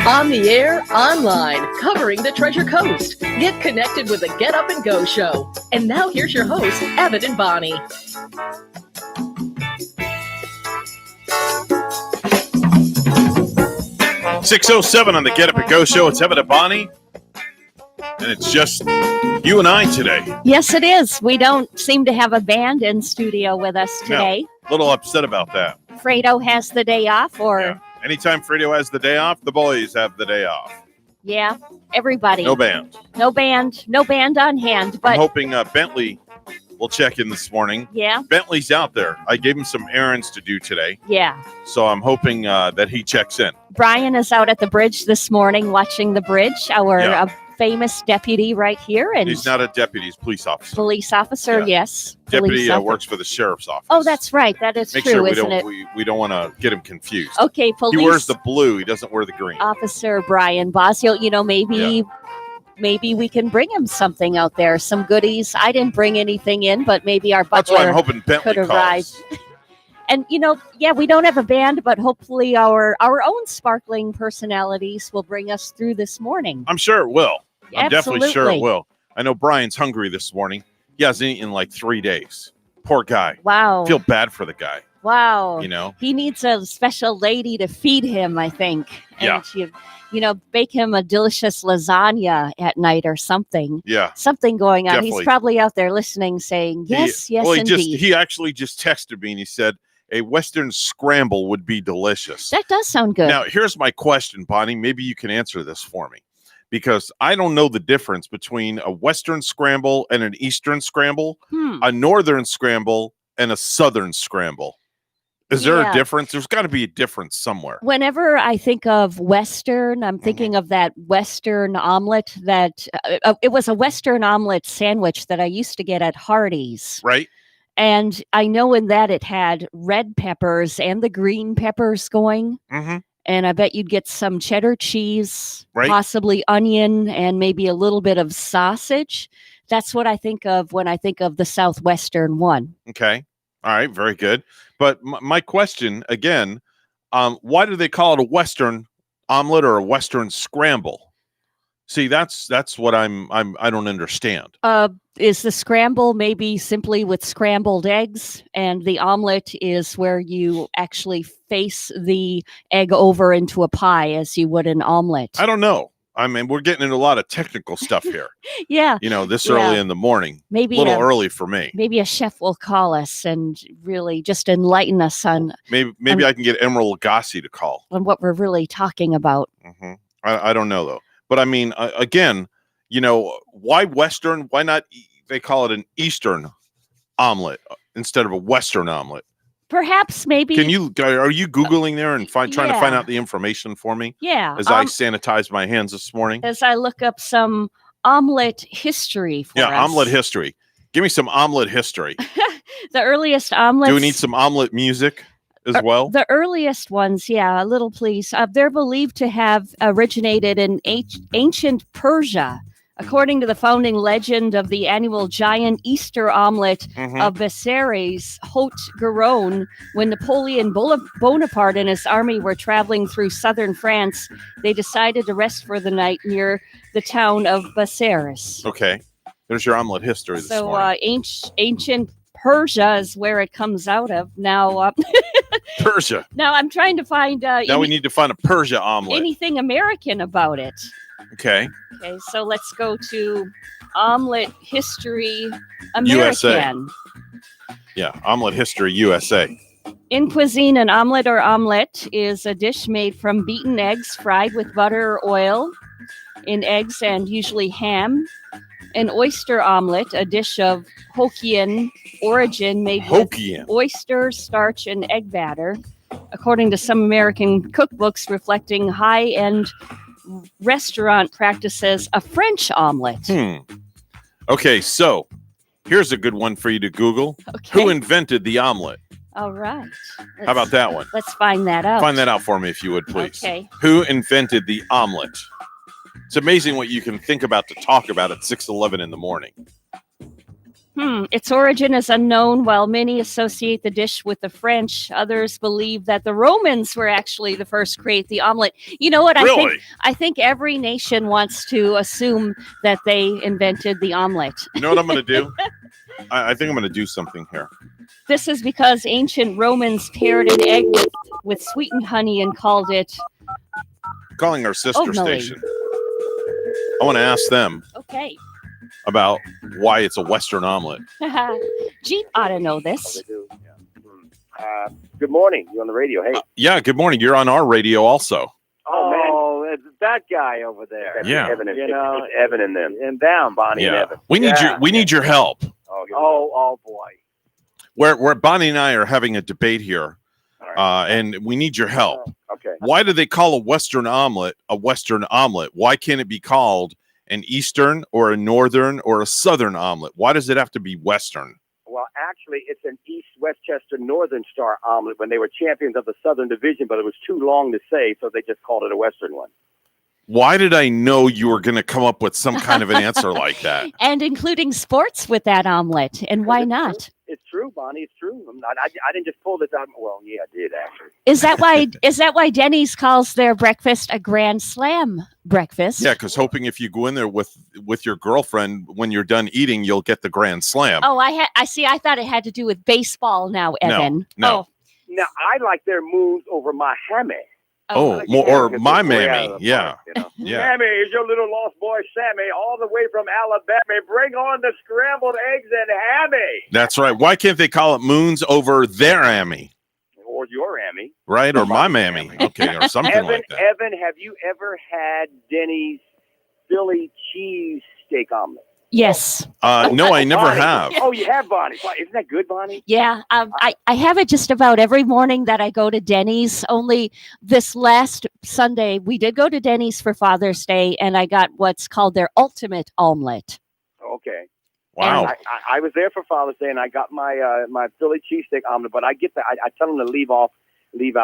On the air, online, covering the Treasure Coast. Get connected with the Get Up and Go Show. And now here's your hosts, Evan and Bonnie. .607 on the Get Up and Go Show. It's Evan and Bonnie. And it's just you and I today. Yes, it is. We don't seem to have a band in studio with us today. No, a little upset about that. Fredo has the day off, or... Yeah. Anytime Fredo has the day off, the boys have the day off. Yeah, everybody. No band. No band on hand. But I'm hoping Bentley will check in this morning. Yeah. Bentley's out there. I gave him some errands to do today. Yeah. So I'm hoping that he checks in. Brian is out at the bridge this morning watching the bridge, our famous deputy right here. And he's not a deputy, he's a police officer. Police officer, Yeah. Yes. Deputy works for the sheriff's office. Oh, that's right. That is Make true, sure isn't it? we don't want to get him confused. Okay, police. He wears the blue. He doesn't wear the green. Officer Brian Bosio, maybe we can bring him something out there, some goodies. I didn't bring anything in, but maybe our That's why butler I'm hoping Bentley could arrive. calls. And, we don't have a band, but hopefully our own sparkling personalities will bring us through this morning. I'm sure it will. I'm definitely sure it Absolutely. will. I know Brian's hungry this morning. He hasn't eaten in like 3 days. Poor guy. Wow. I feel bad for the guy. Wow. He needs a special lady to feed him, I think. And bake him a delicious lasagna at night or something. Yeah. Something going on. Definitely. He's probably out there listening, saying, yes, indeed. He actually just texted me and he said, a Western scramble would be delicious. That does sound good. Now, here's my question, Bonnie. Maybe you can answer this for me. Because I don't know the difference between a Western scramble and an Eastern scramble, a Northern scramble and a Southern scramble. Is there a difference? There's got to be a difference somewhere. Whenever I think of Western, I'm thinking of that Western omelet that it was a Western omelet sandwich that I used to get at Hardee's. Right. And I know in that it had red peppers and the green peppers going. Mm-hmm. And I bet you'd get some cheddar cheese, right, possibly onion, and maybe a little bit of sausage. That's what I think of when I think of the Southwestern one. Okay. All right. Very good. But my question again, why do they call it a Western omelet or a Western scramble? See, that's what I don't understand. Is the scramble maybe simply with scrambled eggs, and the omelet is where you actually face the egg over into a pie as you would an omelet? I don't know. I mean, we're getting into a lot of technical stuff here. Yeah. This early in the morning. Maybe a little early for me. Maybe a chef will call us and really just enlighten us on. Maybe I can get Emerald Lagasse to call on what we're really talking about. Mm-hmm. I don't know though. But I mean, again, why Western? Why not? They call it an Eastern omelet instead of a Western omelet. Perhaps, maybe. Are you Googling there and trying to find out the information for me? Yeah. As I sanitize my hands this morning. As I look up some omelet history for us. Yeah, omelet history. Give me some omelet history. The earliest omelets. Do we need some omelet music as well? The earliest ones, a little please. They're believed to have originated in ancient Persia, according to the founding legend of the annual giant Easter omelet of Bessieres Haute-Garonne. When Napoleon Bonaparte and his army were traveling through southern France, they decided to rest for the night near the town of Bessieres. Okay. There's your omelet history this morning. Ancient Persia is where it comes out of. Now, Persia. Now I'm trying to find. Now we need to find a Persia omelet. Anything American about it. Okay. Okay, so let's go to Omelet History American. USA. Yeah, Omelet History USA. In cuisine, an omelet or omelette is a dish made from beaten eggs fried with butter or oil in eggs and usually ham. An oyster omelet, a dish of Hokkien origin made with oyster, starch, and egg batter, according to some American cookbooks reflecting high-end restaurant practices, a French omelet. Okay, so here's a good one for you to Google. Okay. Who invented the omelet? All right. How about that one? Let's find that out. Find that out for me if you would, please. Okay. Who invented the omelet? It's amazing what you can think about to talk about at 6:11 in the morning. Its origin is unknown. While many associate the dish with the French, others believe that the Romans were actually the first to create the omelet. You know what? Really? I think every nation wants to assume that they invented the omelet. You know what I'm going to do? I think I'm going to do something here. This is because ancient Romans paired an egg with sweetened honey and called it. Calling our sister Millie. station. I want to ask them Okay. about why it's a Western omelet. Jeep ought to know this. Good morning. You on the radio? Hey. Yeah, good morning. You're on our radio also. Oh, it's that guy over there. Yeah. Evan and, it's Evan and them. And down, Bonnie and Yeah. Evan. We need your help. Oh, boy. Where Bonnie and I are having a debate here, and we need your help. Okay. Why do they call a Western omelet a Western omelet? Why can't it be called an Eastern or a Northern or a Southern omelet? Why does it have to be Western? Well, actually, it's an East Westchester Northern Star omelet when they were champions of the Southern Division, but it was too long to say, so they just called it a Western one. Why did I know you were going to come up with some kind of an answer like that? And including sports with that omelet. And why not? It's true, Bonnie. It's true. I didn't just pull this out. Well, yeah, I did actually. Is that why Denny's calls their breakfast a Grand Slam breakfast? Yeah, because hoping if you go in there with your girlfriend, when you're done eating, you'll get the Grand Slam. Oh, I see. I thought it had to do with baseball now, Evan. No. Now, I like their moves over my hammy. Oh, my mammy. Yeah. Yeah. Sammy is your little lost boy, Sammy, all the way from Alabama. Bring on the scrambled eggs and hammy. That's right. Why can't they call it moons over their ammy? Or your ammy. Right? Or my mammy. Okay, or something like that. Evan, have you ever had Denny's Philly cheese steak omelet? Yes. No, I never Bonnie. have. Oh, you have, Bonnie. Isn't that good, Bonnie? Yeah. I have it just about every morning that I go to Denny's. Only this last Sunday, we did go to Denny's for Father's Day, and I got what's called their ultimate omelet. Okay. Wow. I was there for Father's Day, and I got my my Philly cheesesteak omelet. But I get that. I tell them to leave out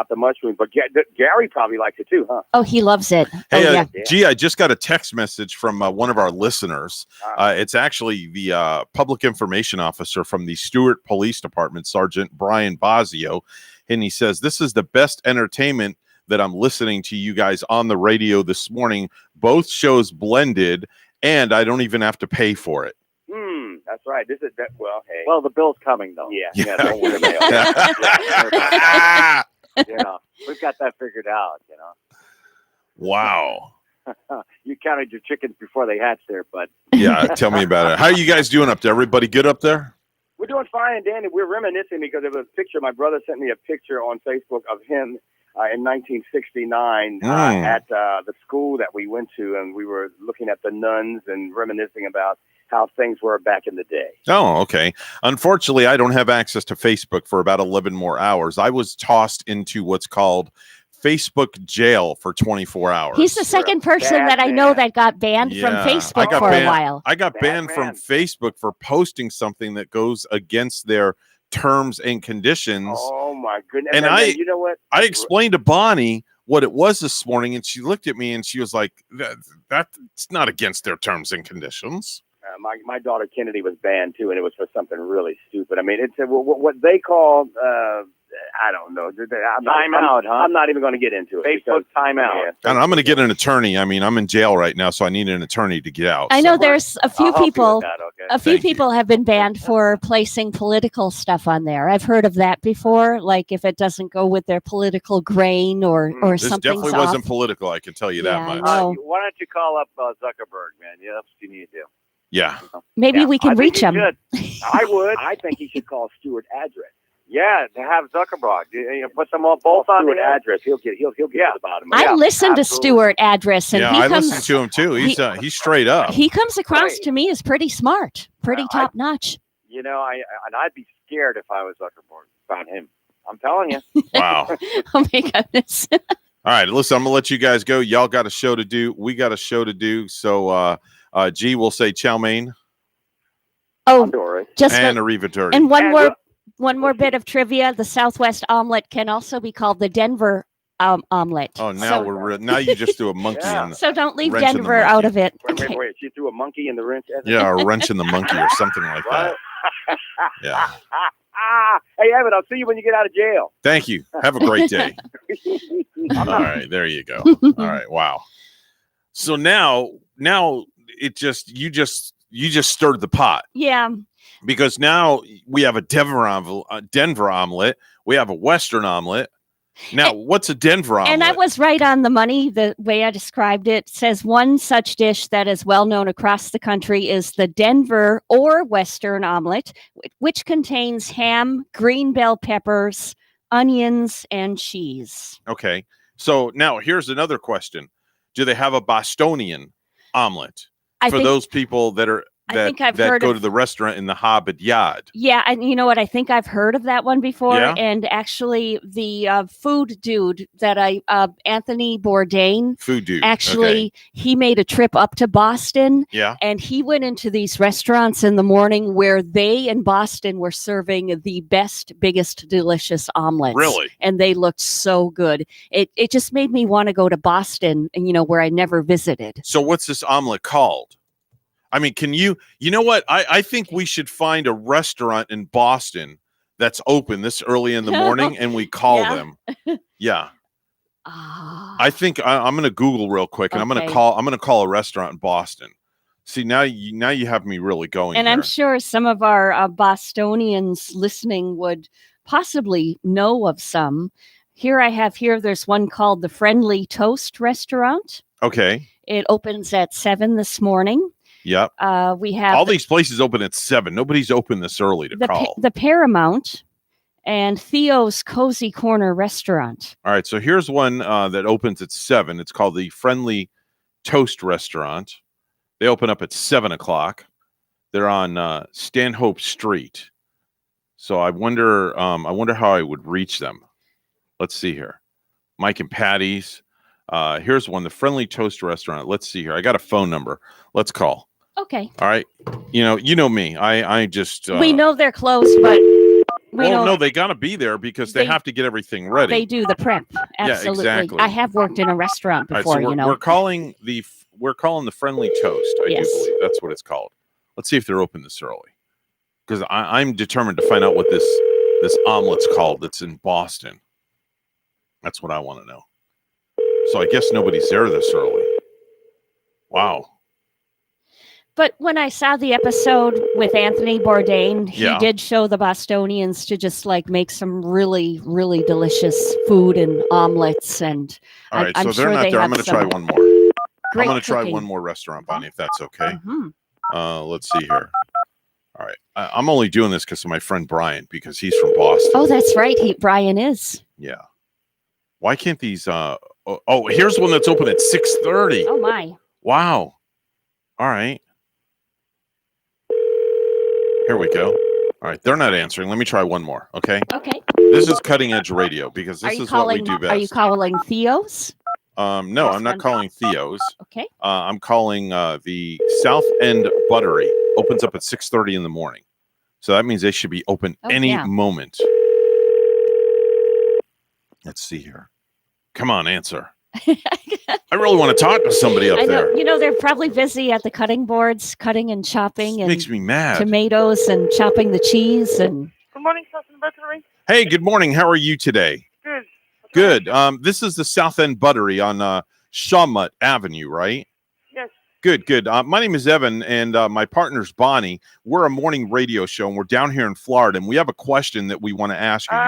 the mushroom. But Gary probably likes it too, huh? Oh, he loves it. Hey, Gee, I just got a text message from one of our listeners. It's actually the public information officer from the Stewart Police Department, Sergeant Brian Bosio. And he says, this is the best entertainment that I'm listening to you guys on the radio this morning. Both shows blended, and I don't even have to pay for it. That's right. This is that. Well, hey. Well, the bill's coming though. Yeah. Don't worry about it. We've got that figured out. Wow. You counted your chickens before they hatched there, but Yeah, tell me about it. How are you guys doing up there? Everybody good up there? We're doing fine, Danny. We're reminiscing because there was a picture. My brother sent me a picture on Facebook of him in 1969 at the school that we went to, and we were looking at the nuns and reminiscing about how things were back in the day. Oh, okay. Unfortunately, I don't have access to Facebook for about 11 more hours. I was tossed into what's called Facebook jail for 24 hours. He's the second person that I know that got banned from Facebook for a while. I got banned from Facebook for posting something that goes against their terms and conditions. Oh my goodness. And you know what? I explained to Bonnie what it was this morning, and she looked at me and she was like, that's not against their terms and conditions. My daughter Kennedy was banned too, and it was for something really stupid. I mean, it's what they call I don't know. Timeout, huh? I'm not even going to get into it. Facebook timeout. Yeah, And I'm going to get an attorney. I mean, I'm in jail right now, so I need an attorney to get out. I know there's a few people. A few Thank you. people have been banned for placing political stuff on there. I've heard of that before. Like if it doesn't go with their political grain or This something. definitely wasn't political. I can tell you that Yeah, I much. know. Why don't you call up Zuckerberg, man? Yeah, that's what you need to do. Yeah. Maybe we can reach him. I would. I think he should call Stewart Address. Yeah, to have Zuckerberg. You put them all both on Stewart the Address. He'll get to the bottom of it. I listened to absolutely. Stewart Address, and Yeah, he I comes. listened to him too. He's straight up. He comes across to me as pretty smart, pretty top notch. You know, I'd be scared if I was Zuckerberg about him. I'm telling you. Wow. Oh my goodness! All right, listen, I'm gonna let you guys go. Y'all got a show to do. We got a show to do. So G will say chow mein Oh, Dory. just and arrivederci. and one And more look- one more bit of trivia: the Southwest omelet can also be called the Denver omelet. Oh, now now you just threw a monkey Yeah. in. So don't leave Wrench in the Denver out monkey. of it. Wait. She threw a monkey in the wrench. Yeah, or wrenching the monkey or something like that. Yeah. Hey, Evan, I'll see you when you get out of jail. Thank you. Have a great day. All right, there you go. All right, wow. So now it just you just stirred the pot. Yeah. Because now we have a Denver omelet. We have a Western omelet. Now, what's a Denver omelet? And I was right on the money. The way I described it says one such dish that is well known across the country is the Denver or Western omelet, which contains ham, green bell peppers, onions, and cheese. Okay. So now here's another question. Do they have a Bostonian omelet for those people that are that go to the restaurant in the Hobbit Yard? Yeah, and you know what? I think I've heard of that one before. Yeah? And actually, the food dude that Anthony Bourdain, actually, he made a trip up to Boston. Yeah. And he went into these restaurants in the morning where they in Boston were serving the best, biggest, delicious omelets. Really? And they looked so good. It just made me want to go to Boston, where I never visited. So what's this omelet called? I mean, can you know what? I think we should find a restaurant in Boston that's open this early in the morning and we call them. Yeah. I think I'm going to Google real quick and I'm going to call a restaurant in Boston. See, now you have me really going. And I'm sure some of our Bostonians listening would possibly know of some. There's one called the Friendly Toast Restaurant. Okay. It opens at 7 this morning. Yep. We have all these places open at 7. Nobody's open this early to call. The Paramount and Theo's Cozy Corner Restaurant. All right. So here's one that opens at 7. It's called the Friendly Toast Restaurant. They open up at 7 o'clock. They're on Stanhope Street. So I wonder how I would reach them. Let's see here. Mike and Patty's. Here's one, the Friendly Toast Restaurant. Let's see here. I got a phone number. Let's call. Okay. All right. You know me. I just we know they're closed, but no, they got to be there because they have to get everything ready. They do the prep. Absolutely. Yeah, exactly. I have worked in a restaurant before. Right, so we're calling the Friendly Toast. I do believe that's what it's called. Let's see if they're open this early, because I'm determined to find out what this omelet's called. That's in Boston. That's what I want to know. So I guess nobody's there this early. Wow. But when I saw the episode with Anthony Bourdain, he did show the Bostonians to just make some really, really delicious food and omelets. And all right, I'm so they're sure not there. I'm going to try one more. I'm going to try one more restaurant, Bonnie, if that's okay. Mm-hmm. Let's see here. All right. I'm only doing this because of my friend Brian, because he's from Boston. Oh, that's right. Brian is. Yeah. Why can't these... here's one that's open at 6:30. Oh, my. Wow. All right. Here we go. All right. They're not answering. Let me try one more. Okay. Okay. This is Cutting Edge Radio because this is what we do best. Are you calling Theo's? No, I'm not calling Theo's. Okay. I'm calling the South End Buttery. Opens up at 6:30 in the morning. So that means they should be open any moment. Let's see here. Come on, answer. I really want to talk to somebody up there. They're probably busy at the cutting boards, cutting and chopping. It makes me mad. Tomatoes and chopping the cheese. And good morning, South End Buttery. Hey, good morning. How are you today? Good. Good. This is the South End Buttery on Shawmut Avenue, right? Yes. Good. My name is Evan, and my partner's Bonnie. We're a morning radio show, and we're down here in Florida, and we have a question that we want to ask you.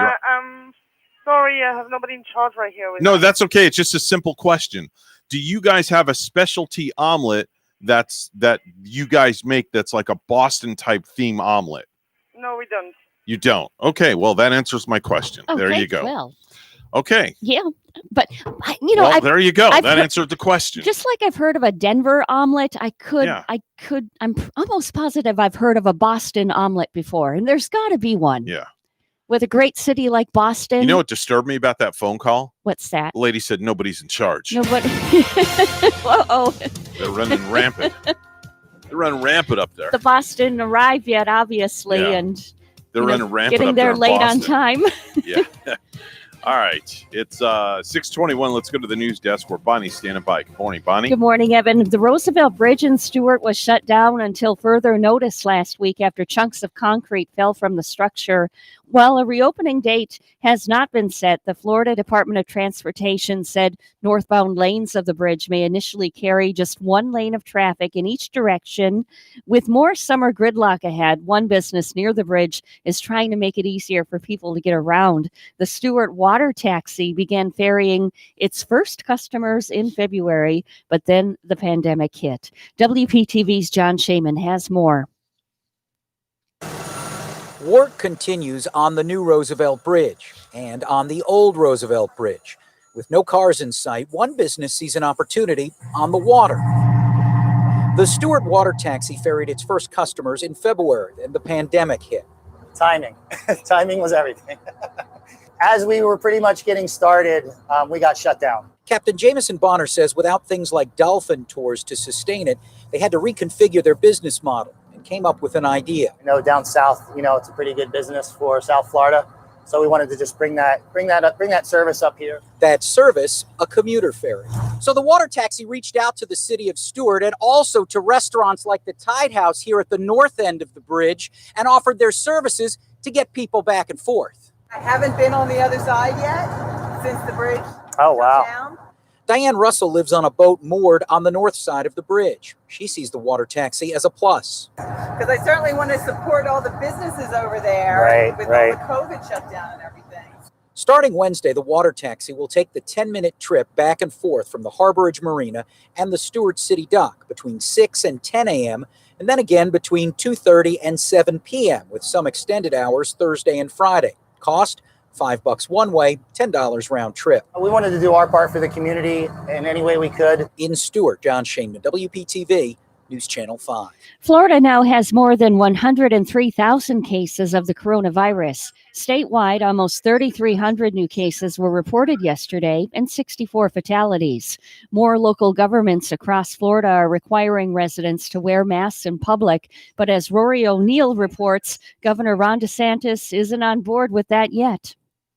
Sorry, I have nobody in charge right here. No, that's okay. It's just a simple question. Do you guys have a specialty omelet that you guys make that's like a Boston type theme omelet? No, we don't. You don't? Okay, well, that answers my question. Okay, there you go. Well. Okay. Yeah, but there you go. That answered the question. Just like I've heard of a Denver omelet, I'm almost positive I've heard of a Boston omelet before, and there's got to be one. Yeah. With a great city like Boston. You know what disturbed me about that phone call? What's that? The lady said nobody's in charge. Nobody. Whoa. They're running rampant. They're running rampant up there. The Boston arrived yet, obviously, and they're running rampant. Getting up there in late Boston. on time. Yeah. All right. It's 6:21. Let's go to the news desk where Bonnie's standing by. Good morning, Bonnie. Good morning, Evan. The Roosevelt Bridge in Stewart was shut down until further notice last week after chunks of concrete fell from the structure. While a reopening date has not been set, the Florida Department of Transportation said northbound lanes of the bridge may initially carry just one lane of traffic in each direction. With more summer gridlock ahead, one business near the bridge is trying to make it easier for people to get around. The Stewart Water Taxi began ferrying its first customers in February, but then the pandemic hit. WPTV's John Shaman has more. Work continues on the new Roosevelt Bridge and on the old Roosevelt Bridge. With no cars in sight, one business sees an opportunity on the water. The Stewart Water Taxi ferried its first customers in February, and the pandemic hit. Timing. Timing was everything. As we were pretty much getting started, we got shut down. Captain Jameson Bonner says without things like dolphin tours to sustain it, they had to reconfigure their business model and came up with an idea. Down south, it's a pretty good business for South Florida. So we wanted to just bring that service up here. That service, a commuter ferry. So the water taxi reached out to the city of Stewart and also to restaurants like the Tide House here at the north end of the bridge and offered their services to get people back and forth. I haven't been on the other side yet since the bridge. Oh, wow. Down. Diane Russell lives on a boat moored on the north side of the bridge. She sees the water taxi as a plus. Because I certainly want to support all the businesses over there with all the COVID shutdown and everything. Starting Wednesday, the water taxi will take the 10-minute trip back and forth from the Harborage Marina and the Stewart City Dock between 6 and 10 a.m., and then again between 2:30 and 7 p.m., with some extended hours Thursday and Friday. Cost, $5 one way, $10 round trip. We wanted to do our part for the community in any way we could. In Stewart, John Shaman, WPTV, News Channel 5. Florida now has more than 103,000 cases of the coronavirus. Statewide, almost 3,300 new cases were reported yesterday and 64 fatalities. More local governments across Florida are requiring residents to wear masks in public. But as Rory O'Neill reports, Governor Ron DeSantis isn't on board with that yet.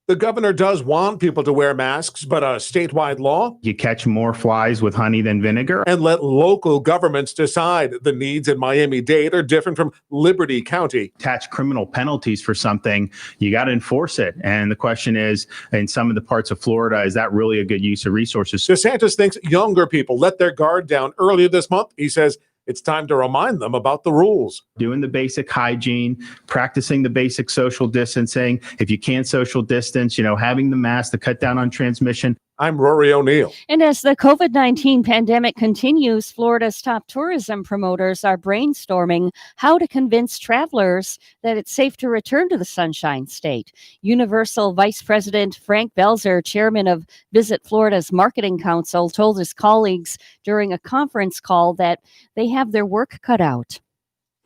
The governor does want people to wear masks, but a statewide law? You catch more flies with honey than vinegar. And let local governments decide. The needs in Miami-Dade are different from Liberty County. Attach criminal penalties for something, you got to enforce it. And the question is, in some of the parts of Florida, is that really a good use of resources? DeSantis thinks younger people let their guard down earlier this month. He says it's time to remind them about the rules. Doing the basic hygiene, practicing the basic social distancing. If you can't social distance, having the mask to cut down on transmission. I'm Rory O'Neill. And as the COVID-19 pandemic continues, Florida's top tourism promoters are brainstorming how to convince travelers that it's safe to return to the Sunshine State. Universal Vice President Frank Belzer, chairman of Visit Florida's Marketing Council, told his colleagues during a conference call that they have their work cut out.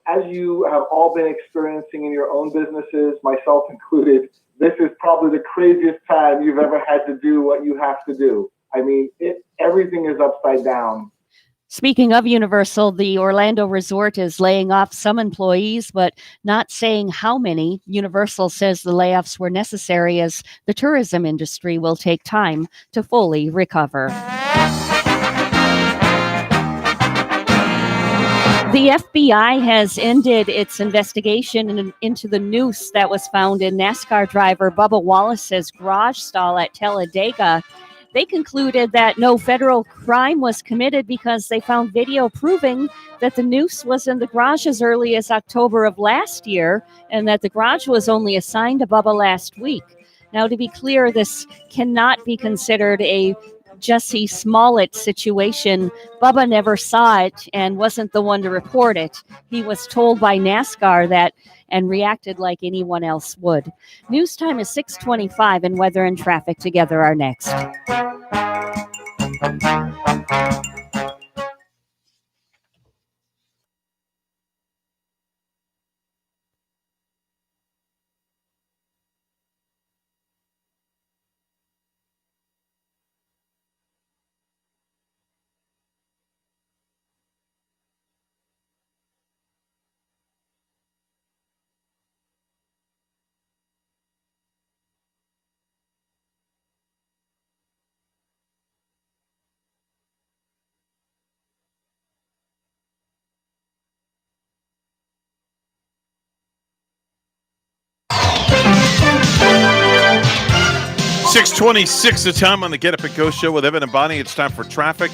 As you have all been experiencing in your own businesses, myself included, this is probably the craziest time you've ever had to do what you have to do. I mean, everything is upside down. Speaking of Universal, the Orlando Resort is laying off some employees, but not saying how many. Universal says the layoffs were necessary as the tourism industry will take time to fully recover. The FBI has ended its investigation into the noose that was found in NASCAR driver Bubba Wallace's garage stall at Talladega. They concluded that no federal crime was committed because they found video proving that the noose was in the garage as early as October of last year and that the garage was only assigned to Bubba last week. Now, to be clear, this cannot be considered a Jussie Smollett situation. Bubba never saw it and wasn't the one to report it. He was told by NASCAR that and reacted like anyone else would. News time is 6:25 and weather and traffic together are next. 6:26 the time on the Get Up and Go show with Evan and Bonnie. It's time for traffic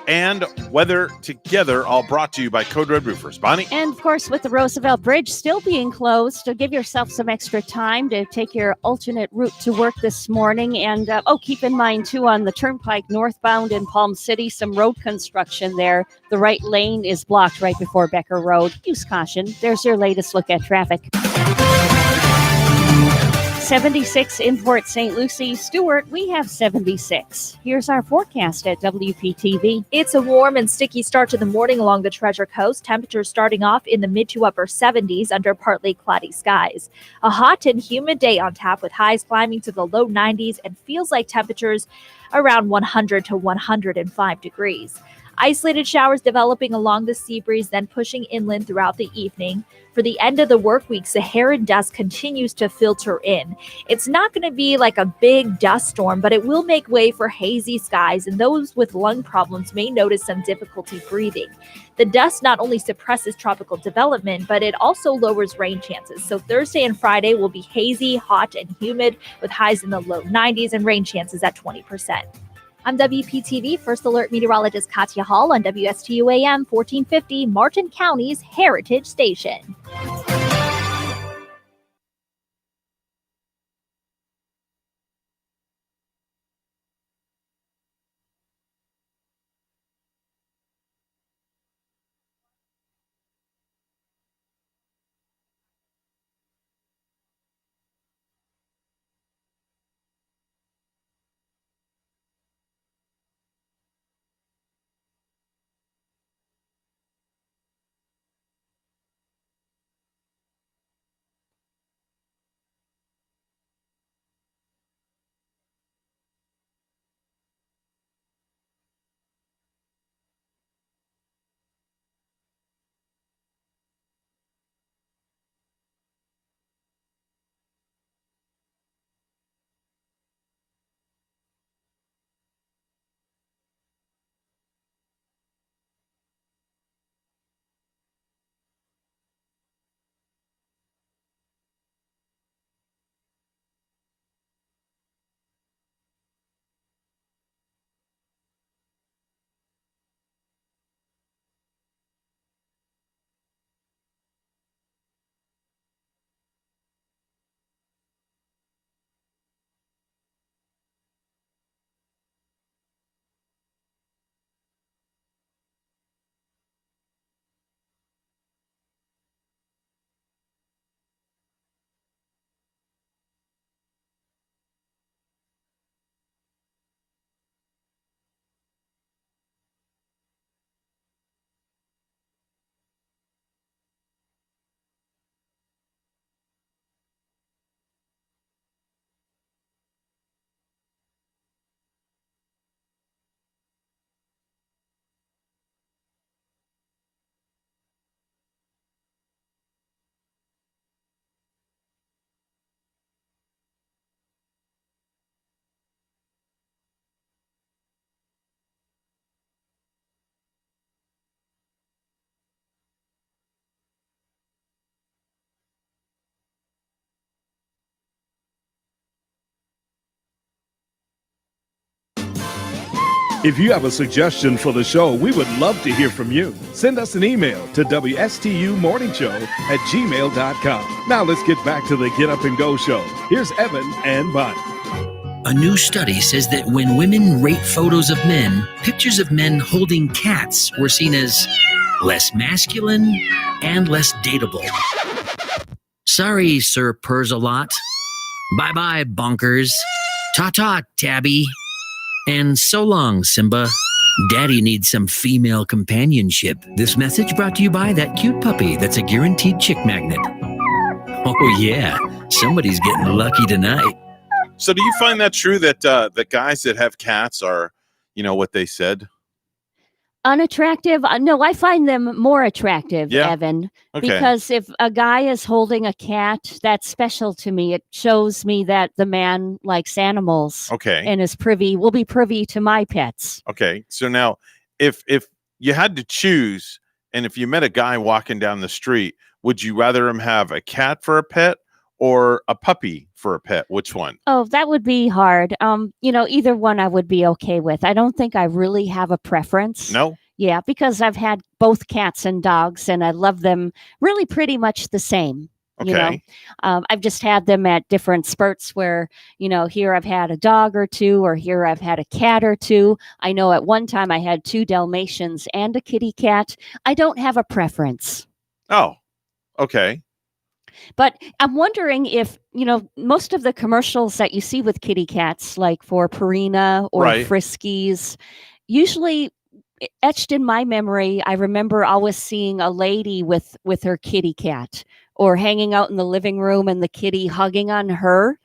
and weather together, all brought to you by Code Red Roofers. Bonnie? And, of course, with the Roosevelt Bridge still being closed, to give yourself some extra time to take your alternate route to work this morning. And, keep in mind, too, on the Turnpike northbound in Palm City, some road construction there. The right lane is blocked right before Becker Road. Use caution. There's your latest look at traffic. 76 in Port St. Lucie. Stuart, we have 76. Here's our forecast at WPTV. It's a warm and sticky start to the morning along the Treasure Coast. Temperatures starting off in the mid to upper 70s under partly cloudy skies. A hot and humid day on tap with highs climbing to the low 90s and feels like temperatures around 100 to 105 degrees. Isolated showers developing along the sea breeze, then pushing inland throughout the evening. For the end of the work week, Saharan dust continues to filter in. It's not going to be like a big dust storm, but it will make way for hazy skies, and those with lung problems may notice some difficulty breathing. The dust not only suppresses tropical development, but it also lowers rain chances. So Thursday and Friday will be hazy, hot, and humid with highs in the low 90s and rain chances at 20%. I'm WPTV First Alert Meteorologist Katya Hall on WSTU AM 1450, Martin County's Heritage Station. If you have a suggestion for the show, we would love to hear from you. Send us an email to WSTUmorningshow@gmail.com. Now let's get back to the Get Up and Go show. Here's Evan and Bonnie. A new study says that when women rate photos of men, pictures of men holding cats were seen as less masculine and less dateable. Sorry, Sir Purrs-a-Lot. Bye-bye, bonkers. Ta-ta, Tabby. And so long, Simba. Daddy needs some female companionship. This message brought to you by that cute puppy that's a guaranteed chick magnet. Oh, yeah. Somebody's getting lucky tonight. So do you find that true that the guys that have cats are, what they said? Unattractive? No, I find them more attractive, Evan. Okay. Because if a guy is holding a cat, that's special to me. It shows me that the man likes animals. Okay. And will be privy to my pets. Okay. So now, if you had to choose, and if you met a guy walking down the street, would you rather him have a cat for a pet or a puppy for a pet? Which one? Oh, that would be hard. Either one I would be okay with. I don't think I really have a preference. No? Yeah, because I've had both cats and dogs, and I love them really pretty much the same. Okay. I've just had them at different spurts where, here I've had a dog or two, or here I've had a cat or two. I know at one time I had 2 Dalmatians and a kitty cat. I don't have a preference. Oh, okay. But I'm wondering if, most of the commercials that you see with kitty cats, like for Purina or Right. Friskies, usually etched in my memory, I remember always seeing a lady with her kitty cat or hanging out in the living room and the kitty hugging on her.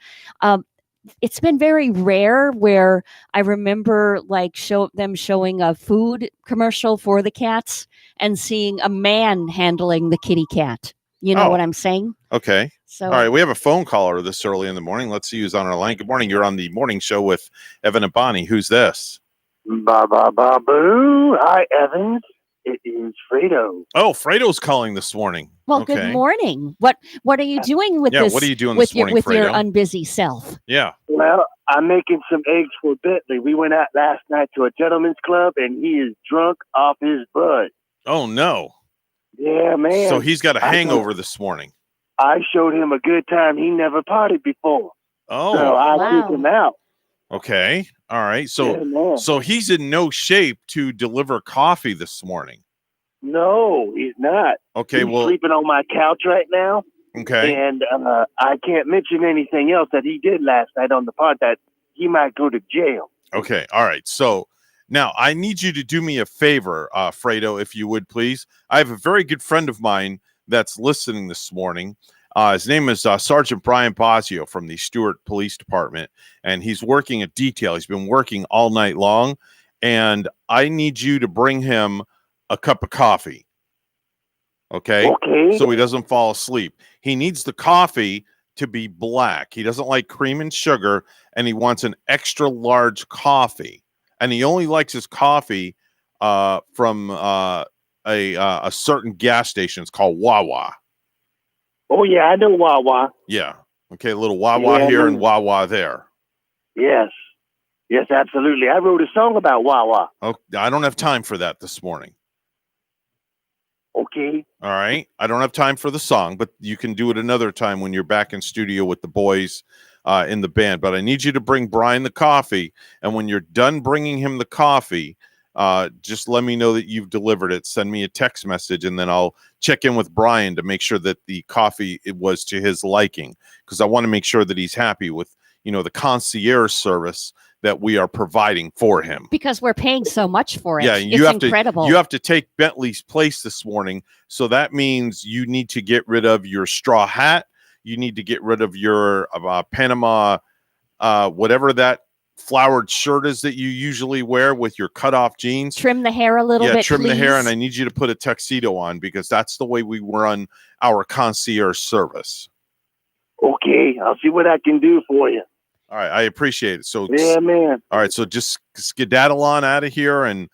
It's been very rare where I remember them showing a food commercial for the cats and seeing a man handling the kitty cat. You know Oh. what I'm saying? Okay. So- all right. We have a phone caller this early in the morning. Let's see who's on our line. Good morning. You're on the morning show with Evan and Bonnie. Who's this? Ba ba ba boo. Hi, Evans. It is Fredo. Oh, Fredo's calling this morning. Well, Okay. good morning. What are you doing with Yeah, this? what are you doing with this your morning, with your Fredo? unbusy self? Yeah. Well, I'm making some eggs for Bentley. We went out last night to a gentleman's club, and he is drunk off his butt. Oh, no. Yeah, man. So he's got a hangover this morning. I showed him a good time. He never partied before. Oh. So I took him out. Okay. All right. Yeah, man. So he's in no shape to deliver coffee this morning. No, he's not. Okay. He's Well, sleeping on my couch right now. okay. And I can't mention anything else that he did last night on the pod that he might go to jail. Okay. All right. So now I need you to do me a favor, Fredo, if you would, please. I have a very good friend of mine that's listening this morning. His name is Sergeant Brian Bosio from the Stewart Police Department, and he's working a detail. He's been working all night long, and I need you to bring him a cup of coffee. Okay? Okay. So he doesn't fall asleep. He needs the coffee to be black. He doesn't like cream and sugar, and he wants an extra large coffee. And he only likes his coffee from a certain gas station. It's called Wawa. Oh, yeah, I know Wawa. Yeah. Okay, a little Wawa Yeah, here I and know. Wawa there. Yes. Yes, absolutely. I wrote a song about Wawa. Oh, I don't have time for that this morning. Okay. All right. I don't have time for the song, but you can do it another time when you're back in studio with the boys in the band. But I need you to bring Brian the coffee. And when you're done bringing him the coffee, just let me know that you've delivered it. Send me a text message, and then I'll check in with Brian to make sure that the coffee it was to his liking, because I want to make sure that he's happy with, the concierge service that we are providing for him. Because we're paying so much for it. Yeah, It's incredible. You have to take Bentley's place this morning. So that means you need to get rid of your straw hat. You need to get rid of your Panama, whatever that flowered shirt is that you usually wear with your cutoff jeans. Trim the hair a little bit, trim the hair, please. and I need you to put a tuxedo on, because that's the way we run our concierge service. Okay, I'll see what I can do for you. All right, I appreciate it. So Yeah, man. all right, so just skedaddle on out of here and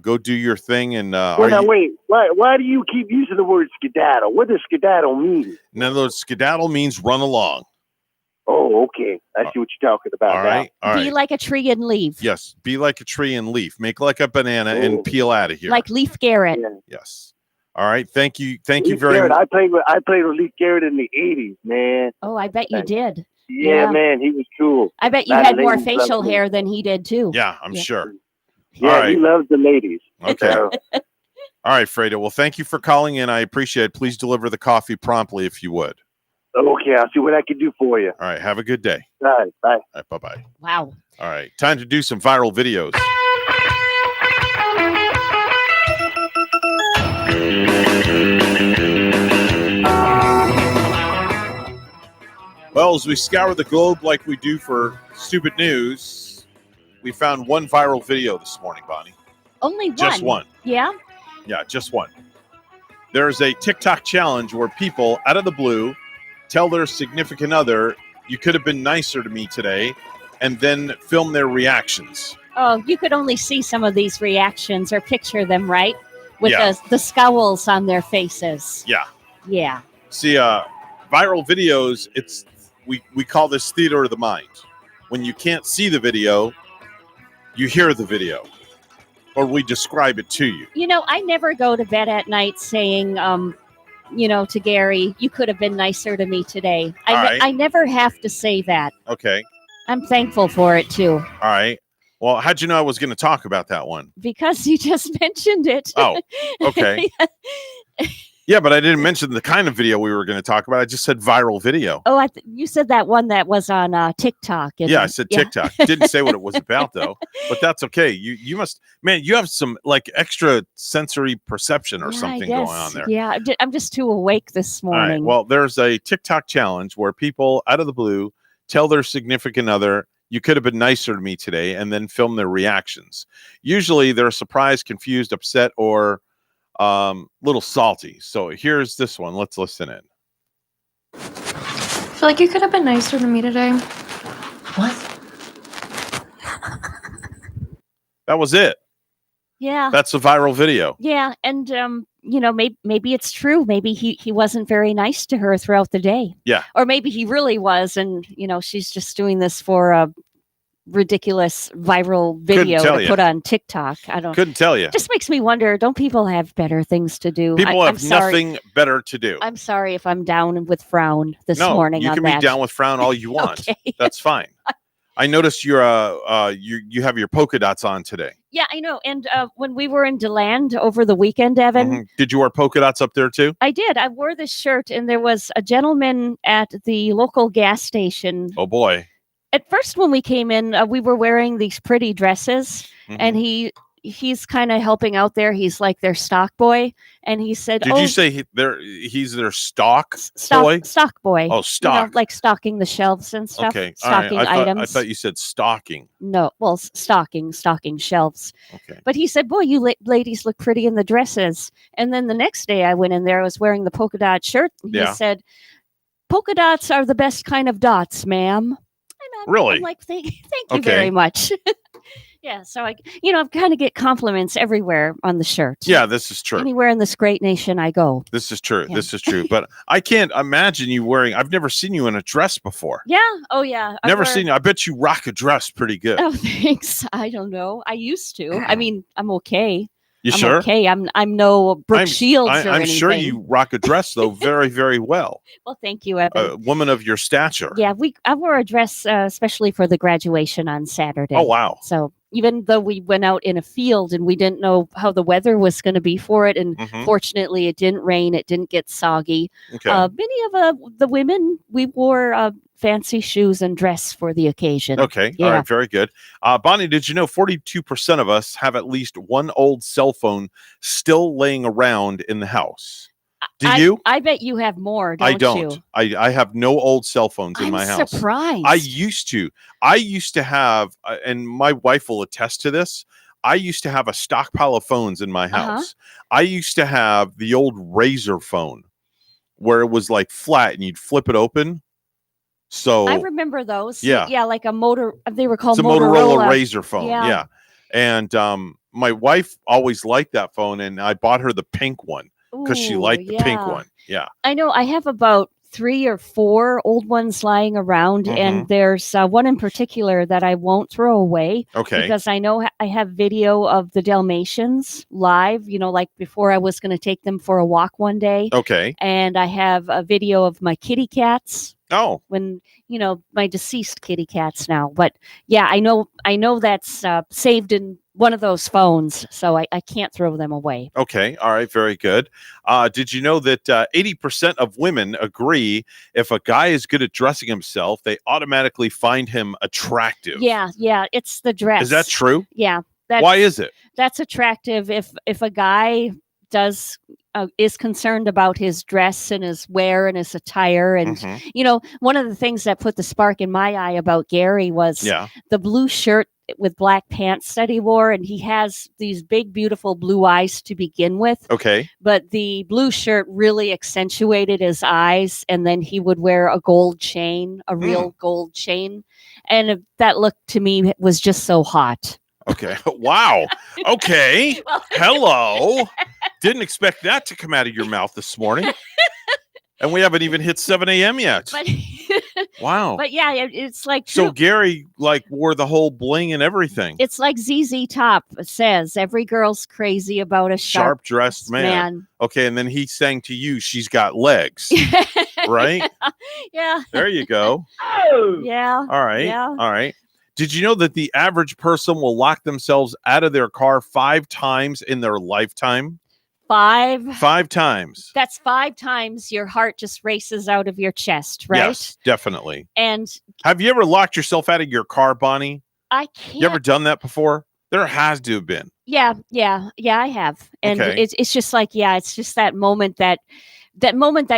go do your thing. And Well, now, wait. Why do you keep using the word skedaddle? What does skedaddle mean? in other words, skedaddle means run along. Oh, okay. I see what you're talking about All now. right, all Be right. like a tree and leave. Yes, be like a tree and leaf. Make like a banana and peel out of here. Like Leaf Garrett. Yes. All right. Thank you. Thank you Leif very Garrett, much. I played with Leif Garrett in the 80s, man. Oh, I bet you did. Yeah, man, he was cool. I bet you Lot of had more ladies loved facial him. hair than he did too. Yeah, I'm sure. Yeah, All right. he loves the ladies. Okay. So, All right, Fredo. Well, thank you for calling in. I appreciate it. Please deliver the coffee promptly if you would. okay, I'll see what I can do for you. All right. Have a good day. All right, bye. All right. Bye-bye. Wow. All right. Time to do some viral videos. Well, as we scour the globe like we do for stupid news, we found one viral video this morning, Bonnie. Only one. Just one. Yeah. Yeah, just one. There's a TikTok challenge where people, out of the blue, tell their significant other, "You could have been nicer to me today," and then film their reactions. Oh, you could only see some of these reactions or picture them, right? With Yeah. the scowls on their faces. Yeah. Yeah. See, viral videos, we call this theater of the mind. When you can't see the video, you hear the video, or we describe it to you. You know, I never go to bed at night saying, to Gary, you could have been nicer to me today. I never have to say that. Okay. I'm thankful for it, too. All right. Well, how'd you know I was going to talk about that one? Because you just mentioned it. Oh, okay. Yeah, but I didn't mention the kind of video we were going to talk about. I just said viral video. Oh, you said that one that was on TikTok. Yeah, I said TikTok. Didn't say what it was about, though. But that's okay. You must, man, you have some like extra sensory perception or something going on there. Yeah, I'm just too awake this morning. All right. Well, there's a TikTok challenge where people out of the blue tell their significant other, you could have been nicer to me today, and then film their reactions. Usually they're surprised, confused, upset, or little salty. So here's this one. Let's listen in. I feel like you could have been nicer to me today. What? That was it. Yeah. That's a viral video. Yeah, and maybe it's true. Maybe he wasn't very nice to her throughout the day. Yeah. Or maybe he really was, and she's just doing this for a ridiculous viral video to put on TikTok. Couldn't tell you. It just makes me wonder, don't people have better things to do? People have nothing better to do. I'm sorry if I'm down with frown this morning. You can be down with frown all you want. Okay. That's fine. I noticed you have your polka dots on today. Yeah, I know. And when we were in DeLand over the weekend, Evan. Did you wear polka dots up there too? I did. I wore this shirt, and there was a gentleman at the local gas station. Oh boy. At first, when we came in, we were wearing these pretty dresses, and he's kind of helping out there. He's like their stock boy, and he said, "Did you say he's their stock boy? Stock boy? Oh, stock, like stocking the shelves and stuff. Okay, stocking items. I thought you said stocking. No, well, stocking shelves. Okay, but he said, "Boy, you ladies look pretty in the dresses." And then the next day, I went in there. I was wearing the polka dot shirt. And he said, "Polka dots are the best kind of dots, ma'am." Really? I'm like, thank you very much. Yeah, so I kind of get compliments everywhere on the shirt. Yeah, this is true. Anywhere in this great nation I go. This is true. Yeah. This is true. But I can't imagine you wearing. I've never seen you in a dress before. Yeah. Oh, yeah. Never seen you. I bet you rock a dress pretty good. Oh, thanks. I don't know. I used to. I mean, I'm okay. You sure? Okay. I'm no Brooke Shields or anything. I'm sure you rock a dress though very, very well. Well, thank you, Evan. A woman of your stature. Yeah, I wore a dress especially for the graduation on Saturday. Oh wow! So even though we went out in a field and we didn't know how the weather was going to be for it, and fortunately it didn't rain, it didn't get soggy. Okay. Many of the women, we wore fancy shoes and dress for the occasion. Okay. Yeah. All right. Very good. Bonnie, did you know 42% of us have at least one old cell phone still laying around in the house? Do you? I bet you have more, don't you? I don't. I have no old cell phones in my house. I'm surprised. I used to have, and my wife will attest to this, I used to have a stockpile of phones in my house. I used to have the old Razor phone where it was like flat and you'd flip it open. So I remember those. Yeah. Yeah, like a motor. They were called Motorola Razor phone. Yeah. And my wife always liked that phone, and I bought her the pink one because she liked the pink one. Yeah. I know. I have about 3 or 4 old ones lying around, and there's one in particular that I won't throw away. Okay. Because I know I have video of the Dalmatians live, like before I was going to take them for a walk one day. Okay. And I have a video of my kitty cats. Oh. When, my deceased kitty cats now. But yeah, I know that's saved in one of those phones, so I can't throw them away. Okay. All right. Very good. Did you know that 80% of women agree if a guy is good at dressing himself, they automatically find him attractive? Yeah. It's the dress. Is that true? Yeah. Why is it? That's attractive if a guy is concerned about his dress and his wear and his attire. And, one of the things that put the spark in my eye about Gary was the blue shirt with black pants that he wore. And he has these big, beautiful blue eyes to begin with. Okay. But the blue shirt really accentuated his eyes. And then he would wear a gold chain, a real gold chain. And that look to me was just so hot. Okay. Wow. Okay. Hello. Didn't expect that to come out of your mouth this morning. And we haven't even hit 7 a.m. yet. But Wow. But yeah, it's like So Gary like wore the whole bling and everything. it's like ZZ Top says, every girl's crazy about a Sharp dressed man. Okay, and then he sang to you, "She's got legs." Right? Yeah. There you go. Yeah. All right. Yeah. All right. Did you know that the average person will lock themselves out of their car 5 times in their lifetime? 5 times. That's 5 times your heart just races out of your chest, right? Yes, definitely. And Have you ever locked yourself out of your car, Bonnie? I can't. You ever done that before? There has to have been. Yeah, I have. And Okay. it's just like, it's just that moment that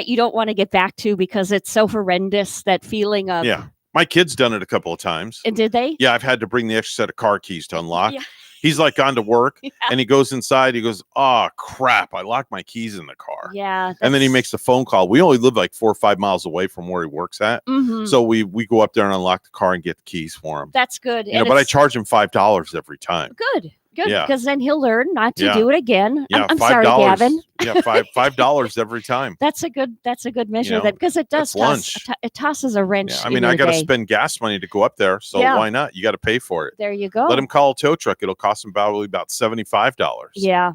you don't want to get back to because it's so horrendous, that feeling of Yeah. My kid's done it a couple of times. And did they? Yeah, I've had to bring the extra set of car keys to unlock. Yeah. He's like gone to work and he goes inside. He goes, "Oh, crap. I locked my keys in the car." Yeah. And then he makes a phone call. We only live like 4 or 5 miles away from where he works at. Mhm. So we go up there and unlock the car and get the keys for him. That's good. You know, And but I it's charge him $5 every time. good. Good. Yeah. Because then he'll learn not to Yeah. do it again. Yeah, I'm sorry, $5. Gavin. Yeah, $5 every time. That's a good measure You of that know, because it does that's lunch. it tosses a wrench. Yeah, I in mean, your I got to day. spend gas money to go up there. So Yeah. why not? You got to pay for it. There you go. Let him call a tow truck. It'll cost him probably about $75. Yeah.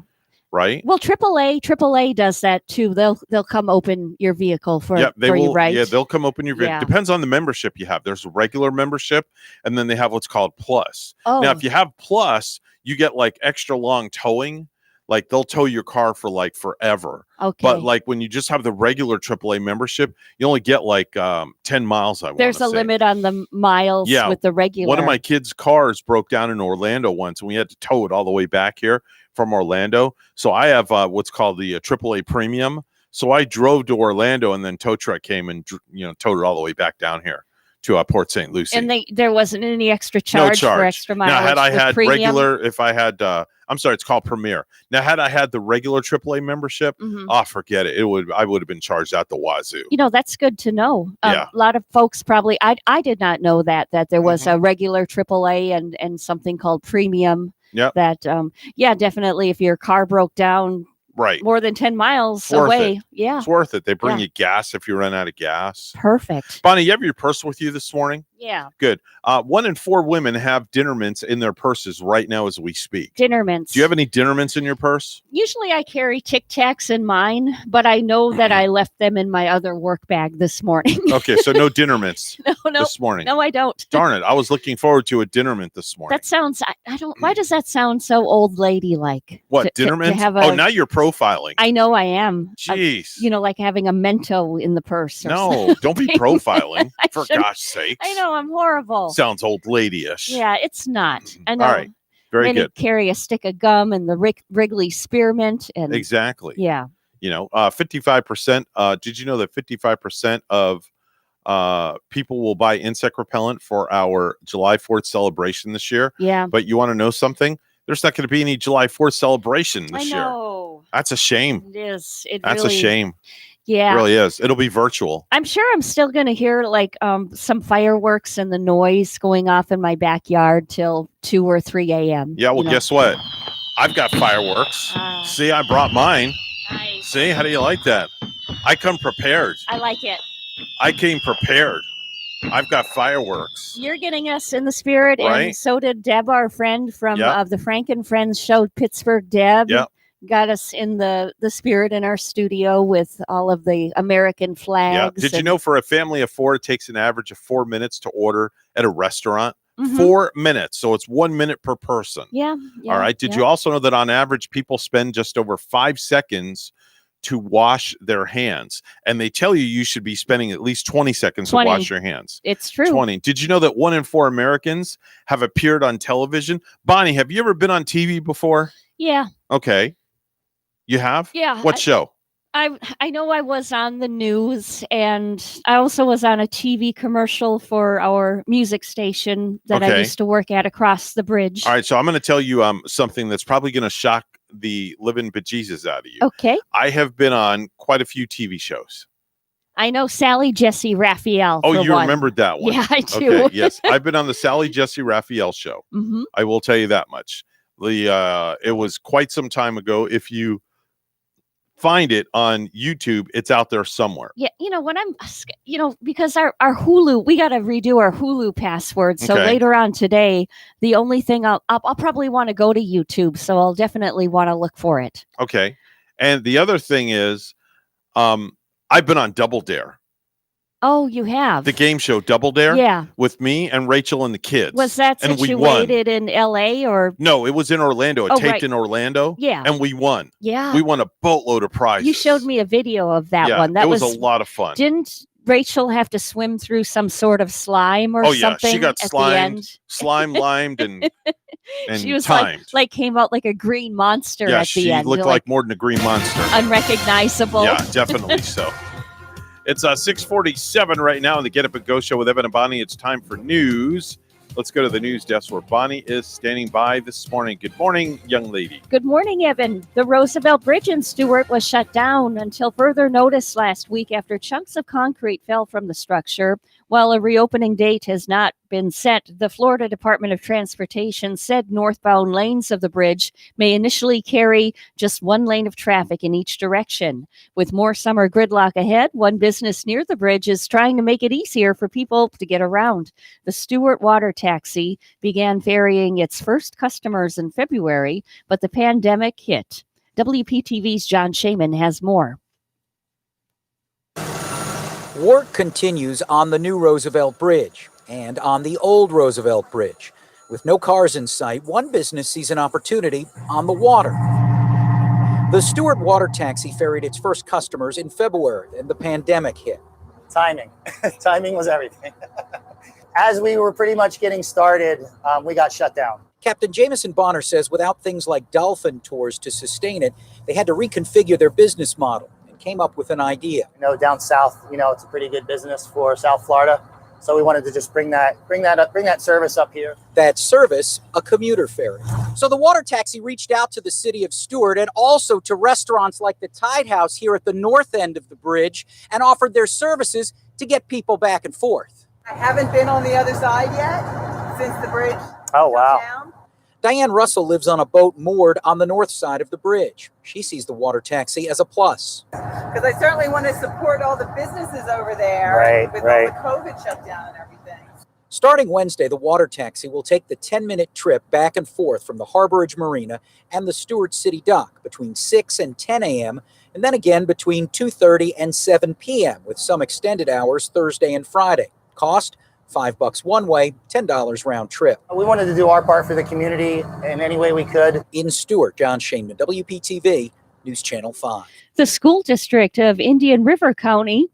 Right? Well, AAA does that too. They'll come open your vehicle for Yeah, they will. you, right? Yeah, they'll come open your vehicle. Yeah. Depends on the membership you have. There's a regular membership, and then they have what's called Plus. Oh. Now, if you have Plus, you get like extra long towing. Like they'll tow your car for like forever. Okay. But like when you just have the regular AAA membership, you only get like 10 miles. There's a limit on the miles Yeah, with the regular. One of my kids' cars broke down in Orlando once, and we had to tow it all the way back here from Orlando. So I have what's called the AAA Premium. So I drove to Orlando, and then tow truck came and towed it all the way back down here to Port St. Lucie. And there wasn't any extra No charge for extra mileage. Now, had I with had premium? regular, if I had, I'm sorry, it's called Premier. Now, had I had the regular AAA membership, Mhm. forget it. I would have been charged out the wazoo. That's good to know. Yeah. A lot of folks probably, I did not know that there was Mm-hmm. a regular AAA and something called premium. Yep. That, definitely if your car broke down Right. more than 10 miles Worth away. it. Yeah. It's worth it. They bring Yeah. you gas if you run out of gas. Perfect. Bonnie, you have your purse with you this morning? Yeah. Good. 1 in 4 women have dinner mints in their purses right now as we speak. Dinner mints. Do you have any dinner mints in your purse? Usually I carry Tic Tacs in mine, but I know that I left them in my other work bag this morning. Okay, so no dinner mints No, this morning. No, I don't. Darn it. I was looking forward to a dinner mint this morning. That sounds, I don't, why does that sound so old lady like? What, dinner mints? have Now you're profiling. I know I am. Jeez. Like having a Mento in the purse. Or No, don't be something. profiling, for shouldn't- gosh sakes. I know, I'm horrible. Sounds old ladyish. Yeah, it's not. I know. All right. Very Many good. carry a stick of gum and the Wrigley spearmint. And Exactly. Yeah. 55%. Did you know that 55% of people will buy insect repellent for our July 4th celebration this year? Yeah. But you want to know something? There's not going to be any July 4th celebration I this year. know. That's a shame. It is. That's really, a shame. Yeah. It really is. It'll be virtual. I'm sure I'm still going to hear some fireworks and the noise going off in my backyard till 2 or 3 a.m. Yeah, well, guess what? I've got fireworks. See, I brought mine. Nice. See, how do you like that? I come prepared. I like it. I came prepared. I've got fireworks. You're getting us in the spirit, Right. and so did Deb, our friend from Yeah. the Frank and Friends show, Pittsburgh. Deb Yeah. got us in the spirit in our studio with all of the American Yeah. flags. Did you know for a family of 4, it takes an average of 4 minutes to order at a restaurant? Mhm. 4 minutes. So it's 1 minute per person. Yeah. All right. Did you also know that on average, people spend just over 5 seconds to wash their hands? And they tell you should be spending at least 20 seconds 20. to wash your hands. It's true. 20. Did you know that 1 in 4 Americans have appeared on television? Bonnie, have you ever been on TV before? Yeah. Okay. You have? Yeah, What show? I know I was on the news, and I also was on a TV commercial for our music station that I Okay. used to work at across the bridge. All right. So I'm going to tell you something that's probably going to shock the living bejesus out of you. Okay. I have been on quite a few TV shows. I know Sally Jesse Raphael. Oh, for you one. remembered that one? Yeah, I do. Okay, yes, I've been on the Sally Jesse Raphael show. Mhm. I will tell you that much. It was quite some time ago. If you find it on YouTube. It's out there somewhere. Yeah, because our Hulu, we got to redo our Hulu password. So Okay. later on today, the only thing I'll probably want to go to YouTube. So I'll definitely want to look for it. Okay. And the other thing is, I've been on Double Dare, Oh, you have? the game show Double Dare. Yeah. With me and Rachel and the kids. Was that and we won. situated in LA or? No, it was in Orlando. It Oh, taped right. in Orlando. Yeah. And we won. Yeah. We won a boatload of prizes. You showed me a video of that Yeah, one. That it was a lot of fun. Didn't Rachel have to swim through some sort of slime or Oh yeah, something? she got at the end? limed, and She was timed. like came out like a green monster Yeah, at the she end. looked like more than a green monster. unrecognizable. Yeah, definitely so. It's 6:47 right now on the Get Up and Go show with Evan and Bonnie. It's time for news. Let's go to the news desk where Bonnie is standing by this morning. Good morning, young lady. Good morning, Evan. The Roosevelt Bridge in Stewart was shut down until further notice last week after chunks of concrete fell from the structure. While a reopening date has not been set, the Florida Department of Transportation said northbound lanes of the bridge may initially carry just one lane of traffic in each direction. With more summer gridlock ahead, one business near the bridge is trying to make it easier for people to get around. The Stewart Water Taxi began ferrying its first customers in February, but the pandemic hit. WPTV's John Shaman has more. Work continues on the new Roosevelt Bridge and on the old Roosevelt Bridge. With no cars in sight, one business sees an opportunity on the water. The Stewart Water Taxi ferried its first customers in February, and the pandemic hit. Timing. Timing was everything. As we were pretty much getting started, we got shut down. Captain Jameson Bonner says without things like dolphin tours to sustain it, they had to reconfigure their business model and came up with an idea. Down south, it's a pretty good business for South Florida. So we wanted to just bring that service up here. That service, a commuter ferry. So the water taxi reached out to the city of Stewart and also to restaurants like the Tide House here at the north end of the bridge and offered their services to get people back and forth. I haven't been on the other side yet since the bridge. Oh, wow. Down. Diane Russell lives on a boat moored on the north side of the bridge. She sees the water taxi as a plus. Because I certainly want to support all the businesses over there with all the COVID shutdown and everything. Starting Wednesday, the water taxi will take the 10-minute trip back and forth from the Harborage Marina and the Stewart City Dock between 6 and 10 a.m. and then again between 2:30 and 7 p.m. with some extended hours Thursday and Friday. Cost $5 one way, $10 round trip. We wanted to do our part for the community in any way we could. In Stewart, John Shaman, WPTV, News Channel 5. The school district of Indian River County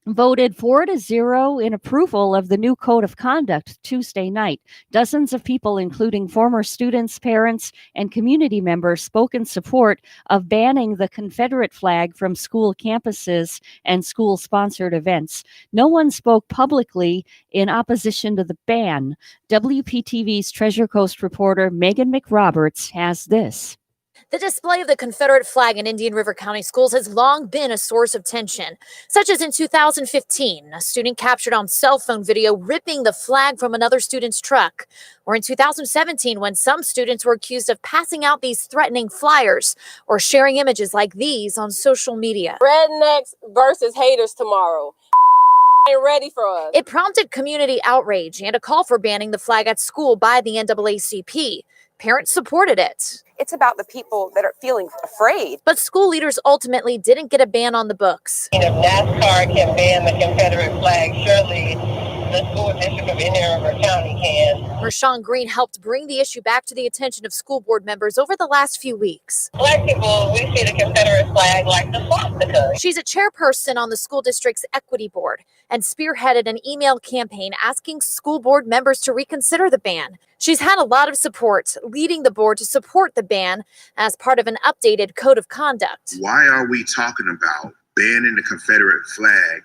voted 4-0 in approval of the new code of conduct Tuesday night. Dozens of people, including former students, parents, and community members, spoke in support of banning the Confederate flag from school campuses and school-sponsored events. No one spoke publicly in opposition to the ban. WPTV's Treasure Coast reporter Megan McRoberts has this. The display of the Confederate flag in Indian River County schools has long been a source of tension, such as in 2015, a student captured on cell phone video ripping the flag from another student's truck, or in 2017 when some students were accused of passing out these threatening flyers or sharing images like these on social media. Rednecks versus haters tomorrow. Ain't ready for us. It prompted community outrage and a call for banning the flag at school by the NAACP. Parents supported it. It's about the people that are feeling afraid. But school leaders ultimately didn't get a ban on the books. If NASCAR can ban the Confederate flag, surely the school district of Indian River County can. Rashawn Green helped bring the issue back to the attention of school board members over the last few weeks. Black people, we see the Confederate flag like the swastika. She's a chairperson on the school district's equity board and spearheaded an email campaign asking school board members to reconsider the ban. She's had a lot of support, leading the board to support the ban as part of an updated code of conduct. Why are we talking about banning the Confederate flag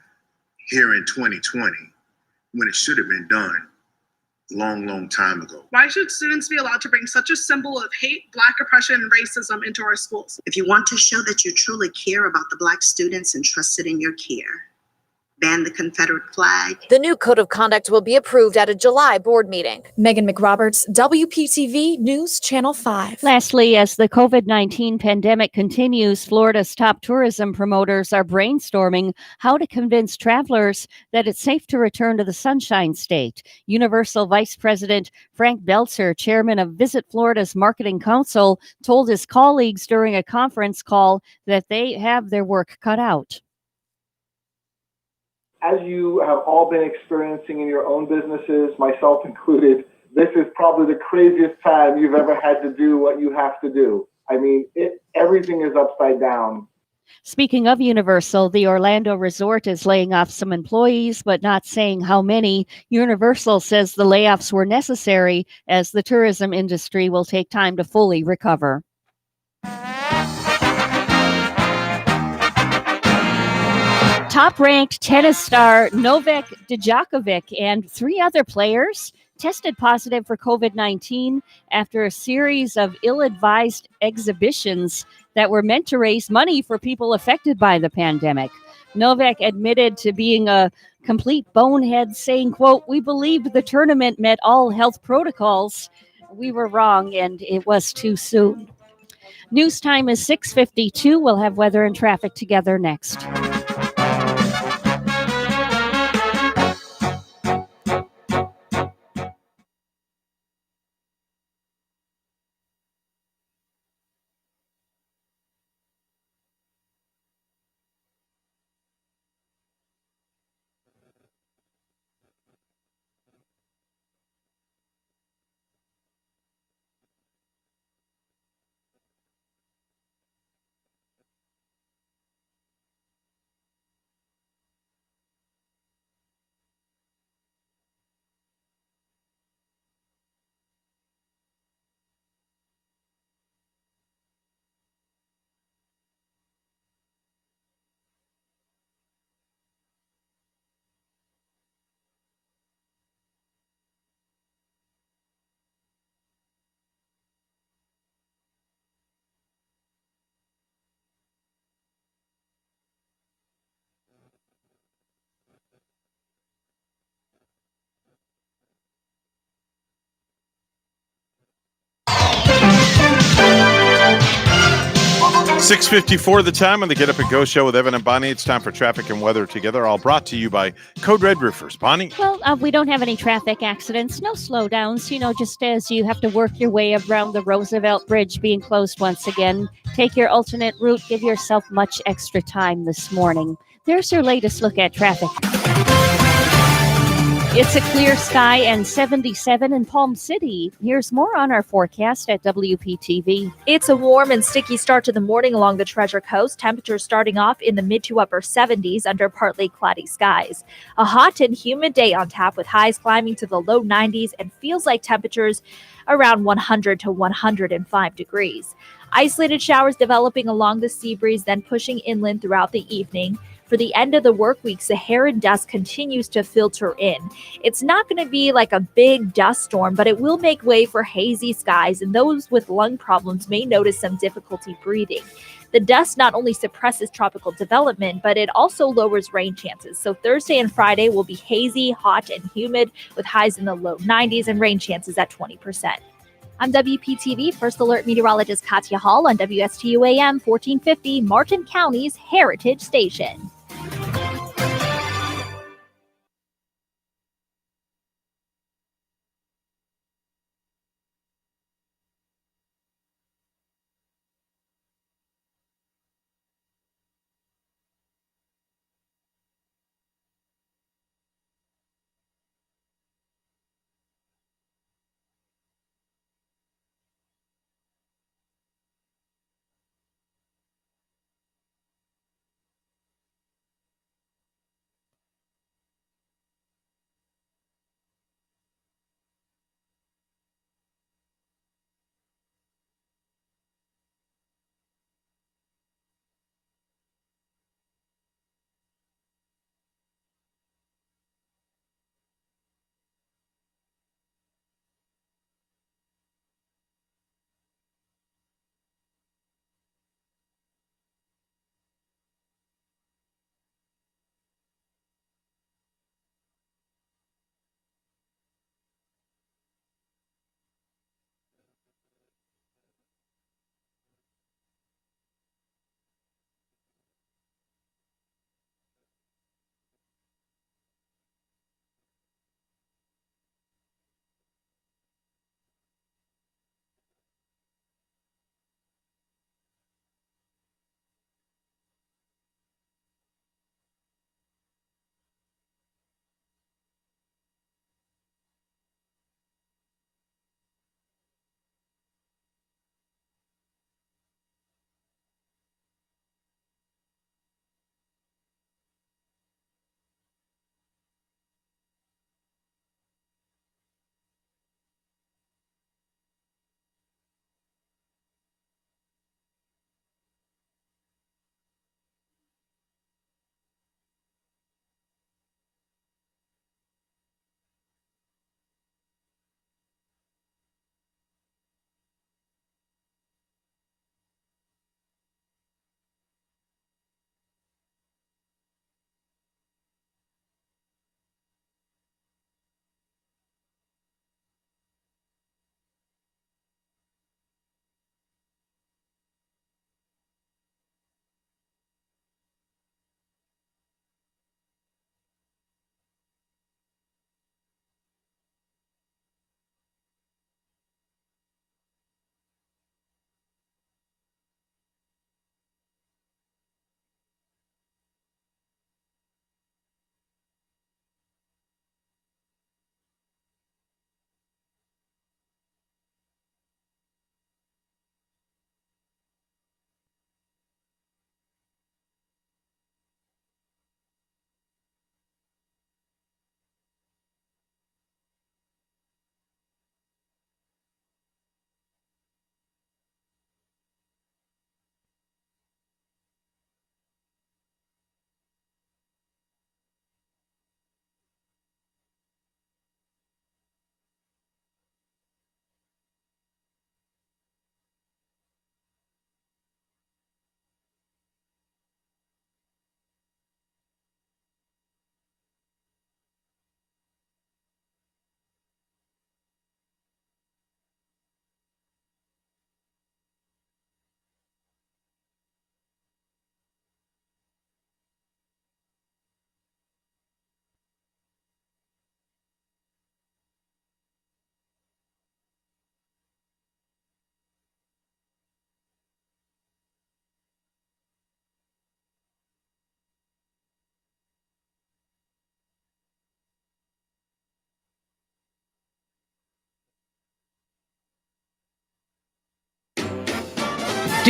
here in 2020 when it should have been done a long time ago? Why should students be allowed to bring such a symbol of hate, Black oppression, and racism into our schools? If you want to show that you truly care about the Black students entrusted in your care, ban the Confederate flag. The new code of conduct will be approved at a July board meeting. Megan McRoberts, WPTV News Channel 5. Lastly, as the COVID-19 pandemic continues, Florida's top tourism promoters are brainstorming how to convince travelers that it's safe to return to the Sunshine State. Universal Vice President Frank Belzer, chairman of Visit Florida's Marketing Council, told his colleagues during a conference call that they have their work cut out. As you have all been experiencing in your own businesses, myself included, this is probably the craziest time you've ever had to do what you have to do. I mean, everything is upside down. Speaking of Universal, the Orlando Resort is laying off some employees, but not saying how many. Universal says the layoffs were necessary as the tourism industry will take time to fully recover. Top-ranked tennis star Novak Djokovic and 3 other players tested positive for COVID-19 after a series of ill-advised exhibitions that were meant to raise money for people affected by the pandemic. Novak admitted to being a complete bonehead, saying, quote, "We believed the tournament met all health protocols. We were wrong, and it was too soon." News time is 6:52. We'll have weather and traffic together next. $6:54 the time on the Get Up and Go show with Evan and Bonnie. It's time for traffic and weather together, all brought to you by Code Red Roofers. Bonnie? Well, we don't have any traffic accidents, no slowdowns, just as you have to work your way around the Roosevelt Bridge being closed once again. Take your alternate route, give yourself much extra time this morning. There's your latest look at traffic. It's a clear sky and 77 in Palm City. Here's more on our forecast at WPTV. It's a warm and sticky start to the morning along the Treasure Coast. Temperatures starting off in the mid to upper 70s under partly cloudy skies. A hot and humid day on tap with highs climbing to the low 90s and feels like temperatures around 100 to 105 degrees. Isolated showers developing along the sea breeze, then pushing inland throughout the evening. For the end of the work week, Saharan dust continues to filter in. It's not going to be like a big dust storm, but it will make way for hazy skies, and those with lung problems may notice some difficulty breathing. The dust not only suppresses tropical development, but it also lowers rain chances. So Thursday and Friday will be hazy, hot, and humid with highs in the low 90s and rain chances at 20%. I'm WPTV First Alert Meteorologist Katya Hall on WSTU AM 1450, Martin County's Heritage Station.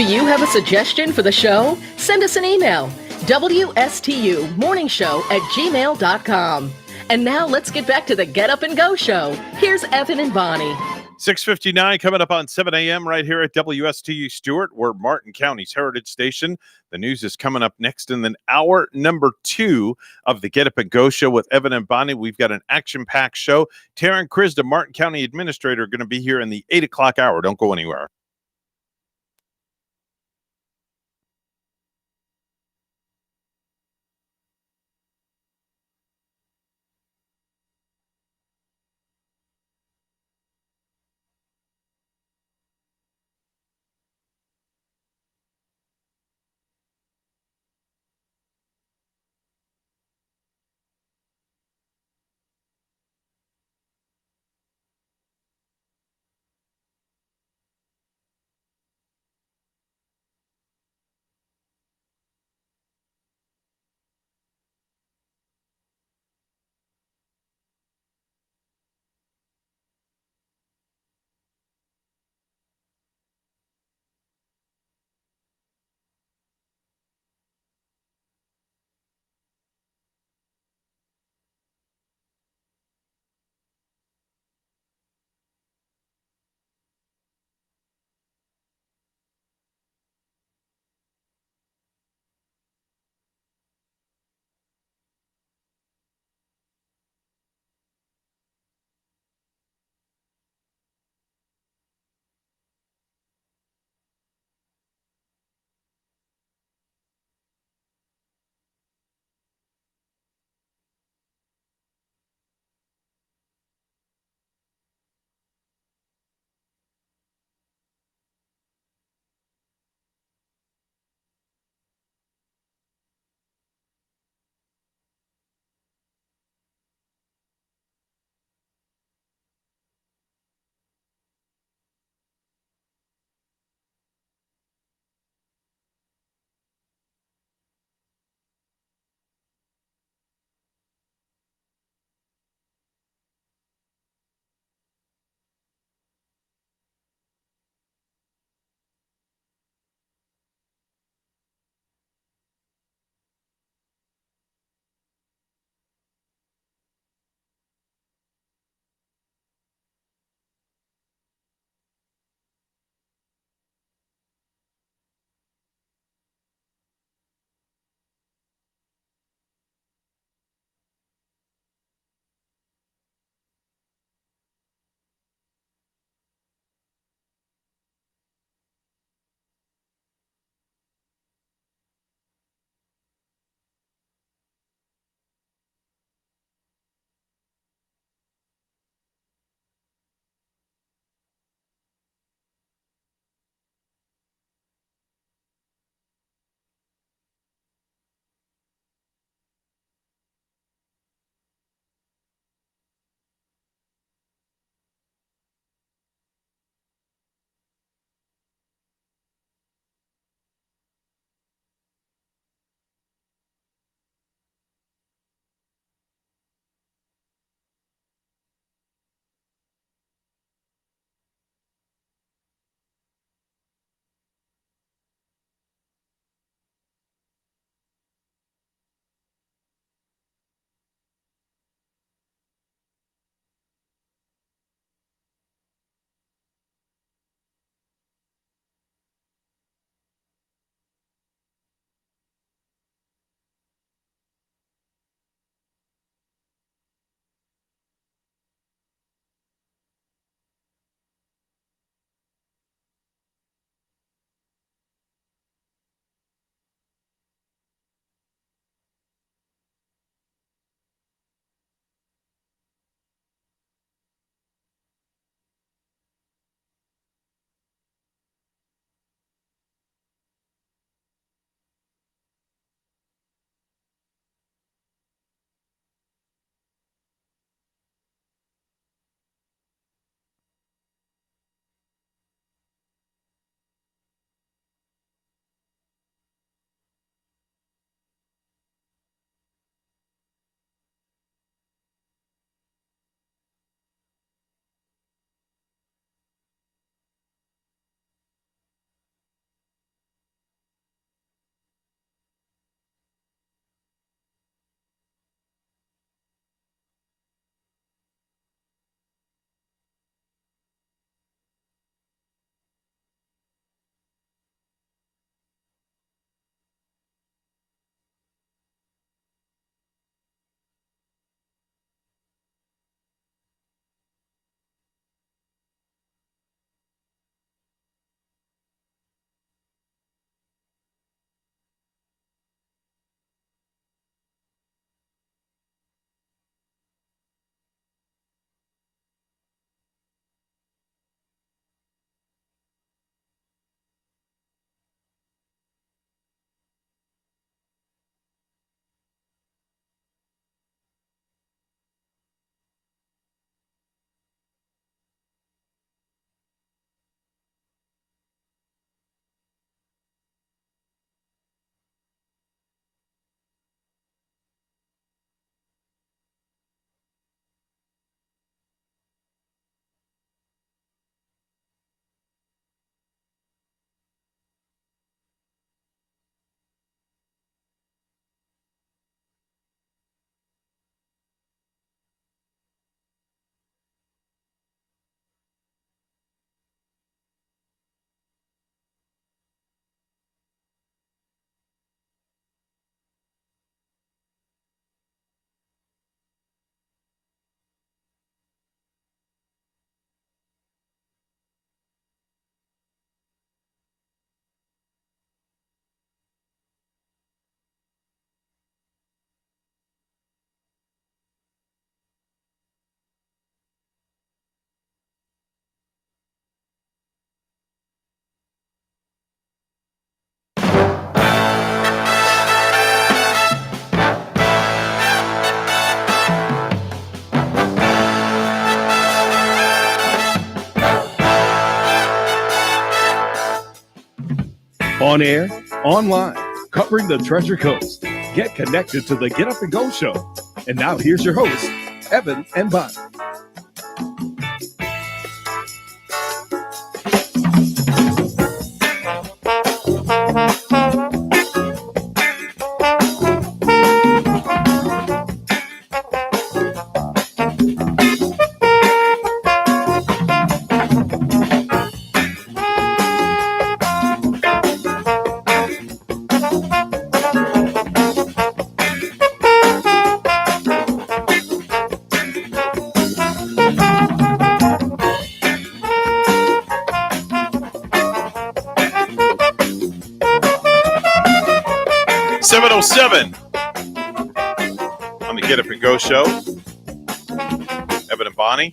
Do you have a suggestion for the show? Send us an email, WSTUmorningshow@gmail.com. And now let's get back to the Get Up and Go show. Here's Evan and Bonnie. 6:59 coming up on 7 a.m. right here at WSTU Stewart. We're Martin County's Heritage Station. The news is coming up next, and then hour number 2 of the Get Up and Go show with Evan and Bonnie. We've got an action-packed show. Taryn Krisda, Martin County Administrator, going to be here in the 8 o'clock hour. Don't go anywhere. On air, online, covering the Treasure Coast. Get connected to the Get Up and Go Show. And now here's your hosts, Evan and Bonnie. #707 on the Get Up and Go Show. Evan and Bonnie.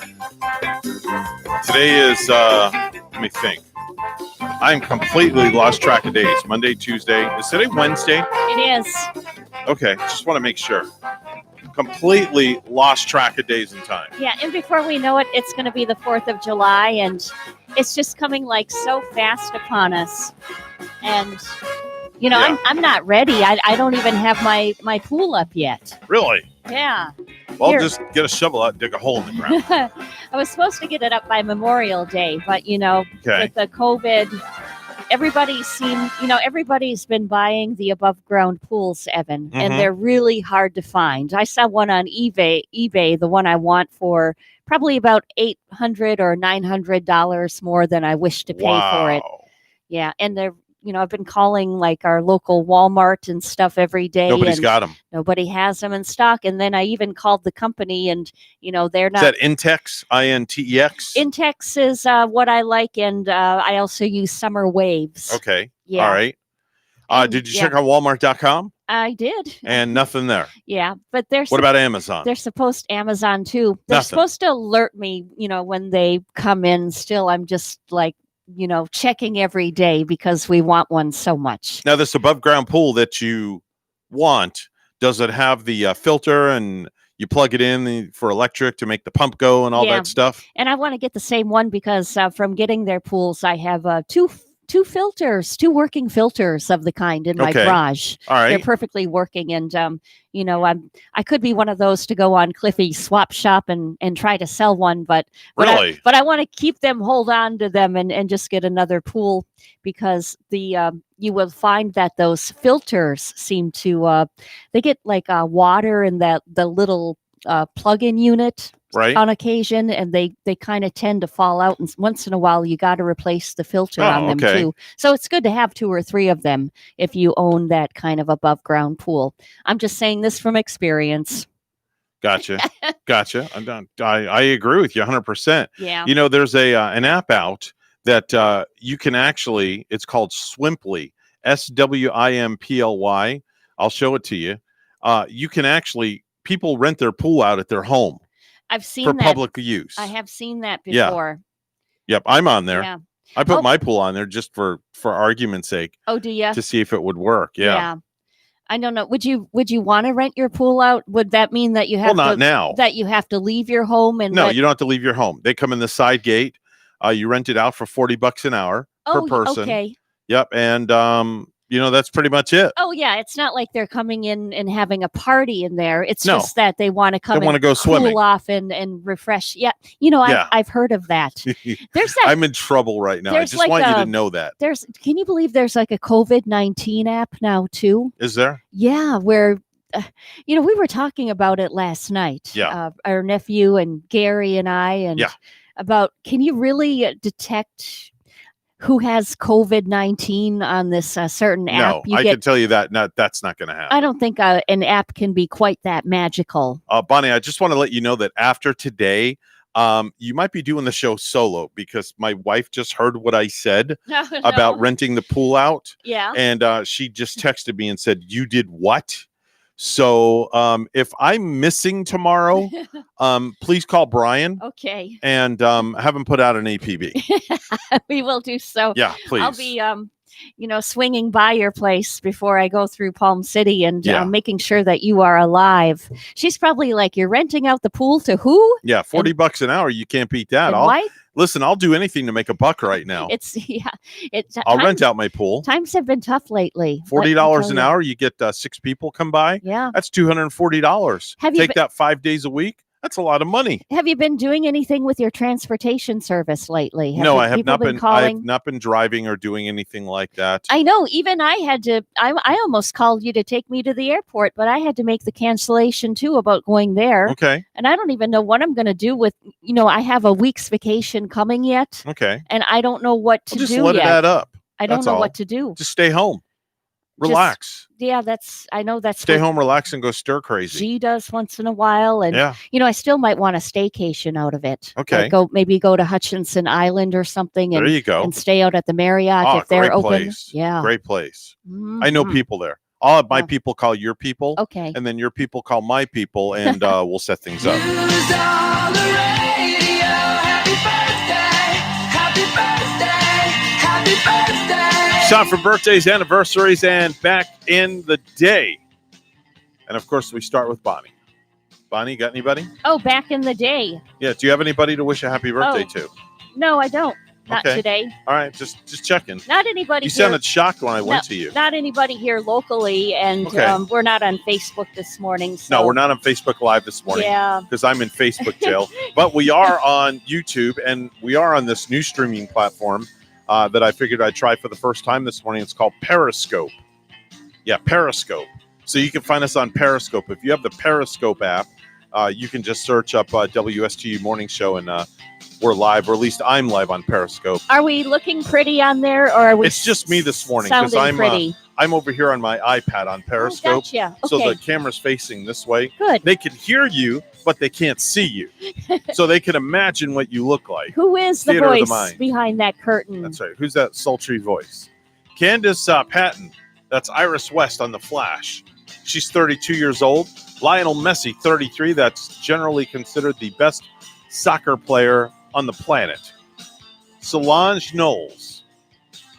Today is, let me think. I'm completely lost track of days. Monday, Tuesday. Is today Wednesday? It is. Okay, just want to make sure. Completely lost track of days and time. Yeah, and before we know it, it's going to be the 4th of July, and it's just coming like so fast upon us. And, you know, Yeah. I'm not ready. I don't even have my pool up yet. Really? Yeah. Well, Here. just get a shovel out and dig a hole in the ground. I was supposed to get it up by Memorial Day, but, you know, Okay. with the COVID, everybody's been buying the above ground pools, Evan, and Mhm. they're really hard to find. I saw one on eBay, the one I want, for probably about $800 or $900 more than I wish to pay for it. Yeah, and they're, I've been calling like our local Walmart and stuff every day. Nobody's and got 'em. Nobody has them in stock. And then I even called the company, and they're Is not. that Intex? INTEX? Intex is what I like, and I also use Summer Waves. Okay. Yeah. All right. Did you yeah. check on Walmart.com? I did. And nothing there. Yeah, but they're What about Amazon? They're supposed Amazon too. They're Nothing. supposed to alert me, when they come in. Still, I'm just like, checking every day because we want one so much. Now, this above ground pool that you want, does it have the filter and you plug it in for electric to make the pump go and all Yeah. that stuff? And I want to get the same one because from getting their pools, I have two working filters of the kind in my Okay. garage. All right. They're perfectly working. And, I could be one of those to go on Cliffy's swap shop and try to sell one, but Really? I want to keep them, hold on to them and just get another pool because you will find that those filters seem to, they get like water in the little plug-in unit. Right. On occasion, and they kind of tend to fall out, and once in a while you got to replace the filter Oh, on them okay. too. So it's good to have 2 or 3 of them if you own that kind of above ground pool. I'm just saying this from experience. Gotcha. Gotcha. I'm done. I agree with you 100%. Yeah. There's an app out that you can actually, it's called Swimply, SWIMPLY. I'll show it to you. You can actually, people rent their pool out at their home I've seen for that. public use. I have seen that Yeah. before. Yep, I'm on there. Yeah. I put Oh. my pool on there just for argument's sake. Oh, do you? To see if it would work. Yeah. I don't know. Would you want to rent your pool out? Would that mean that you have Well, not to now. that you have to leave your home and No, let- you don't have to leave your home. They come in the side gate. You rent it out for $40 an hour per person. Okay. Yep, and that's pretty much it. Oh yeah, it's not like they're coming in and having a party in there. It's No. just that they want to come They wanna and go cool swimming. off and refresh. Yeah, Yeah. I've heard of that. There's that. I'm in trouble right now. I there's just like want you a- to know that. Can you believe there's like a COVID-19 app now too? Is there? Yeah, where we were talking about it last night. Yeah. Our nephew and Gary and I, and Yeah. about can you really detect who has COVID-19 on this certain app? No, I can tell you that that's not going to happen. I don't think an app can be quite that magical. Bonnie, I just want to let you know that after today, you might be doing the show solo because my wife just heard what I said about No. renting the pool out. Yeah. And she just texted me and said, "You did what?" So if I'm missing tomorrow, please call Brian Okay. and have him put out an APB. We will do so. Yeah, I'll please. be swinging by your place before I go through Palm City and Yeah. making sure that you are alive. She's probably like, you're renting out the pool to who? Yeah, $40 an hour. You can't beat that. And why? Listen, I'll do anything to make a buck right now. I'll rent out my pool. Times have been tough lately. let me $40 tell an you. hour. You get 6 people come by. Yeah. That's $240. Have you Take been- that 5 days a week. That's a lot of money. Have you been doing anything with your transportation service lately? No, I have people not been. I calling? have not been driving or doing anything like that. I know. Even I had to. I almost called you to take me to the airport, but I had to make the cancellation too about going there. Okay. And I don't even know what I'm going to do with. I have a week's vacation coming yet, Okay. and I don't know what to Well, just do let yet. it add up. I don't That's know all. what to do. Just stay home. Just- Relax. Yeah, I know that's Stay what home, relax, and go stir crazy. She does once in a while, and Yeah. I still might want a staycation out of it. Okay. Like maybe go to Hutchinson Island or something. And, There you go. And stay out at the Marriott Oh, if they're great open. place. Yeah. Great place. I know Mhm. people there. I'll have my people call your people. Okay. And then your people call my people, and we'll set things up. Shot for birthdays, anniversaries, and back in the day. And of course, we start with Bonnie. Bonnie, got anybody? Oh, back in the day. Yeah. Do you have anybody to wish a happy birthday to? No, I don't. Not Okay. today. All right, just checking. Not anybody You here. sounded shocked when I went to you. Not anybody here locally, and Okay. we're not on Facebook this morning. So. No, we're not on Facebook Live this morning. Yeah. Because I'm in Facebook jail. But we are on YouTube, and we are on this new streaming platform that I figured I'd try for the first time this morning. It's called Periscope. Yeah, Periscope. So you can find us on Periscope. If you have the Periscope app, you can just search up WSTU Morning Show, and we're live, or at least I'm live on Periscope. Are we looking pretty on there, or are we? It's just me this morning because sounding pretty? I'm over here on my iPad on Periscope. gotcha. So Okay. the camera's facing this way. Good. They can hear you, but they can't see you. So they can imagine what you look like. Who is the Theater of the voice mind. behind that curtain? That's right. Who's that sultry voice? Candace Patton. That's Iris West on The Flash. She's 32 years old. Lionel Messi, 33. That's generally considered the best soccer player on the planet. Solange Knowles.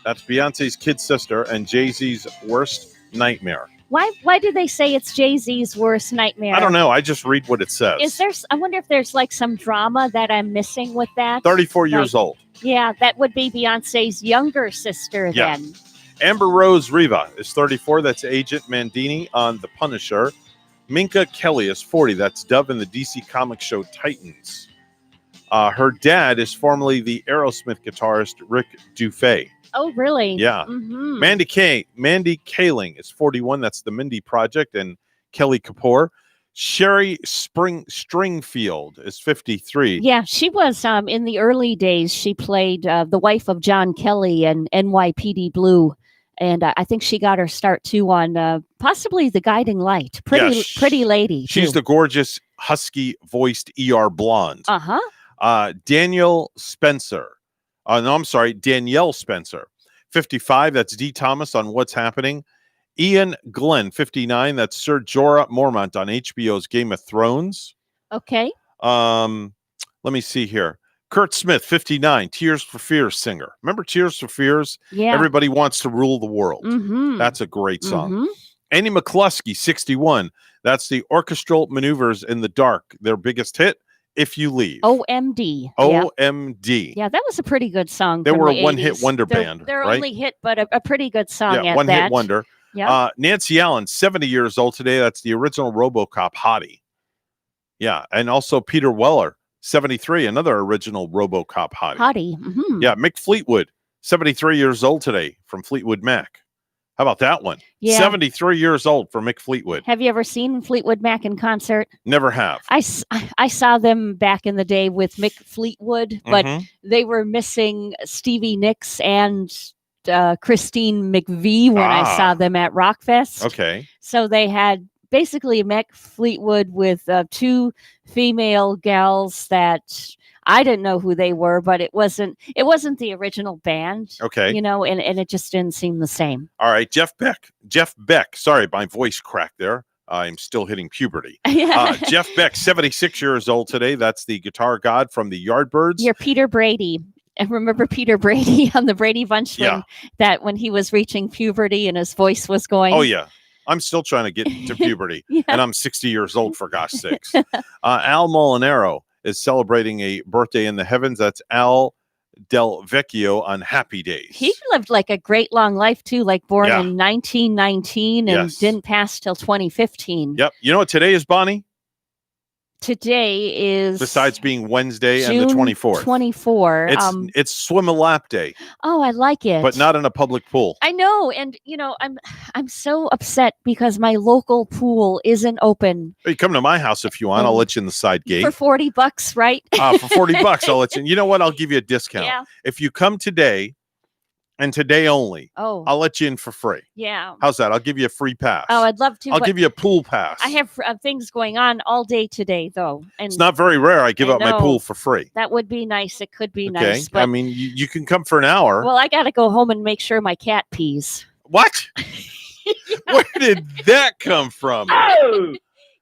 That's Beyonce's kid sister and Jay-Z's worst nightmare. Why do they say it's Jay-Z's worst nightmare? I don't know. I just read what it says. Is there? I wonder if there's like some drama that I'm missing with that. 34 years Like, old. Yeah, that would be Beyonce's younger sister Yeah. then. Amber Rose Riva is 34. That's Agent Mandini on The Punisher. Minka Kelly is 40. That's Dove in the DC comic show Titans. Her dad is formerly the Aerosmith guitarist Rick Dufay. Oh, really? Yeah. Mhm. Mandy Kaling is 41. That's the Mindy Project and Kelly Kapoor. Sherry Stringfield is 53. Yeah, she was in the early days. She played the wife of John Kelly and NYPD Blue. And I think she got her start too on possibly The Guiding Light. Pretty lady. She's the gorgeous, husky voiced ER blonde. Danielle Spencer, 55. That's D. Thomas on What's Happening. Ian Glenn, 59. That's Sir Jorah Mormont on HBO's Game of Thrones. Okay. Let me see here. Kurt Smith, 59. Tears for Fears singer. Remember Tears for Fears? Yeah. Everybody Wants to Rule the World. Mhm. That's a great song. Mhm. Annie McCluskey, 61. That's the Orchestral Maneuvers in the Dark. Their biggest hit, If You Leave. OMD. Yeah. OMD. Yeah, that was a pretty good song. They from were the a one-hit 80s. wonder They're- band, Their right? only hit, but a pretty good song Yeah, at one that. hit wonder. Yeah. Nancy Allen, 70 years old today. That's the original RoboCop hottie. Yeah, and also Peter Weller, 73, another original RoboCop hottie. Hottie. Mhm. Yeah, Mick Fleetwood, 73 years old today from Fleetwood Mac. How about that one? Yeah. 73 years old for Mick Fleetwood. Have you ever seen Fleetwood Mac in concert? Never have. I saw them back in the day with Mick Fleetwood, but Mhm. they were missing Stevie Nicks and Christine McVie when I saw them at Rockfest. Okay. So they had basically Mick Fleetwood with two female gals that I didn't know who they were, but it wasn't the original band. Okay. You know, and it just didn't seem the same. All right, Jeff Beck. Sorry, my voice cracked there. I'm still hitting puberty. Jeff Beck, 76 years old today. That's the guitar god from the Yardbirds. You're Peter Brady. And remember Peter Brady on the Brady Bunch Yeah. that when he was reaching puberty and his voice was going. Oh, yeah. I'm still trying to get to puberty, Yeah. and I'm 60 years old, for gosh sakes. Al Molinaro is celebrating a birthday in the heavens. That's Al Del Vecchio on Happy Days. He lived like a great long life too, like born Yeah. in 1919 and Yes. didn't pass till 2015. Yep. You know what today is, Bonnie? Today is Besides being Wednesday June and the 24th. 24. It's swim a lap day, Oh, I like it. but not in a public pool. I know, and I'm so upset because my local pool isn't open You come to my house if you want. I'll let you in the side gate. for $40, right? For $40, I'll let you in. You know what? I'll give you a discount. Yeah. If you come today and today only, Oh. I'll let you in for free. Yeah. How's that? I'll give you a free pass. Oh, I'd love to. I'll but give you a pool pass. I have things going on all day today, though, and It's not very rare I give I out my know. pool for free. That would be nice. It could be Okay. nice, but I mean, you can come for an hour. well, I got to go home and make sure my cat pees. What? Where did that come from?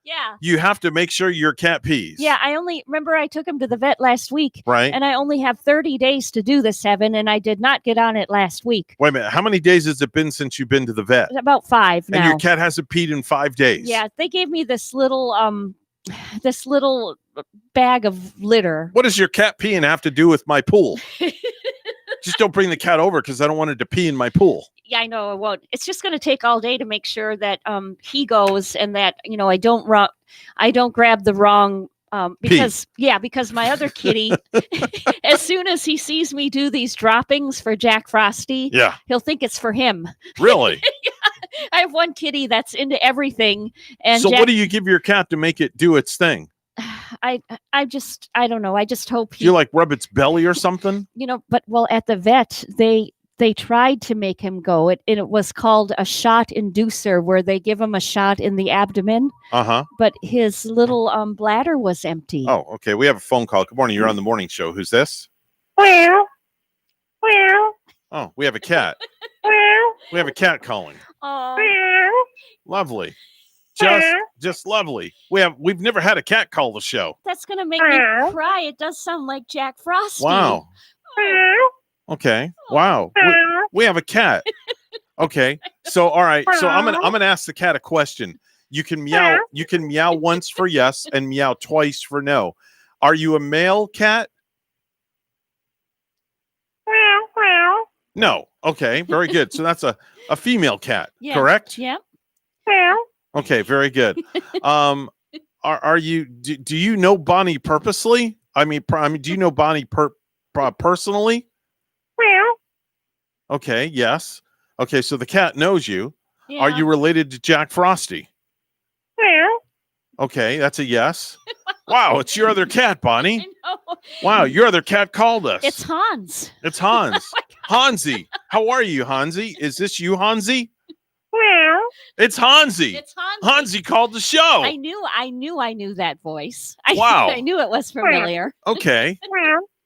Yeah. You have to make sure your cat pees. Yeah, I took him to the vet last week. Right. And I only have 30 days to do this, Evan, and I did not get on it last week. Wait a minute. How many days has it been since you've been to the vet? About 5 now. And your cat hasn't peed in 5 days. Yeah, they gave me this little bag of litter. What does your cat peeing have to do with my pool? Just don't bring the cat over because I don't want it to pee in my pool. Yeah, I know it won't. It's just going to take all day to make sure that he goes and that I don't grab the wrong because my other kitty, as soon as he sees me do these droppings for Jack Frosty, Yeah. he'll think it's for him. Really? I have one kitty that's into everything, and So Jack, what do you give your cat to make it do its thing? I don't know. I just hope Do he, you like rub its belly or something? But at the vet they tried to make him go. It was called a shot inducer, where they give him a shot in the abdomen, Uh-huh. but his little bladder was empty. Oh, okay. We have a phone call. Good morning. You're on the morning show. Who's this? Well. Oh, we have a cat. We have a cat calling. Lovely. Just lovely. We've never had a cat call the show. That's gonna make me cry. It does sound like Jack Frosty. Wow. Okay. Wow. We have a cat. Okay. So all right. So I'm gonna ask the cat a question. You can meow. You can meow once for yes and meow twice for no. Are you a male cat? No. Okay. Very good. So that's a female cat. Yeah. Correct. Yeah. Okay. Very good. Are you? Do you know Bonnie purposely? I mean, do you know Bonnie personally? Okay, yes. Okay, so the cat knows you. Yeah. Are you related to Jack Frosty? Okay, that's a yes. Wow, it's your other cat, Bonnie. Wow, your other cat called us. It's Hans. It's Hans. Hansi. How are you, Hansi? Is this you, Hansi? It's Hansi. It's Hansi. Hansi called the show. I knew that voice. Wow. I knew it was familiar. Okay.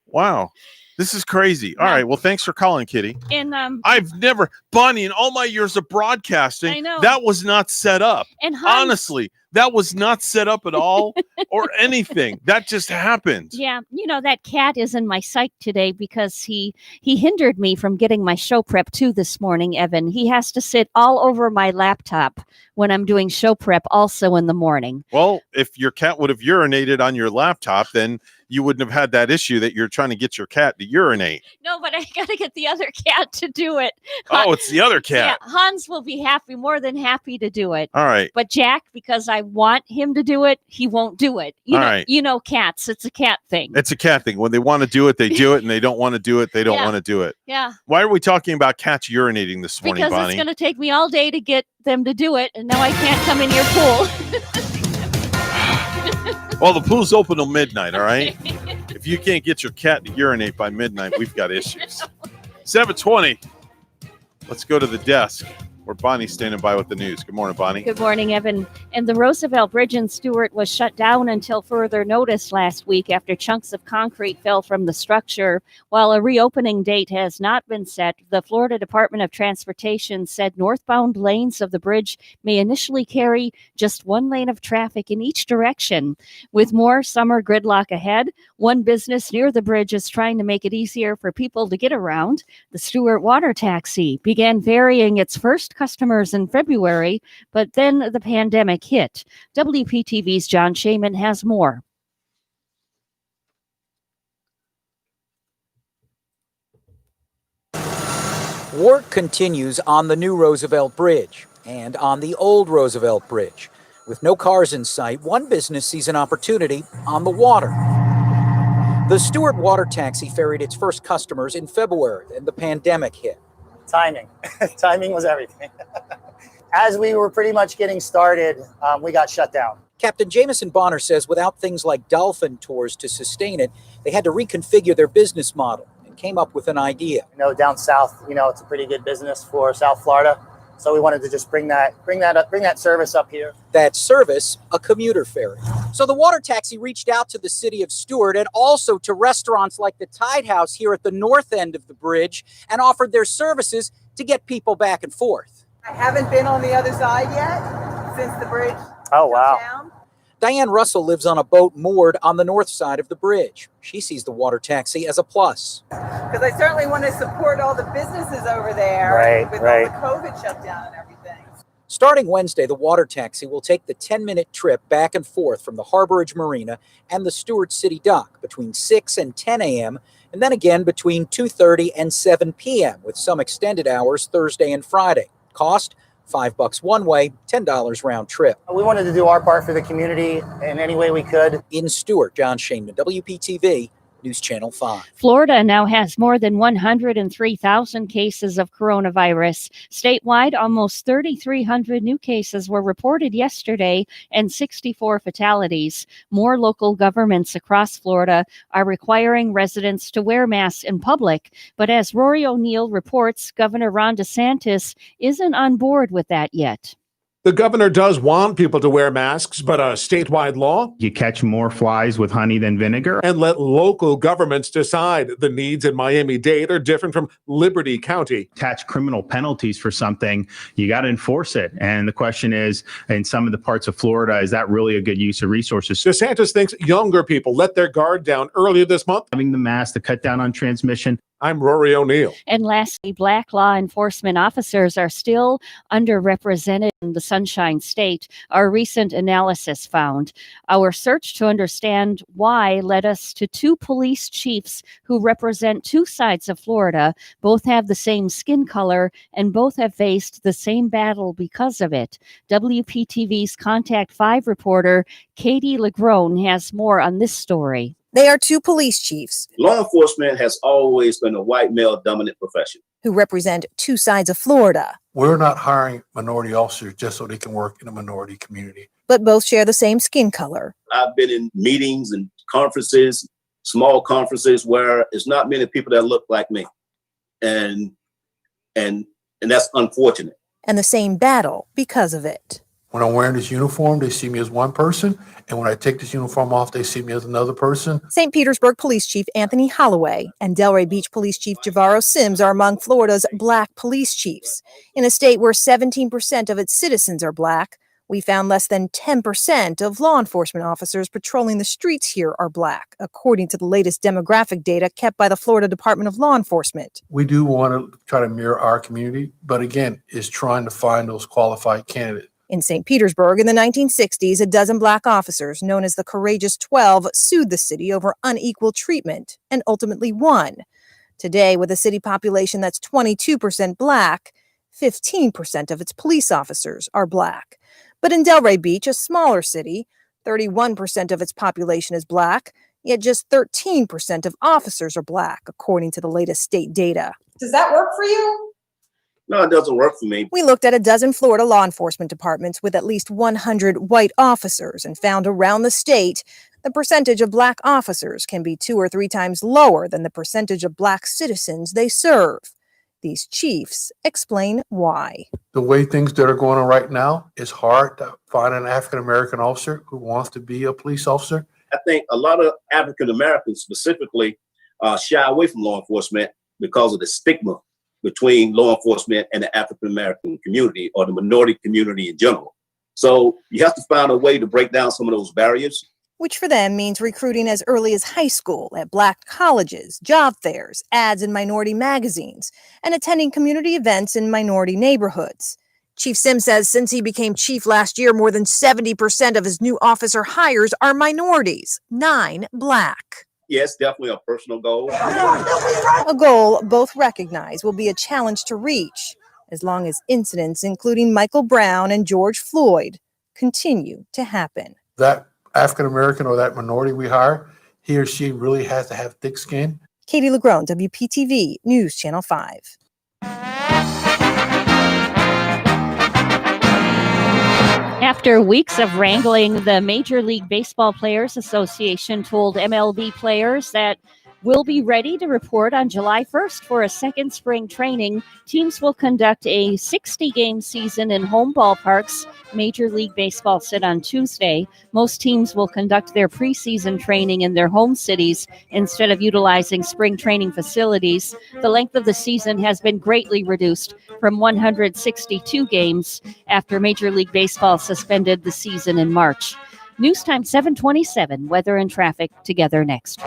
Wow. This is crazy. All right. Well, thanks for calling, Kitty. And I've never, Bonnie, in all my years of broadcasting, I know. that was not set up. And Hans- honestly, that was not set up at all or anything. That just happened. Yeah, that cat is in my psych today because he hindered me from getting my show prep too this morning, Evan. He has to sit all over my laptop when I'm doing show prep also in the morning. Well, if your cat would have urinated on your laptop, then you wouldn't have had that issue that you're trying to get your cat to urinate. No, but I got to get the other cat to do it. Oh, it's the other cat. Yeah, Hans will be more than happy to do it. All right. But Jack, because I want him to do it, he won't do it. All right. Cats. It's a cat thing. It's a cat thing. When they want to do it, they do it, and they don't want to do it, they don't Yeah. want to do it. Yeah. Why are we talking about cats urinating this morning, Because Bonnie? it's going to take me all day to get them to do it, and now I can't come in your pool. Well, the pool's open till midnight, all right? If you can't get your cat to urinate by midnight, we've got issues. 7:20. Let's go to the desk. Where Bonnie's standing by with the news. Good morning, Bonnie. Good morning, Evan. And the Roosevelt Bridge in Stewart was shut down until further notice last week after chunks of concrete fell from the structure. While a reopening date has not been set, the Florida Department of Transportation said northbound lanes of the bridge may initially carry just one lane of traffic in each direction. With more summer gridlock ahead, one business near the bridge is trying to make it easier for people to get around. The Stewart Water Taxi began ferrying its first customers in February, but then the pandemic hit. WPTV's John Shaman has more. Work continues on the new Roosevelt Bridge and on the old Roosevelt Bridge. With no cars in sight, one business sees an opportunity on the water. The Stewart Water Taxi ferried its first customers in February, and the pandemic hit. Timing. Timing was everything. As we were pretty much getting started, we got shut down. Captain Jameson Bonner says without things like dolphin tours to sustain it, they had to reconfigure their business model and came up with an idea. Down south, it's a pretty good business for South Florida. So we wanted to just bring that service up here. That service, a commuter ferry. So the water taxi reached out to the city of Stewart and also to restaurants like the Tide House here at the north end of the bridge and offered their services to get people back and forth. I haven't been on the other side yet since the bridge. Oh, wow. Down. Diane Russell lives on a boat moored on the north side of the bridge. She sees the water taxi as a plus. Because I certainly want to support all the businesses over there with all the COVID shutdown and everything. Starting Wednesday, the water taxi will take the 10-minute trip back and forth from the Harborage Marina and the Stewart City Dock between 6 and 10 a.m. and then again between 2:30 and 7 p.m. with some extended hours Thursday and Friday. Cost $5 one way, $10 round trip. We wanted to do our part for the community in any way we could. In Stewart, John Shaman, WPTV, News Channel 5. Florida now has more than 103,000 cases of coronavirus. Statewide, almost 3,300 new cases were reported yesterday and 64 fatalities. More local governments across Florida are requiring residents to wear masks in public. But as Rory O'Neill reports, Governor Ron DeSantis isn't on board with that yet. The governor does want people to wear masks, but a statewide law? You catch more flies with honey than vinegar. And let local governments decide. The needs in Miami-Dade are different from Liberty County. Attach criminal penalties for something, you got to enforce it. And the question is, in some of the parts of Florida, is that really a good use of resources? DeSantis thinks younger people let their guard down earlier this month. Having the mask to cut down on transmission. I'm Rory O'Neill. And lastly, Black law enforcement officers are still underrepresented in the Sunshine State, our recent analysis found. Our search to understand why led us to two police chiefs who represent two sides of Florida. Both have the same skin color and both have faced the same battle because of it. WPTV's Contact 5 reporter Katie Legrone has more on this story. They are two police chiefs. Law enforcement has always been a white male dominant profession. Who represent two sides of Florida. We're not hiring minority officers just so they can work in a minority community. But both share the same skin color. I've been in meetings and conferences, small conferences where it's not many people that look like me. And that's unfortunate. And the same battle because of it. When I'm wearing this uniform, they see me as one person. And when I take this uniform off, they see me as another person. St. Petersburg Police Chief Anthony Holloway and Delray Beach Police Chief Javaro Sims are among Florida's Black police chiefs. In a state where 17% of its citizens are Black, we found less than 10% of law enforcement officers patrolling the streets here are Black, according to the latest demographic data kept by the Florida Department of Law Enforcement. We do want to try to mirror our community, but again, it's trying to find those qualified candidates. In St. Petersburg in the 1960s, a dozen Black officers, known as the Courageous 12, sued the city over unequal treatment and ultimately won. Today, with a city population that's 22% Black, 15% of its police officers are Black. But in Delray Beach, a smaller city, 31% of its population is Black, yet just 13% of officers are Black, according to the latest state data. Does that work for you? No, it doesn't work for me. We looked at a dozen Florida law enforcement departments with at least 100 white officers and found around the state the percentage of Black officers can be 2 or 3 times lower than the percentage of Black citizens they serve. These chiefs explain why. The way things that are going on right now, it's hard to find an African-American officer who wants to be a police officer. I think a lot of African Americans specifically shy away from law enforcement because of the stigma between law enforcement and the African American community or the minority community in general. So you have to find a way to break down some of those barriers. Which for them means recruiting as early as high school, at Black colleges, job fairs, ads in minority magazines, and attending community events in minority neighborhoods. Chief Sims says since he became chief last year, more than 70% of his new officer hires are minorities, 9 Black. Yes, definitely a personal goal. A goal both recognize will be a challenge to reach, as long as incidents including Michael Brown and George Floyd continue to happen. That African-American or that minority we hire, he or she really has to have thick skin. Katie Legrone, WPTV News Channel 5. After weeks of wrangling, the Major League Baseball Players Association told MLB players that will be ready to report on July 1st for a second spring training. Teams will conduct a 60-game season in home ballparks. Major League Baseball said on Tuesday, most teams will conduct their preseason training in their home cities instead of utilizing spring training facilities. The length of the season has been greatly reduced from 162 games after Major League Baseball suspended the season in March. News Time 7:27, weather and traffic together next.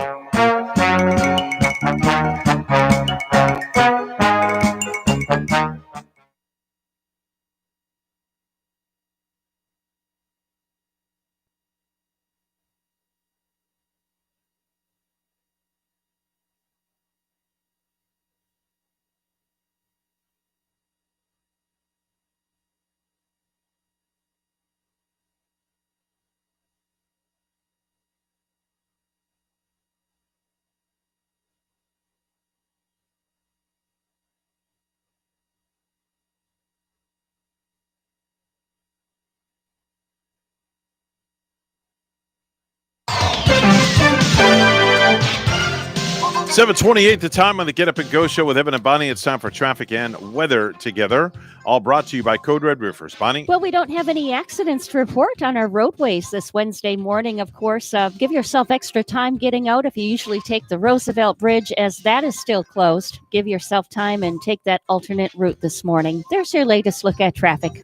$7:28 the time on the Get Up and Go show with Evan and Bonnie. It's time for traffic and weather together. All brought to you by Code Red Roofers. Bonnie? Well, we don't have any accidents to report on our roadways this Wednesday morning, of course. Give yourself extra time getting out if you usually take the Roosevelt Bridge, as that is still closed. Give yourself time and take that alternate route this morning. There's your latest look at traffic.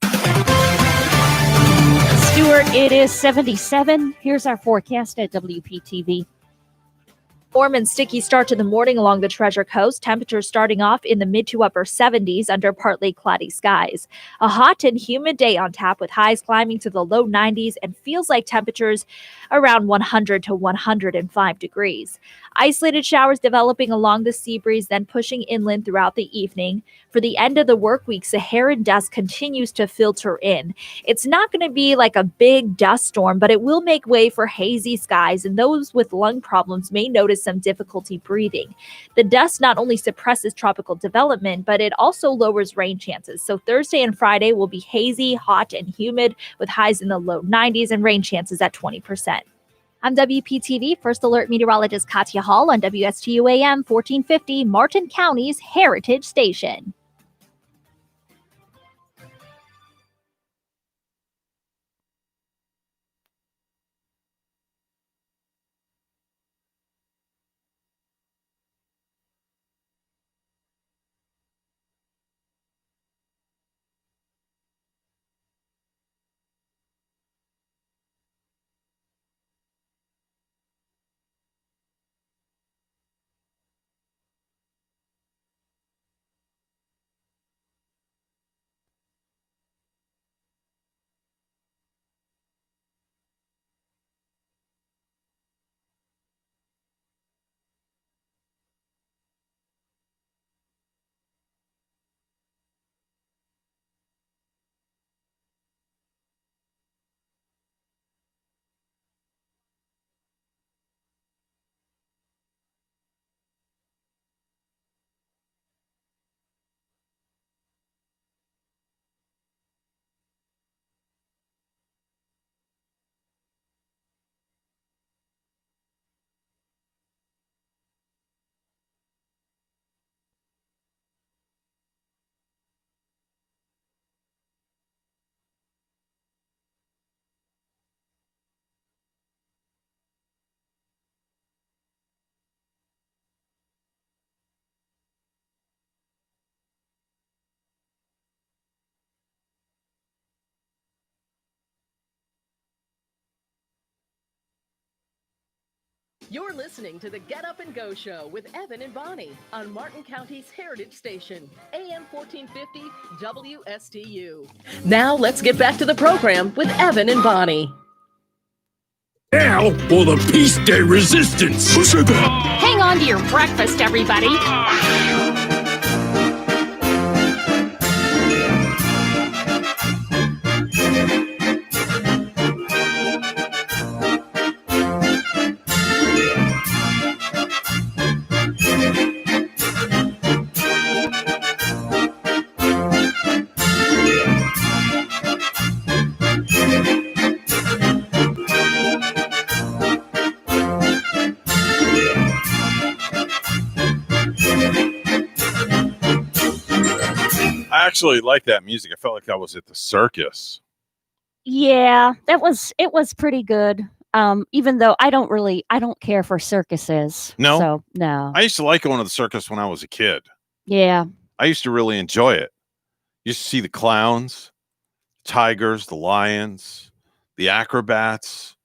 Stuart, it is 77. Here's our forecast at WPTV. Warm and sticky start to the morning along the Treasure Coast. Temperatures starting off in the mid to upper 70s under partly cloudy skies. A hot and humid day on tap with highs climbing to the low 90s and feels like temperatures around 100 to 105 degrees. Isolated showers developing along the sea breeze, then pushing inland throughout the evening. For the end of the work week, Saharan dust continues to filter in. It's not going to be like a big dust storm, but it will make way for hazy skies, and those with lung problems may notice some difficulty breathing. The dust not only suppresses tropical development, but it also lowers rain chances. So Thursday and Friday will be hazy, hot, and humid with highs in the low 90s and rain chances at 20%. I'm WPTV First Alert Meteorologist Katya Hall on WSTU AM 1450, Martin County's Heritage Station. You're listening to the Get Up and Go Show with Evan and Bonnie on Martin County's Heritage Station, AM 1450 WSTU. Now let's get back to the program with Evan and Bonnie. Now for the Peace Day Resistance. Hang on to your breakfast, everybody. I actually like that music. I felt like I was at the circus. Yeah, it was pretty good. Even though I don't care for circuses. No? So no. I used to like going to the circus when I was a kid. Yeah. I used to really enjoy it. You used to see the clowns, tigers, the lions, the acrobats,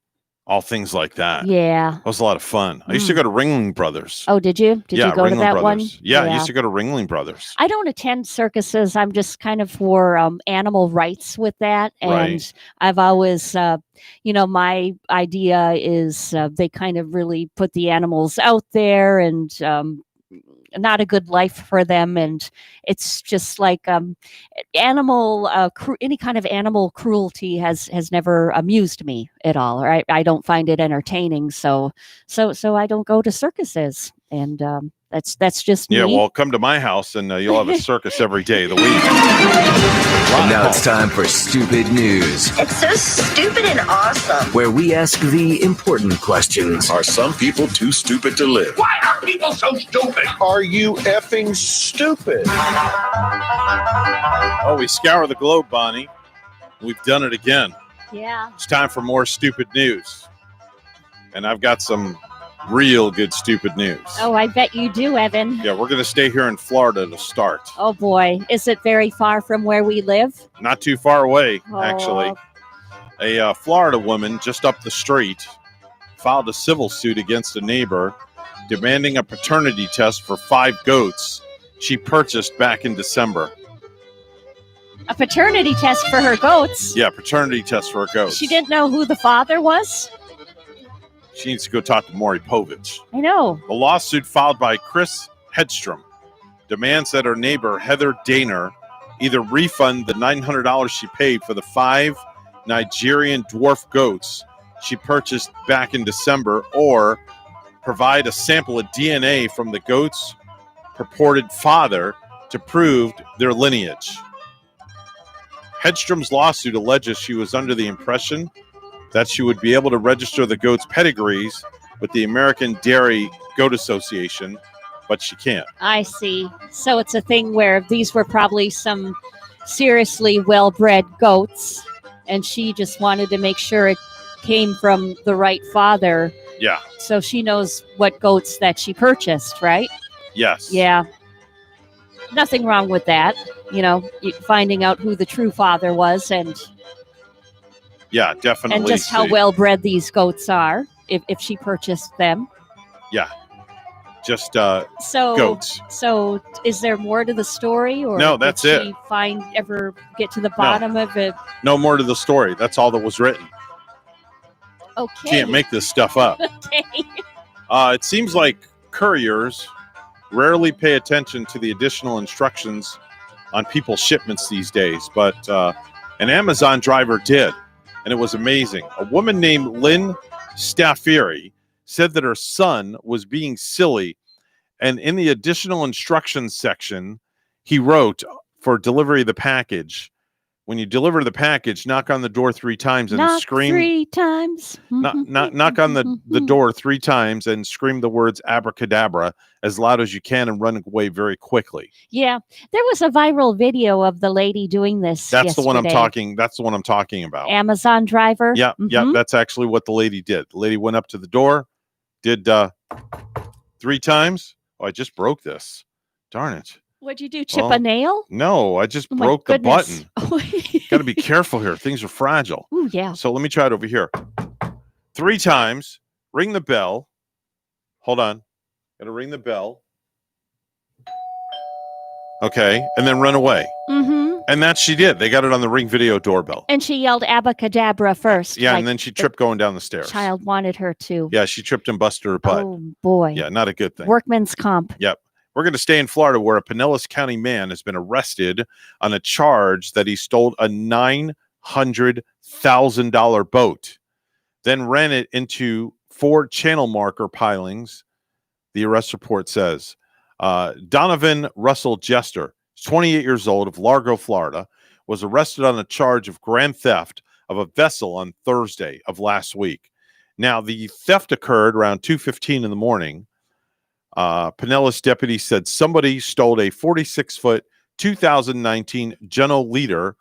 all things like that. Yeah. That was a lot of fun. I used to go to Ringling Brothers. Oh, did you? Did you go to Ringling that Brothers. one? Yeah, I used to go to Ringling Brothers. I don't attend circuses. I'm just kind of for animal rights with that. And Right. I've always, my idea is they kind of really put the animals out there and not a good life for them. And it's just like any kind of animal cruelty has never amused me at all. Or I don't find it entertaining. So I don't go to circuses. And that's just me. Yeah, well, come to my house and you'll have a circus every day of the week. And now it's time for Stupid News, It's so stupid and awesome. where we ask the important questions. Are some people too stupid to live? Why are people so stupid? Are you effing stupid? Oh, we scour the globe, Bonnie. We've done it again. Yeah. It's time for more stupid news. And I've got some real good stupid news. Oh, I bet you do, Evan. Yeah, we're going to stay here in Florida to start. Oh boy, is it very far from where we live? Not too far away, Oh. actually. A Florida woman just up the street filed a civil suit against a neighbor demanding a paternity test for 5 goats she purchased back in December. A paternity test for her goats. Yeah, paternity test for a goat. She didn't know who the father was? She needs to go talk to Maury Povich. I know. The lawsuit filed by Chris Hedstrom demands that her neighbor, Heather Daner, either refund the $900 she paid for the 5 Nigerian dwarf goats she purchased back in December or provide a sample of DNA from the goats' purported father to prove their lineage. Hedstrom's lawsuit alleges she was under the impression that she would be able to register the goats' pedigrees with the American Dairy Goat Association, but she can't. I see. So it's a thing where these were probably some seriously well-bred goats, and she just wanted to make sure it came from the right father. Yeah. So she knows what goats that she purchased, right? Yes. Yeah. Nothing wrong with that. Finding out who the true father was and Yeah, definitely. and just how see. well bred these goats are if she purchased them. Yeah. Just So goats. So is there more to the story, or No, that's did it. she ever get to the bottom of it? No more to the story. That's all that was written. Okay. Can't make this stuff up. Okay. It seems like couriers rarely pay attention to the additional instructions on people's shipments these days, but an Amazon driver did, and it was amazing. A woman named Lynn Staffieri said that her son was being silly, and in the additional instructions section, he wrote for delivery of the package, when you deliver the package, knock on the door 3 times and Knock scream. 3 times. Knock on the door 3 times and scream the words abracadabra as loud as you can and run away very quickly. Yeah, there was a viral video of the lady doing this. That's the one I'm yesterday. talking. That's the one I'm talking about. Amazon driver. Yeah, yeah. Mhm. That's actually what the lady did. The lady went up to the door, did 3 times. Oh, I just broke this. Darn it. What'd you do? Chip Well, a nail? No, I just Oh my broke the goodness. button. Got to be careful here. Things are fragile. Ooh, yeah. So let me try it over here. 3 times. Ring the bell. Hold on. Gotta ring the bell. Okay. And then run away. Mm-hmm. And that she did. They got it on the Ring video doorbell. And she yelled abacadabra first. Yeah, like and then she tripped going down the stairs. Child wanted her to. Yeah, she tripped and busted her butt. Oh, boy. Yeah, not a good thing. Workman's comp. Yep. We're going to stay in Florida, where a Pinellas County man has been arrested on a charge that he stole a $900,000 boat, then ran it into 4 channel marker pilings. The arrest report says Donovan Russell Jester, 28 years old, of Largo, Florida, was arrested on a charge of grand theft of a vessel on Thursday of last week. Now, the theft occurred around 2:15 in the morning. Pinellas deputy said somebody stole a 46-foot 2019 Juno Leader,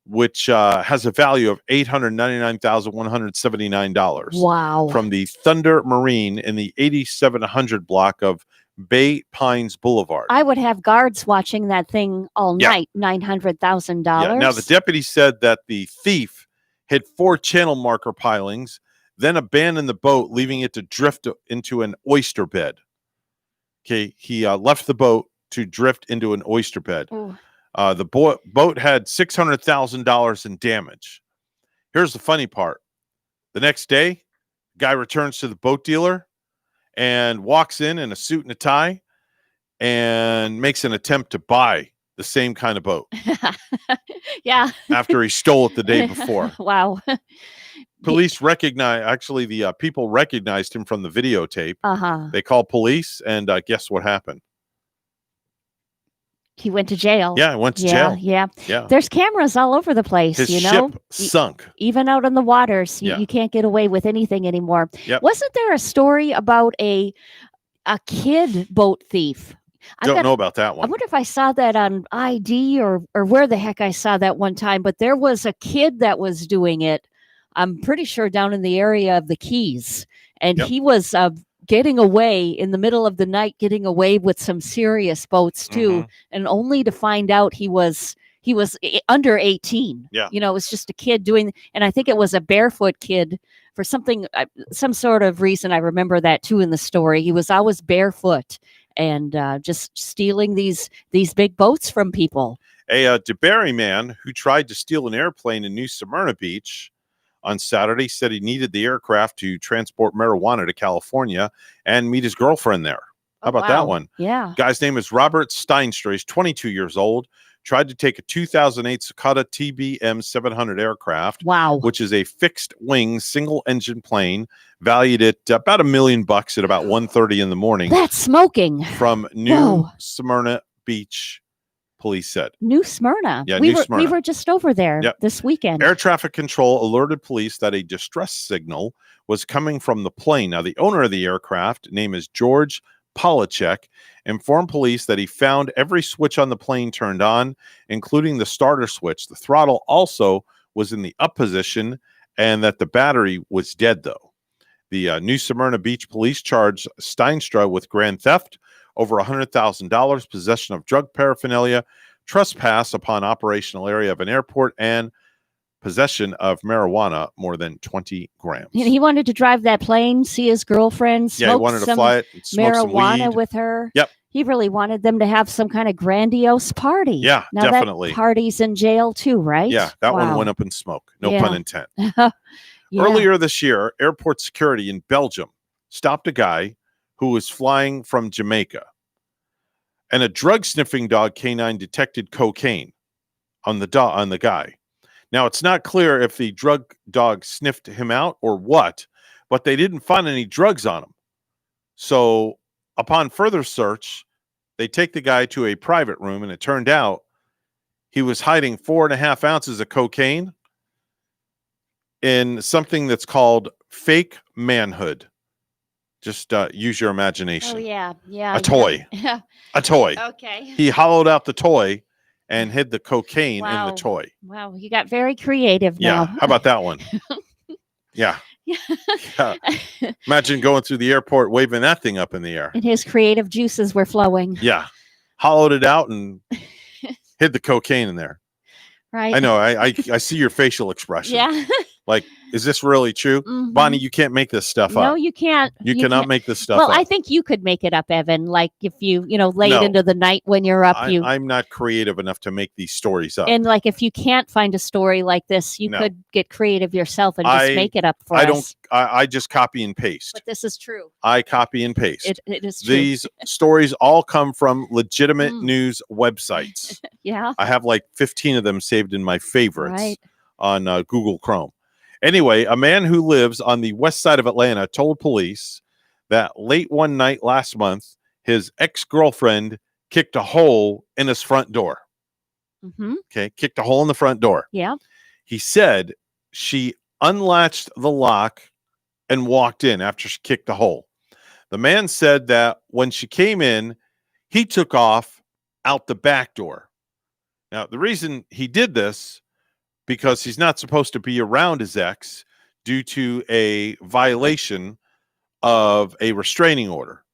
which has a value of $899,179. Wow. From the Thunder Marine in the 8700 block of Bay Pines Boulevard. I would have guards watching that thing all night. $900,000. Yeah. Now, the deputy said that the thief hit 4 channel marker pilings, then abandoned the boat, leaving it to drift into an oyster bed. Okay, he left the boat to drift into an oyster bed. The boat had $600,000 in damage. Here's the funny part. The next day, guy returns to the boat dealer and walks in a suit and a tie and makes an attempt to buy the same kind of boat. Yeah. After he stole it the day before. Wow. Police the people recognized him from the videotape. Uh-huh. They called police, and guess what happened? He went to jail. Yeah, he went to jail. Yeah. Yeah. There's cameras all over the place, His you know. ship sunk. Even out on the waters, Yeah. you can't get away with anything anymore. Yep. Wasn't there a story about a kid boat thief? Don't know about that I one. wonder if I saw that on ID or where the heck I saw that one time, but there was a kid that was doing it. I'm pretty sure down in the area of the Keys, and Yep. he was getting away in the middle of the night, getting away with some serious boats too, and only to find out he was under 18. Yeah. You know, it was just a kid doing, and I think it was a barefoot kid for something, some sort of reason. I remember that too in the story. He was always barefoot and just stealing these big boats from people. A DeBerry man who tried to steal an airplane in New Smyrna Beach on Saturday said he needed the aircraft to transport marijuana to California and meet his girlfriend there. How about that one? Yeah. Guy's name is Robert Steinstra. He's 22 years old. Tried to take a 2008 Cicada TBM 700 aircraft. Wow. Which is a fixed wing, single engine plane valued at about $1 million at about 1:30 in the morning. That's smoking. From New Whoa. Smyrna Beach, police said. New Smyrna. Yeah, we New Smyrna. We were just over there Yep. this weekend. Air traffic control alerted police that a distress signal was coming from the plane. Now, the owner of the aircraft, name is George Polachek, informed police that he found every switch on the plane turned on, including the starter switch. The throttle also was in the up position, and that the battery was dead, though. The New Smyrna Beach police charged Steinstra with grand theft, over $100,000, possession of drug paraphernalia, trespass upon operational area of an airport, and possession of marijuana, more than 20 grams. He wanted to drive that plane, see his girlfriend, smoke Yeah, he wanted to some fly it, and smoke some marijuana weed. with her. Yep. He really wanted them to have some kind of grandiose party. Yeah, now definitely. That party's in jail too, right? Yeah, that one Wow. went up in smoke. No Yeah. pun intended. Yeah. Earlier this year, airport security in Belgium stopped a guy who was flying from Jamaica. And a drug sniffing dog canine detected cocaine on the guy. Now, it's not clear if the drug dog sniffed him out or what, but they didn't find any drugs on him. So, upon further search, they take the guy to a private room, and it turned out he was hiding 4.5 ounces of cocaine in something that's called fake manhood. Just use your imagination. Oh yeah, yeah. A toy. Yeah. A toy. Okay. He hollowed out the toy and hid the cocaine in the toy. Wow, you got very creative Yeah. now. How about that one? Yeah. Yeah. Imagine going through the airport waving that thing up in the air. And his creative juices were flowing. Yeah. Hollowed it out and hid the cocaine in there. Right. I know. I see your facial expression. Yeah. Like, is this really true? Mhm. Bonnie, you can't make this stuff No, up. you can't. You cannot can't. make this stuff Well, up. I think you could make it up, Evan. Like if you late No. into the night when you're up, I'm not creative enough to make these stories up. and like if you can't find a story like this, you No. could get creative yourself and just make it up for I us. don't. I just copy and paste. But this is true. I copy and paste. It is true. These stories all come from legitimate news websites. Yeah. I have like 15 of them saved in my favorites Right. on Google Chrome. Anyway, a man who lives on the west side of Atlanta told police that late one night last month, his ex-girlfriend kicked a hole in his front door. Mm-hmm. Okay, kicked a hole in the front door. Yeah. He said she unlatched the lock and walked in after she kicked the hole. The man said that when she came in, he took off out the back door. Now, the reason he did this, because he's not supposed to be around his ex due to a violation of a restraining order.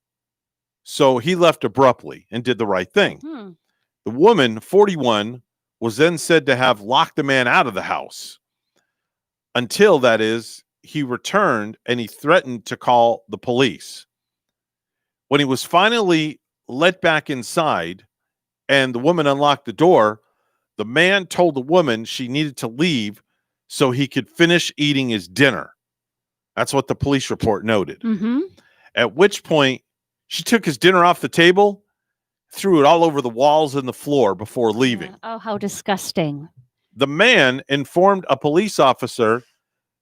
So he left abruptly and did the right thing. Hmm. The woman, 41, was then said to have locked the man out of the house until, that is, he returned and he threatened to call the police. When he was finally let back inside and the woman unlocked the door, the man told the woman she needed to leave so he could finish eating his dinner. That's what the police report noted. Mm-hmm. At which point, she took his dinner off the table, threw it all over the walls and the floor before leaving. Oh, how disgusting. The man informed a police officer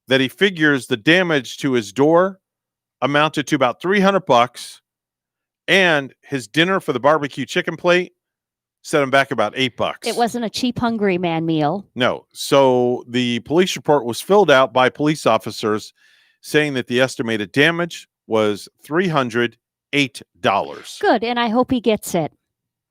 that he figures the damage to his door amounted to about $300, and his dinner for the barbecue chicken plate set him back about $8. It wasn't a cheap hungry man meal. No. So the police report was filled out by police officers saying that the estimated damage was $308. Good, and I hope he gets it.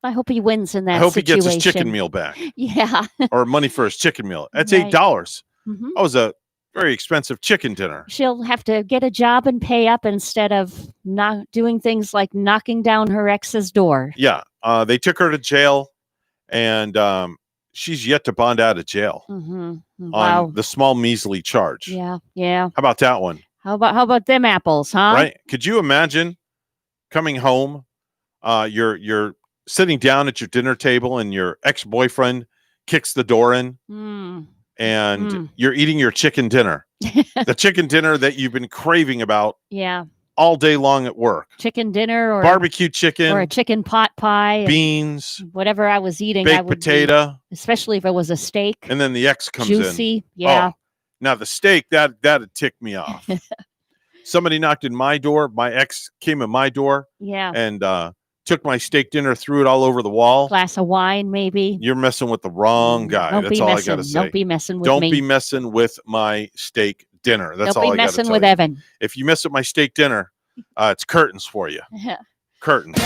I hope he wins in that I hope situation. he gets his chicken meal back. Yeah. Or money for his chicken meal. That's Right. $8. Mhm. That was a very expensive chicken dinner. She'll have to get a job and pay up instead of not doing things like knocking down her ex's door. Yeah. They took her to jail, and she's yet to bond out of jail Mm-hmm. Wow. on the small measly charge. Yeah. Yeah. How about that one? How about them apples, huh? Right? Could you imagine coming home, you're sitting down at your dinner table and your ex-boyfriend kicks the door in Mm. and you're eating your chicken dinner. The chicken dinner that you've been craving about Yeah. all day long at work. Chicken dinner or Barbecue chicken, or a chicken pot pie. and beans, whatever I was eating, I baked would potato, especially if it was a steak. and then the ex comes in. Juicy. Yeah. Oh, now the steak, that'd tick me off. Somebody knocked in my door. My ex came in my door Yeah. and took my steak dinner, threw it all over the wall. Glass of wine, maybe. You're messing with the wrong guy. Don't That's be all messing. I got to say. Don't be messing with Don't me. be messing with my steak dinner. That's Don't all be I got to messing tell with you. Evan. If you mess with my steak dinner, it's curtains for you. Curtains.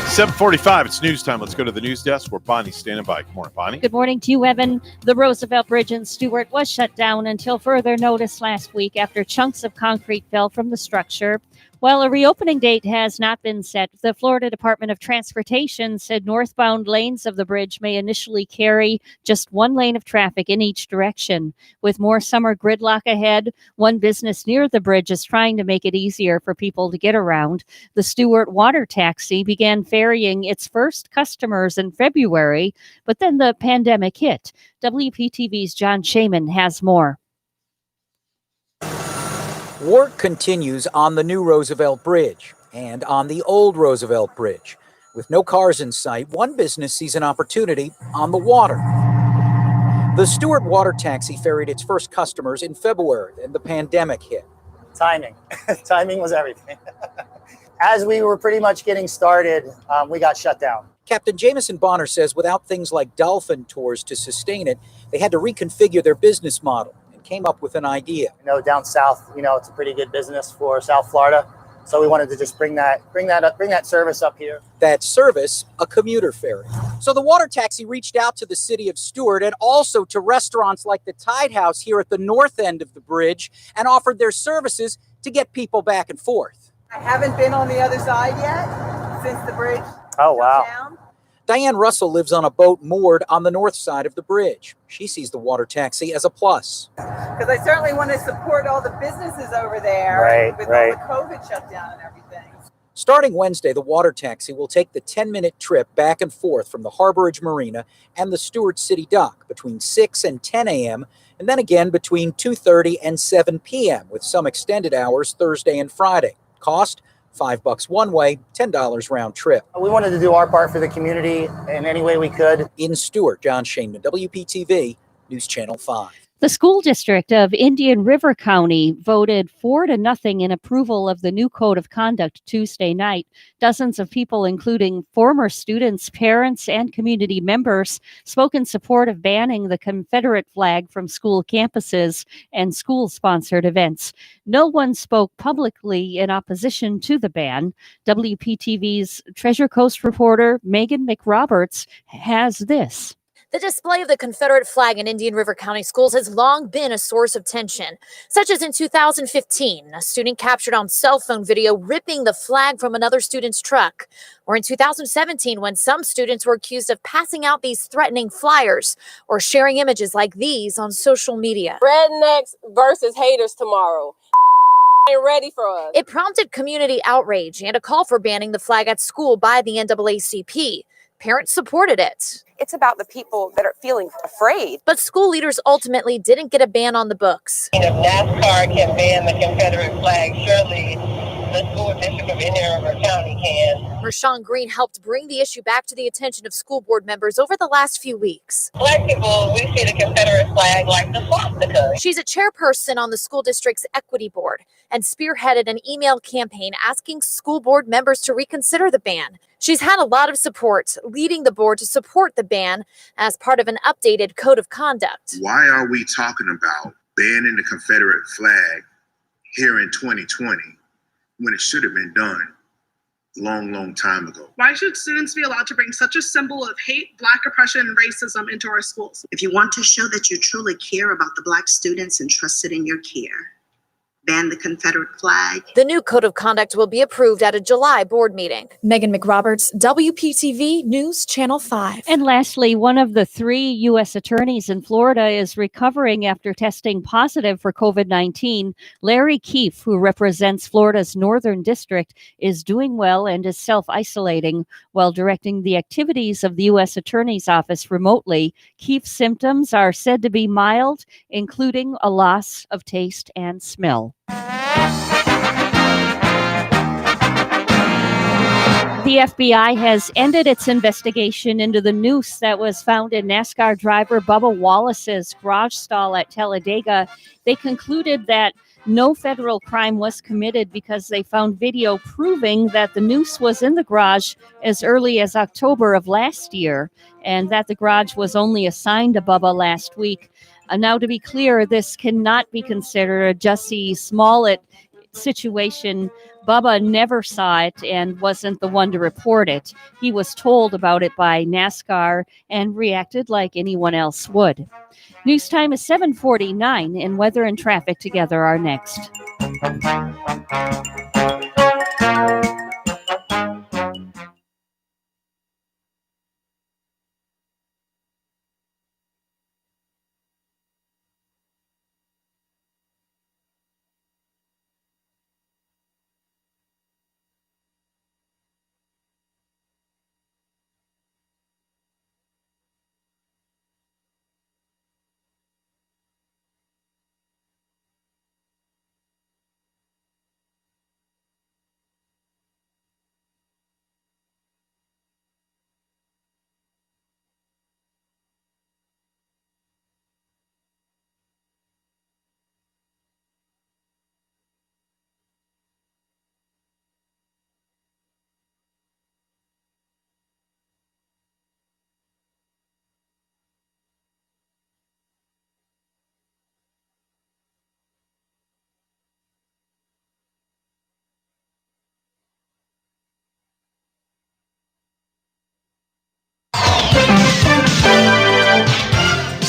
7:45. It's news time. Let's go to the news desk where Bonnie's standing by. Good morning, Bonnie. Good morning to you, Evan. The Roosevelt Bridge in Stewart was shut down until further notice last week after chunks of concrete fell from the structure. While a reopening date has not been set, the Florida Department of Transportation said northbound lanes of the bridge may initially carry just one lane of traffic in each direction. With more summer gridlock ahead, one business near the bridge is trying to make it easier for people to get around. The Stewart Water Taxi began ferrying its first customers in February, but then the pandemic hit. WPTV's John Shaman has more. Work continues on the new Roosevelt Bridge and on the old Roosevelt Bridge. With no cars in sight, one business sees an opportunity on the water. The Stewart Water Taxi ferried its first customers in February, and the pandemic hit. Timing. Timing was everything. As we were pretty much getting started, we got shut down. Captain Jameson Bonner says without things like dolphin tours to sustain it, they had to reconfigure their business model and came up with an idea. Down south, it's a pretty good business for South Florida. So we wanted to just bring that service up here. That service, a commuter ferry. So the water taxi reached out to the city of Stewart and also to restaurants like the Tide House here at the north end of the bridge and offered their services to get people back and forth. I haven't been on the other side yet since the bridge. Oh, wow. Down. Diane Russell lives on a boat moored on the north side of the bridge. She sees the water taxi as a plus. Because I certainly want to support all the businesses over there with all the COVID shutdown and everything. Starting Wednesday, the water taxi will take the 10-minute trip back and forth from the Harborage Marina and the Stewart City Dock between 6 and 10 a.m., and then again between 2:30 and 7 p.m., with some extended hours Thursday and Friday. Cost, $5 one way, $10 round trip. We wanted to do our part for the community in any way we could. In Stewart, John Shaneman, WPTV, News Channel 5. The school district of Indian River County voted 4-0 in approval of the new code of conduct Tuesday night. Dozens of people, including former students, parents, and community members, spoke in support of banning the Confederate flag from school campuses and school-sponsored events. No one spoke publicly in opposition to the ban. WPTV's Treasure Coast reporter Megan McRoberts has this. The display of the Confederate flag in Indian River County schools has long been a source of tension, such as in 2015, a student captured on cell phone video ripping the flag from another student's truck, or in 2017 when some students were accused of passing out these threatening flyers or sharing images like these on social media. Rednecks versus haters tomorrow. Ain't ready for us. It prompted community outrage and a call for banning the flag at school by the NAACP. Parents supported it. It's about the people that are feeling afraid. But school leaders ultimately didn't get a ban on the books. If NASCAR can ban the Confederate flag, surely the school district of Indian River County can. Rashawn Green helped bring the issue back to the attention of school board members over the last few weeks. Black people, we see the Confederate flag like the swastika. She's a chairperson on the school district's equity board and spearheaded an email campaign asking school board members to reconsider the ban. She's had a lot of support, leading the board to support the ban as part of an updated code of conduct. Why are we talking about banning the Confederate flag here in 2020 when it should have been done a long time ago? Why should students be allowed to bring such a symbol of hate, Black oppression, and racism into our schools? If you want to show that you truly care about the Black students entrusted in your care, ban the Confederate flag. The new code of conduct will be approved at a July board meeting. Megan McRoberts, WPTV News Channel 5. And lastly, one of the 3 U.S. attorneys in Florida is recovering after testing positive for COVID-19. Larry Keefe, who represents Florida's Northern District, is doing well and is self-isolating while directing the activities of the U.S. Attorney's Office remotely. Keefe's symptoms are said to be mild, including a loss of taste and smell. The FBI has ended its investigation into the noose that was found in NASCAR driver Bubba Wallace's garage stall at Talladega. They concluded that no federal crime was committed because they found video proving that the noose was in the garage as early as October of last year, and that the garage was only assigned to Bubba last week. Now, to be clear, this cannot be considered a Jussie Smollett situation. Bubba never saw it and wasn't the one to report it. He was told about it by NASCAR and reacted like anyone else would. News time is 7:49, and weather and traffic together are next.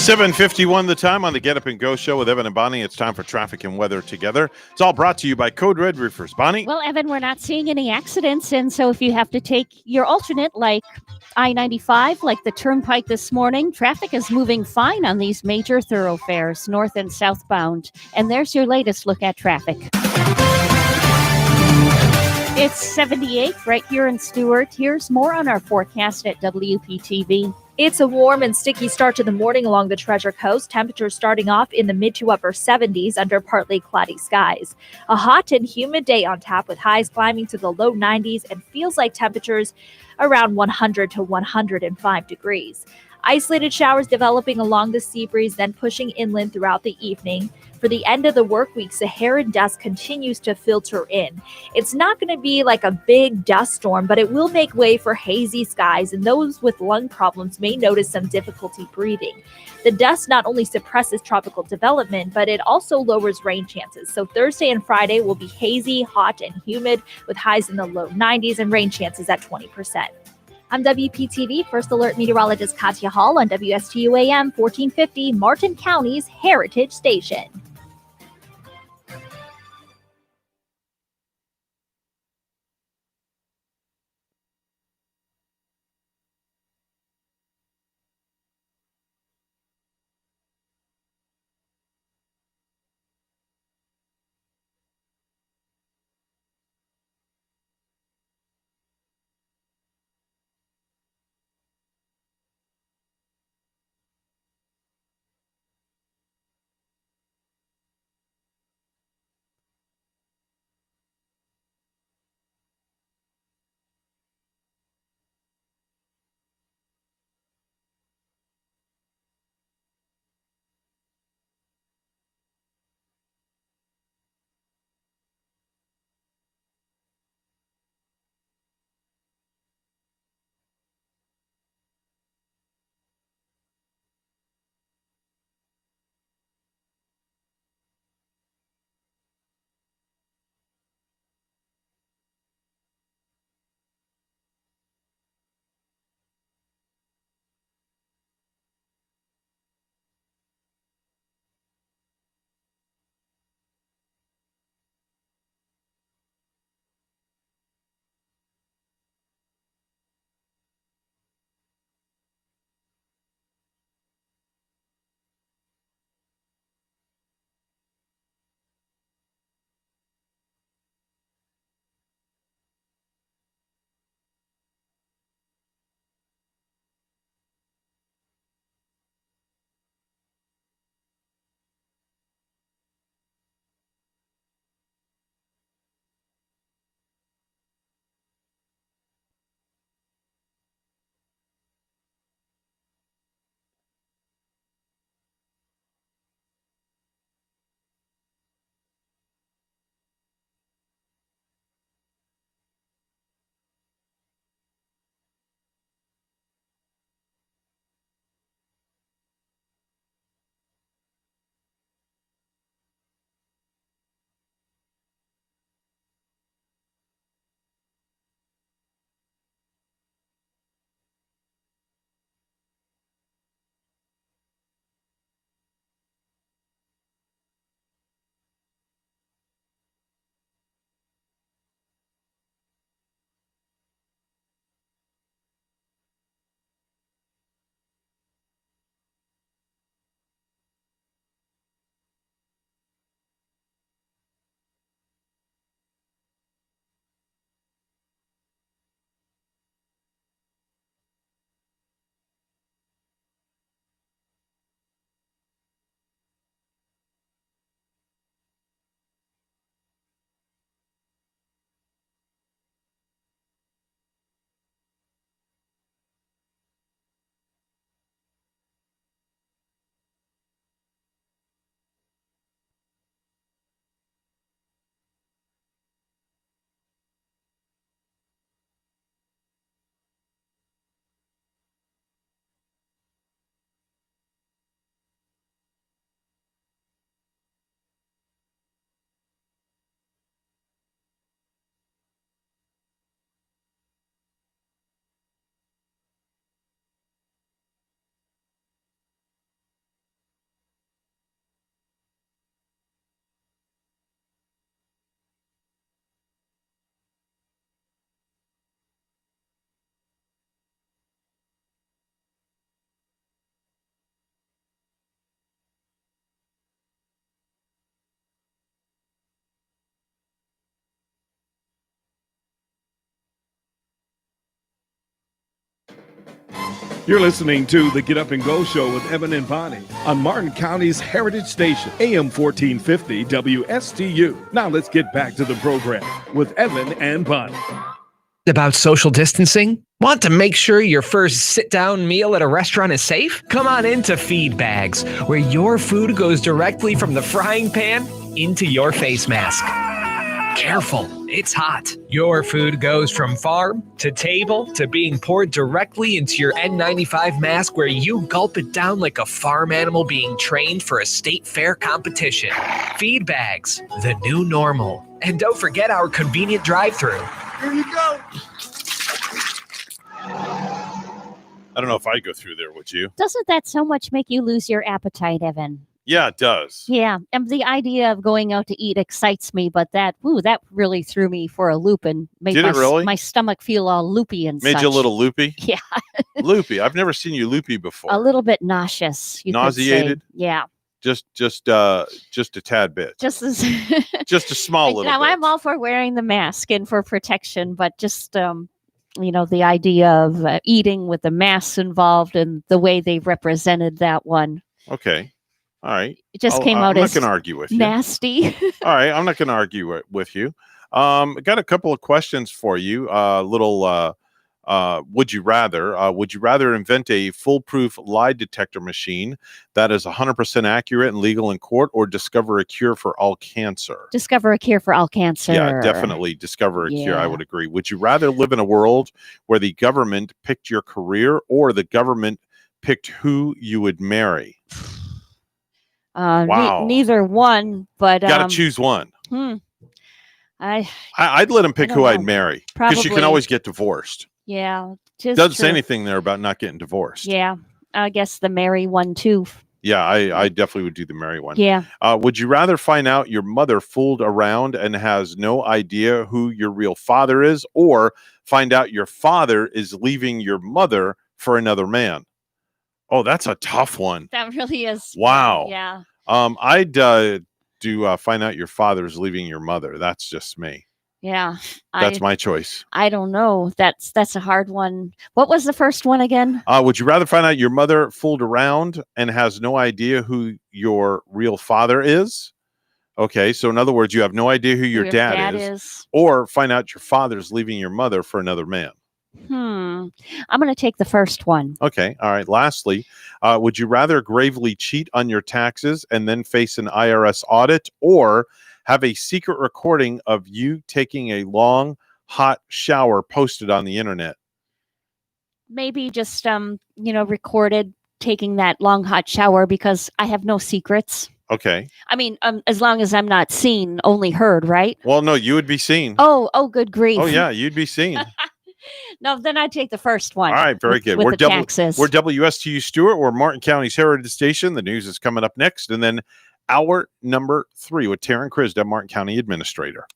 7:51 the time on the Get Up and Go show with Evan and Bonnie. It's time for traffic and weather together. It's all brought to you by Code Red Roofers. Bonnie? Well, Evan, we're not seeing any accidents, and so if you have to take your alternate like I-95, like the Turnpike this morning, traffic is moving fine on these major thoroughfares, north and southbound. And there's your latest look at traffic. It's 78 right here in Stewart. Here's more on our forecast at WPTV. It's a warm and sticky start to the morning along the Treasure Coast. Temperatures starting off in the mid to upper 70s under partly cloudy skies. A hot and humid day on tap with highs climbing to the low 90s and feels like temperatures around 100 to 105 degrees. Isolated showers developing along the sea breeze, then pushing inland throughout the evening. For the end of the work week, Saharan dust continues to filter in. It's not going to be like a big dust storm, but it will make way for hazy skies, and those with lung problems may notice some difficulty breathing. The dust not only suppresses tropical development, but it also lowers rain chances. So Thursday and Friday will be hazy, hot, and humid with highs in the low 90s and rain chances at 20%. I'm WPTV First Alert Meteorologist Katya Hall on WSTU AM 1450, Martin County's Heritage Station. You're listening to the Get Up and Go Show with Evan and Bonnie on Martin County's Heritage Station, AM 1450 WSTU. Now let's get back to the program with Evan and Bonnie. About social distancing? Want to make sure your first sit-down meal at a restaurant is safe? Come on into Feed Bags, where your food goes directly from the frying pan into your face mask. Careful, it's hot. Your food goes from farm to table to being poured directly into your N95 mask, where you gulp it down like a farm animal being trained for a state fair competition. Feed Bags, the new normal. And don't forget our convenient drive-thru. Here you go. I don't know if I'd go through there, would you? Doesn't that so much make you lose your appetite, Evan? Yeah, it does. Yeah, and the idea of going out to eat excites me, but that really threw me for a loop and made Did it really? my stomach feel all loopy and Made such. you a little loopy? Yeah. Loopy. I've never seen you loopy before. A little bit nauseous. You could say. Nauseated? Yeah. Just a tad bit. Just as Just a small little now, bit. I'm all for wearing the mask and for protection, but just the idea of eating with the masks involved and the way they represented that one. Okay. All right. It just came I'm out not as going to argue with you. nasty. All right. I'm not going to argue with you. Got a couple of questions for you. Would you rather? Would you rather invent a foolproof lie detector machine that is 100% accurate and legal in court, or discover a cure for all cancer? Discover a cure for all cancer. Yeah, definitely discover a cure. I Yeah. would agree. Would you rather live in a world where the government picked your career, or the government picked who you would marry? Wow. Neither one, but Got to choose one. I'd let him pick don't who know. I'd marry, because you can Probably. always get divorced. Yeah, just Doesn't say true. anything there about not getting divorced. Yeah, I guess the Mary one too. Yeah, I definitely would do the marry one. Yeah. Would you rather find out your mother fooled around and has no idea who your real father is, or find out your father is leaving your mother for another man? Oh, that's a tough one. That really is. Wow. Yeah. I'd do find out your father's leaving your mother. That's just me. Yeah. That's my choice. I don't know. That's a hard one. What was the first one again? Would you rather find out your mother fooled around and has no idea who your real father is? Okay, so in other words, you have no idea who your dad is, or find out your father's leaving your mother for another man. I'm going to take the first one. Okay, all right. Lastly, would you rather gravely cheat on your taxes and then face an IRS audit, or have a secret recording of you taking a long, hot shower posted on the internet? Maybe just recorded taking that long hot shower, because I have no secrets. Okay. I mean, as long as I'm not seen, only heard, right? Well, no, you would be seen. Oh, good grief. Oh, yeah, you'd be seen. No, then I'd take the first one. All right, very good. With We're the taxes. We're WSTU Stewart. We're Martin County's Heritage Station. The news is coming up next, and then hour number 3 with Taryn Krisda, Martin County Administrator.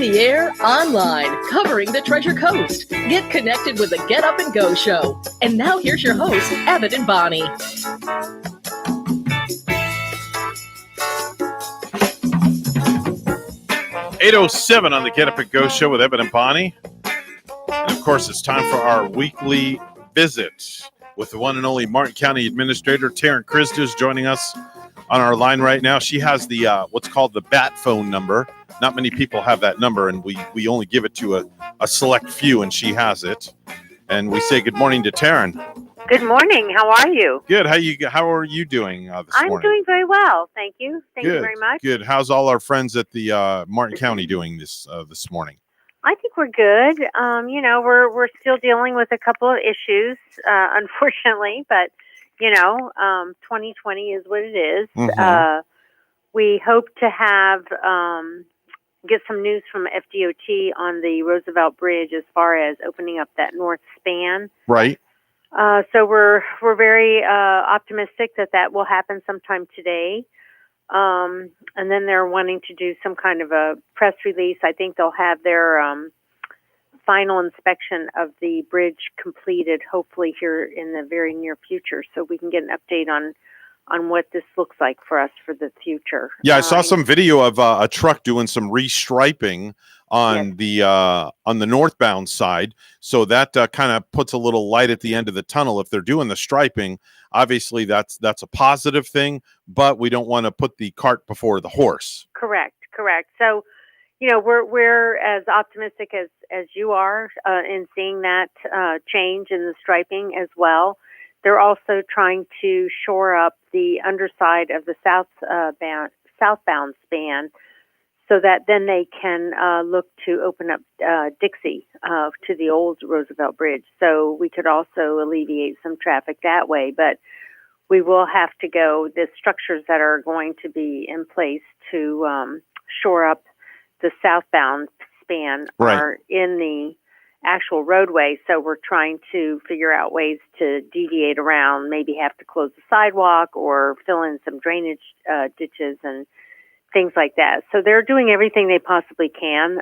the air, online, covering the Treasure Coast. Get connected with the Get Up and Go show. And now here's your host, Evan and Bonnie. .807 on the Get Up and Go show with Evan and Bonnie. And of course, it's time for our weekly visit with the one and only Martin County Administrator Taryn Krista is joining us on our line right now. She has the what's called the BAT phone number. Not many people have that number, and we only give it to a select few, and she has it. And we say good morning to Taryn. Good morning. How are you? Good. How are you doing this morning? I'm doing very well. Thank you. Thank you very much. Good. How's all our friends at the Martin County doing this morning? I think we're good. We're still dealing with a couple of issues, unfortunately, but 2020 is what it is. Mm-hmm. We hope to have get some news from FDOT on the Roosevelt Bridge as far as opening up that north span. Right. So we're very optimistic that will happen sometime today. And then they're wanting to do some kind of a press release. I think they'll have their final inspection of the bridge completed, hopefully here in the very near future, so we can get an update on what this looks like for us for the future. Yeah, I saw some video of a truck doing some restriping on the northbound side, so that kind of puts a little light at the end of the tunnel. If they're doing the striping, obviously that's a positive thing, but we don't want to put the cart before the horse. Correct. So, we're as optimistic as you are in seeing that change in the striping as well. They're also trying to shore up the underside of the southbound span, so that then they can look to open up Dixie to the old Roosevelt Bridge. So we could also alleviate some traffic that way. But we will have to the structures that are going to be in place to shore up the southbound span are in the actual roadway. So we're trying to figure out ways to deviate around, maybe have to close the sidewalk or fill in some drainage ditches and things like that. So they're doing everything they possibly can.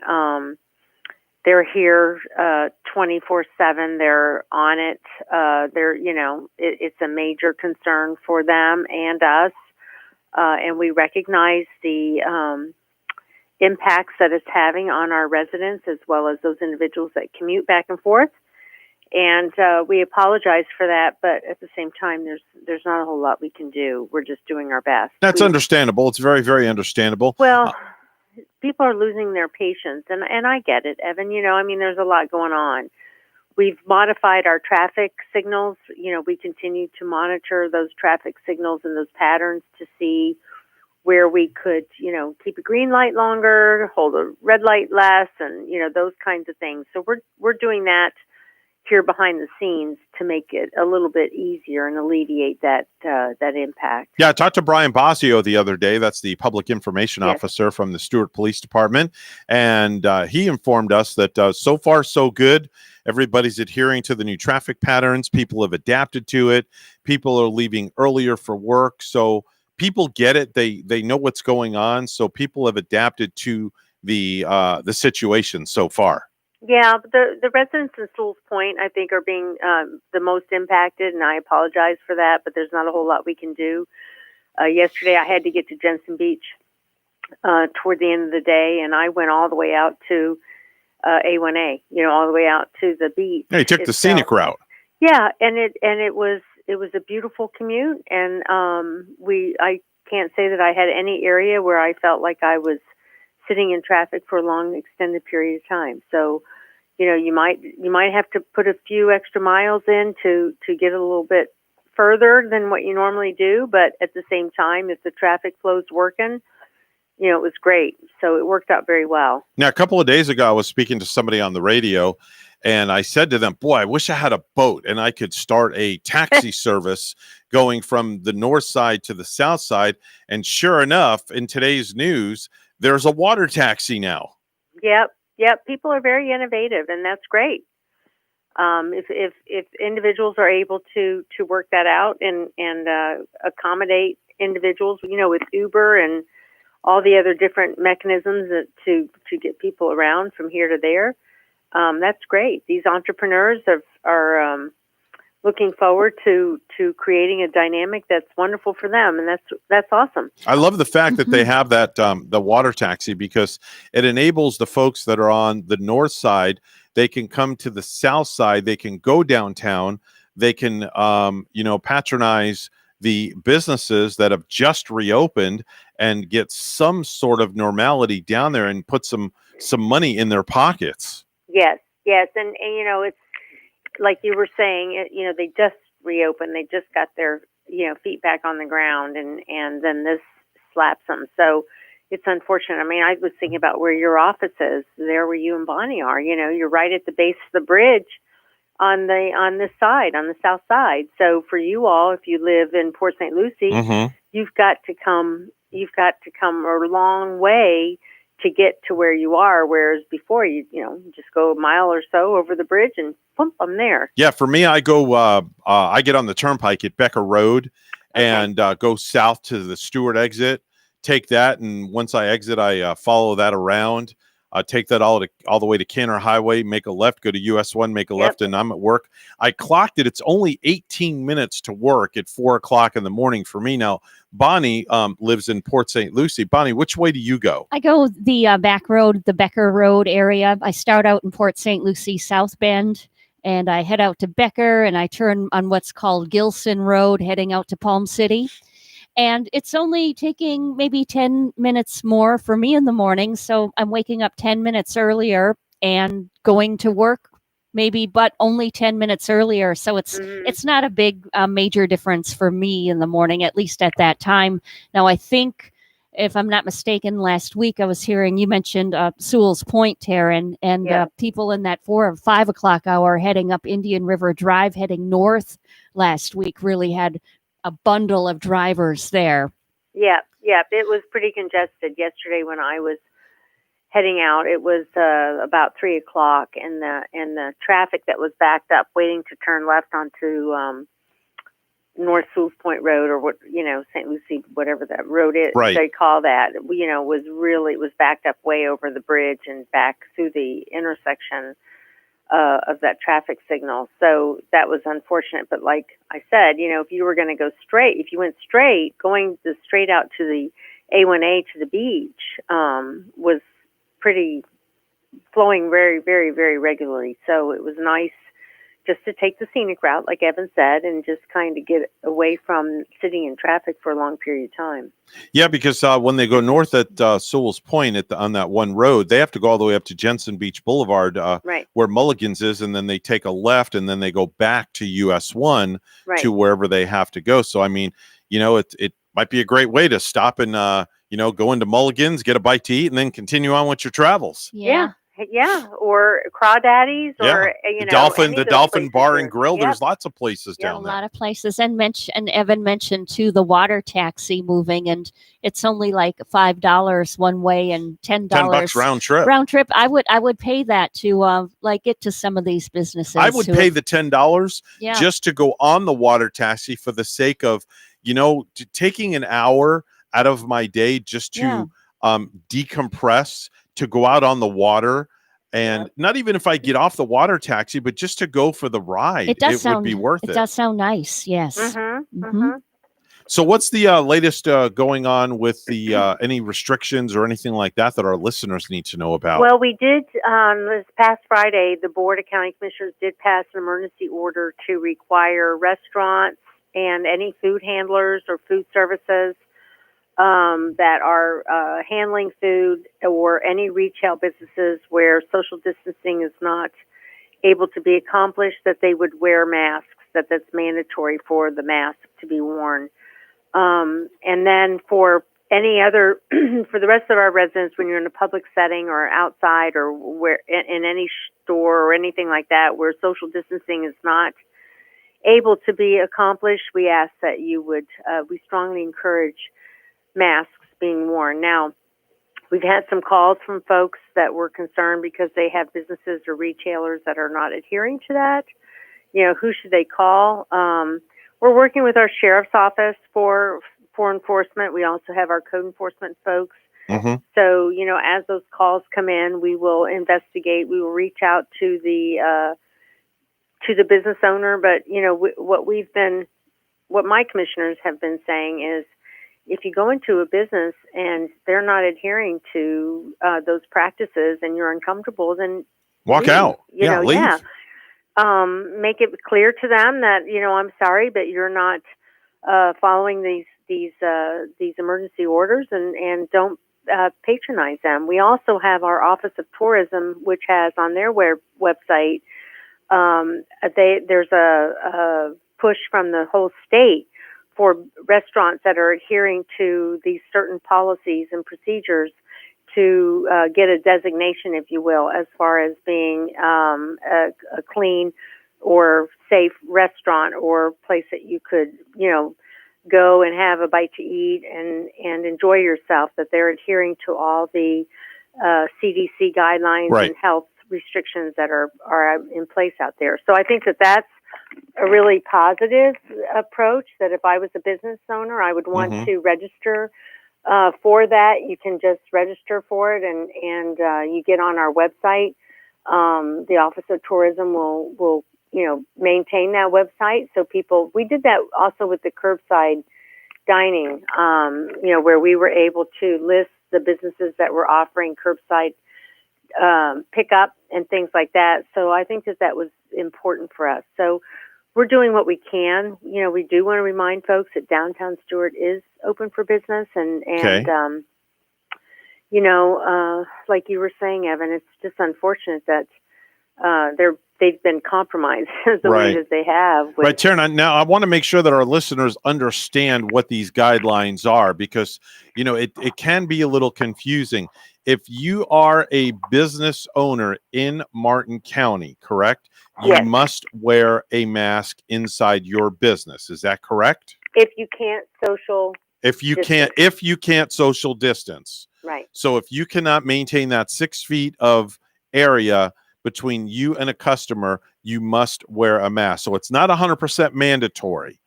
They're here 24/7. They're on it. It's a major concern for them and us. And we recognize the impacts that it's having on our residents as well as those individuals that commute back and forth. And we apologize for that, but at the same time, there's not a whole lot we can do. We're just doing our best. That's understandable. It's very, very understandable. Well, people are losing their patience, and I get it, Evan. There's a lot going on. We've modified our traffic signals. We continue to monitor those traffic signals and those patterns to see where we could, keep a green light longer, hold a red light less, and, those kinds of things. So we're doing that here behind the scenes to make it a little bit easier and alleviate that impact. Yeah, I talked to Brian Bosio the other day. That's the public information officer from the Stewart Police Department. And he informed us that so far so good. Everybody's adhering to the new traffic patterns. People have adapted to it. People are leaving earlier for work. So people get it. They know what's going on. So people have adapted to the situation so far. Yeah, the residents in Sewell's Point, I think, are being the most impacted, and I apologize for that, but there's not a whole lot we can do. Yesterday, I had to get to Jensen Beach toward the end of the day, and I went all the way out to A1A, all the way out to the beach. Yeah, you took the scenic route. Yeah, and it was a beautiful commute, and I can't say that I had any area where I felt like I was sitting in traffic for a long extended period of time. So, you might have to put a few extra miles in to get a little bit further than what you normally do. But at the same time, if the traffic flow's working, it was great. So it worked out very well. Now, a couple of days ago, I was speaking to somebody on the radio, and I said to them, boy, I wish I had a boat and I could start a taxi service going from the north side to the south side. And sure enough, in today's news, there's a water taxi now. Yep. People are very innovative, and that's great. If individuals are able to work that out and accommodate individuals, with Uber and all the other different mechanisms to get people around from here to there. That's great. These entrepreneurs are looking forward to creating a dynamic that's wonderful for them, and that's awesome. I love the fact that they have that the water taxi, because it enables the folks that are on the north side. They can come to the south side. They can go downtown. They can patronize the businesses that have just reopened and get some sort of normality down there and put some money in their pockets. Yes, and it's like you were saying. They just reopened. They just got their feet back on the ground, and then this slaps them. So it's unfortunate. I mean, I was thinking about where your office is, there where you and Bonnie are. You're right at the base of the bridge on this side, on the south side. So for you all, if you live in Port St. Lucie, you've got to come a long way to get to where you are. Whereas before, you just go a mile or so over the bridge and boom, I'm there. Yeah, for me, I go. I get on the turnpike at Becker Road and go south to the Stewart exit. Take that, and once I exit, I follow that around. Take that all the way to Canner Highway, make a left, go to US 1, make a left, and I'm at work. I clocked it. It's only 18 minutes to work at 4 o'clock in the morning for me. Now, Bonnie lives in Port St. Lucie. Bonnie, which way do you go? I go the back road, the Becker Road area. I start out in Port St. Lucie, South Bend, and I head out to Becker, and I turn on what's called Gilson Road, heading out to Palm City. And it's only taking maybe 10 minutes more for me in the morning. So I'm waking up 10 minutes earlier and going to work maybe, but only 10 minutes earlier. So it's not a big major difference for me in the morning, at least at that time. Now, I think, if I'm not mistaken, last week I was hearing you mentioned Sewell's Point, Taryn, and people in that 4 or 5 o'clock hour heading up Indian River Drive, heading north last week, really had a bundle of drivers there. Yeah, it was pretty congested yesterday when I was heading out. It was about 3 o'clock, and the traffic that was backed up, waiting to turn left onto North Sewell's Point Road, or St. Lucie, whatever that road is, they call that. It was backed up way over the bridge and back through the intersection of that traffic signal. So that was unfortunate. But like I said, if you were going to go straight, if you went straight, going straight out to the A1A to the beach was pretty flowing very, very, very regularly. So it was nice just to take the scenic route, like Evan said, and just kind of get away from sitting in traffic for a long period of time. Yeah, because when they go north at Sewell's Point on that one road, they have to go all the way up to Jensen Beach Boulevard, where Mulligan's is, and then they take a left, and then they go back to US 1 to wherever they have to go. So, I mean, it might be a great way to stop and, go into Mulligan's, get a bite to eat, and then continue on with your travels. Yeah, or Crawdaddy's, or the Dolphin Bar and Grill. There's lots of places down there. A lot of places, and Evan mentioned too the water taxi moving, and it's only like $5 one way and $10 round trip. I would pay that to get to some of these businesses. I would pay the $10 just to go on the water taxi for the sake of taking an hour out of my day just to decompress, to go out on the water, and not even if I get off the water taxi, but just to go for the ride. It would be worth it. It does sound nice. Yes. So what's the latest going on with the any restrictions or anything like that our listeners need to know about? Well, we did this past Friday, the Board of County Commissioners did pass an emergency order to require restaurants and any food handlers or food services that are handling food, or any retail businesses where social distancing is not able to be accomplished, that they would wear masks, that's mandatory for the mask to be worn. And then for any other, for the rest of our residents, when you're in a public setting or outside, or where in any store or anything like that where social distancing is not able to be accomplished, we ask that you would, we strongly encourage masks being worn. Now, we've had some calls from folks that were concerned because they have businesses or retailers that are not adhering to that. Who should they call? We're working with our sheriff's office for enforcement. We also have our code enforcement folks So, as those calls come in, we will investigate. We will reach out to the business owner. But what my commissioners have been saying is, if you go into a business and they're not adhering to those practices and you're uncomfortable, then walk leave. out. Leave. Make it clear to them that I'm sorry, but you're not following these emergency orders, and don't patronize them. We also have our Office of Tourism, which has on their website. There's a push from the whole state for restaurants that are adhering to these certain policies and procedures to get a designation, if you will, as far as being a clean or safe restaurant or place that you could, go and have a bite to eat and enjoy yourself, that they're adhering to all the CDC guidelines and health restrictions that are in place out there. So I think that's a really positive approach, that if I was a business owner, I would want to register for that. You can just register for it, and you get on our website. The Office of Tourism will maintain that website. So we did that also with the curbside dining, where we were able to list the businesses that were offering curbside pickup and things like that. So I think that was important for us. So we're doing what we can. We do want to remind folks that downtown Stuart is open for business, and like you were saying, Evan, it's just unfortunate that they've been compromised the way that they have. Right, Taryn. Now, I want to make sure that our listeners understand what these guidelines are, because it can be a little confusing. If you are a business owner in Martin County, correct? You must wear a mask inside your business. Is that correct? If you can't social distance. Right. So if you cannot maintain that 6 feet of area between you and a customer, you must wear a mask. So it's not 100% mandatory.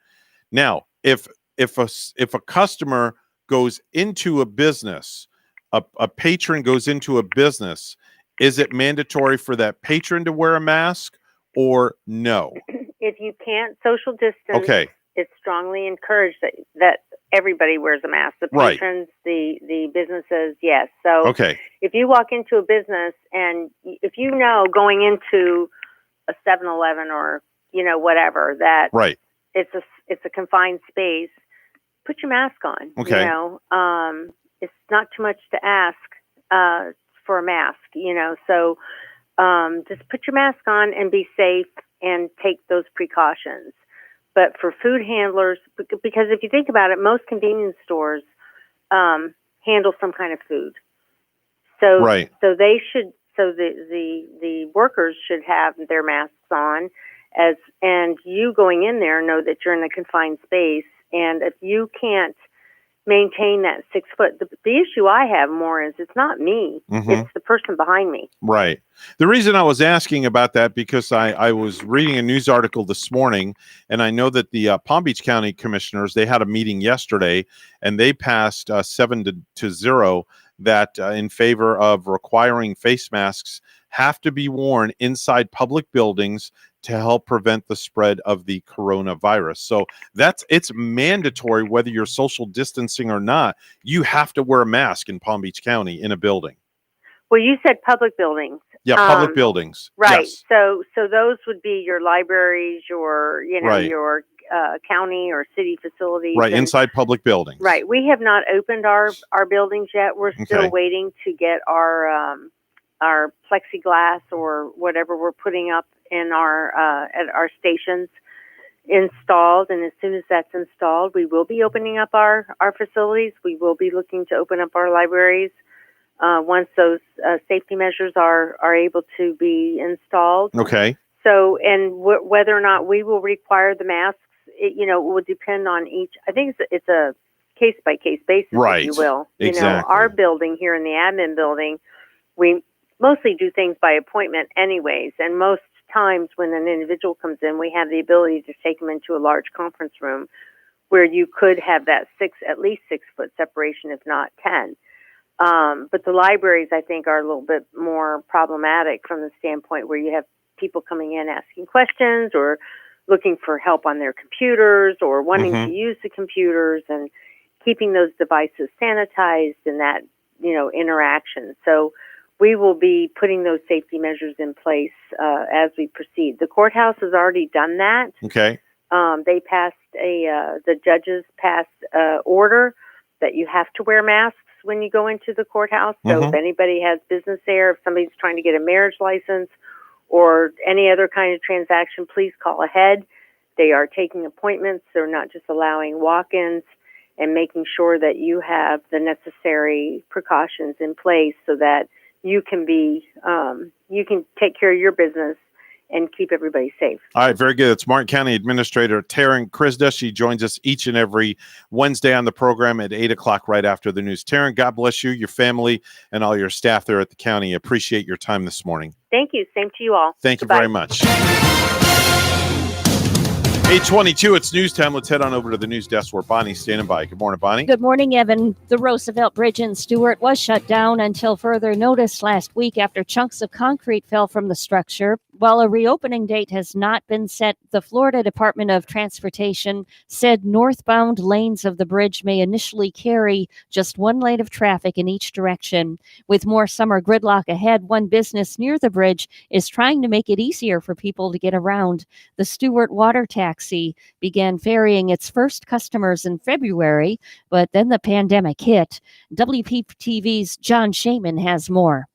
Now, if a customer goes into a business, a patron goes into a business, is it mandatory for that patron to wear a mask or no? If you can't social distance, it's strongly encouraged that everybody wears a mask. The patrons, the businesses, yes. So if you walk into a business and if going into a 7-Eleven or whatever, that it's a confined space, put your mask on. It's not too much to ask for a mask. So just put your mask on and be safe and take those precautions. But for food handlers, because if you think about it, most convenience stores handle some kind of food. So they should. So the workers should have their masks on, and you going in there know that you're in a confined space. And if you can't maintain that 6 foot, the issue I have more is it's not me, it's the person behind me. Right. The reason I was asking about that, because I was reading a news article this morning, and I know that the Palm Beach County commissioners, they had a meeting yesterday, and they passed 7-0 that in favor of requiring face masks have to be worn inside public buildings to help prevent the spread of the coronavirus. So it's mandatory whether you're social distancing or not. You have to wear a mask in Palm Beach County in a building. Well, you said public buildings. Yeah, public buildings. Right. Yes. So those would be your libraries, your your county or city facilities. Right, inside public buildings. Right. We have not opened our buildings yet. We're still waiting to get our plexiglass or whatever we're putting up in our at our stations installed, and as soon as that's installed, we will be opening up our facilities. We will be looking to open up our libraries once those safety measures are able to be installed. Okay. So, and whether or not we will require the masks, it will depend on each. I think it's a case by case basis, if you will. Exactly. Our building here in the admin building, we mostly do things by appointment anyways, and most times when an individual comes in, we have the ability to take them into a large conference room where you could have that at least 6 foot separation, if not 10. But the libraries, I think, are a little bit more problematic from the standpoint where you have people coming in asking questions or looking for help on their computers or wanting to use the computers, and keeping those devices sanitized and that, interaction. So we will be putting those safety measures in place as we proceed. The courthouse has already done that. Okay. They passed the judges passed order that you have to wear masks when you go into the courthouse. So if anybody has business there, if somebody's trying to get a marriage license or any other kind of transaction, please call ahead. They are taking appointments. They're not just allowing walk-ins, and making sure that you have the necessary precautions in place so that you can take care of your business and keep everybody safe. All right, very good. It's Martin County Administrator Taryn Krista. She joins us each and every Wednesday on the program at 8 o'clock right after the news. Taryn, God bless you, your family, and all your staff there at the county. Appreciate your time this morning. Thank you. Same to you all. Thank you very much. 8:22, it's news time. Let's head on over to the news desk where Bonnie's standing by. Good morning, Bonnie. Good morning, Evan. The Roosevelt Bridge in Stewart was shut down until further notice last week after chunks of concrete fell from the structure. While a reopening date has not been set, the Florida Department of Transportation said northbound lanes of the bridge may initially carry just one lane of traffic in each direction. With more summer gridlock ahead, one business near the bridge is trying to make it easier for people to get around. The Stewart Water Taxi began ferrying its first customers in February, but then the pandemic hit. WPTV's John Shaman has more.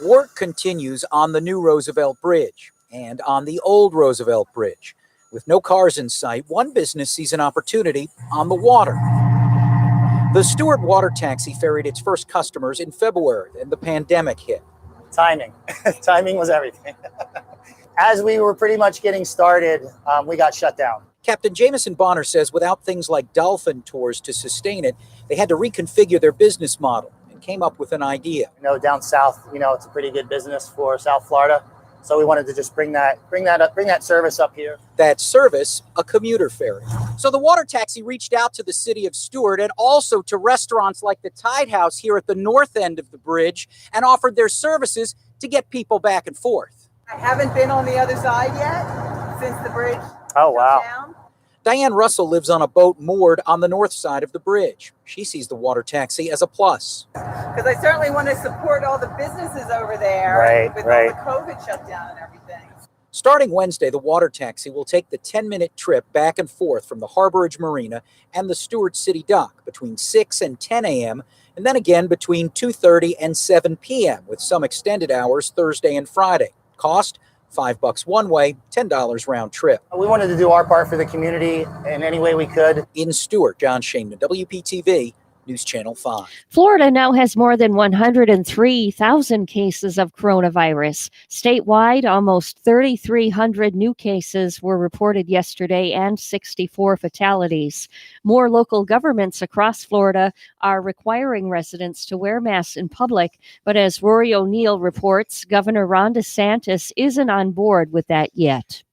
Work continues on the new Roosevelt Bridge and on the old Roosevelt Bridge. With no cars in sight, one business sees an opportunity on the water. The Stewart Water Taxi ferried its first customers in February, and the pandemic hit. Timing. Timing was everything. As we were pretty much getting started, we got shut down. Captain Jameson Bonner says without things like dolphin tours to sustain it, they had to reconfigure their business model and came up with an idea. Down south, it's a pretty good business for South Florida. So we wanted to just bring that service up here. That service, a commuter ferry. So the water taxi reached out to the city of Stewart and also to restaurants like the Tide House here at the north end of the bridge and offered their services to get people back and forth. I haven't been on the other side yet since the bridge. Oh, wow. Down. Diane Russell lives on a boat moored on the north side of the bridge. She sees the water taxi as a plus. Because I certainly want to support all the businesses over there with all the COVID shutdown and everything. Starting Wednesday, the water taxi will take the 10-minute trip back and forth from the Harborage Marina and the Stewart City Dock between 6 and 10 a.m. and then again between 2:30 and 7 p.m. with some extended hours Thursday and Friday. Cost $5 one way, $10 round trip. We wanted to do our part for the community in any way we could. In Stewart, John Shaman, WPTV, News Channel 5. Florida now has more than 103,000 cases of coronavirus. Statewide, almost 3,300 new cases were reported yesterday and 64 fatalities. More local governments across Florida are requiring residents to wear masks in public, but as Rory O'Neill reports, Governor Ron DeSantis isn't on board with that yet.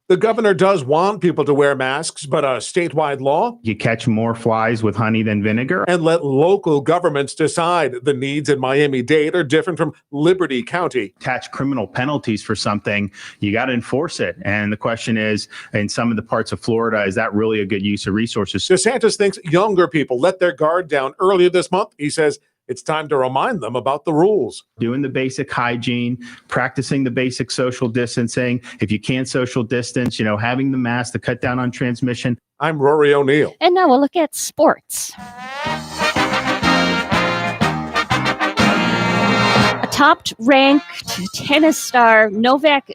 The governor does want people to wear masks, but a statewide law? You catch more flies with honey than vinegar. And let local governments decide. The needs in Miami-Dade are different from Liberty County. Attach criminal penalties for something, you got to enforce it. And the question is, in some of the parts of Florida, is that really a good use of resources? DeSantis thinks younger people let their guard down earlier this month. He says it's time to remind them about the rules. Doing the basic hygiene, practicing the basic social distancing. If you can't social distance, having the mask to cut down on transmission. I'm Rory O'Neill. And now we'll look at sports. A top-ranked tennis star, Novak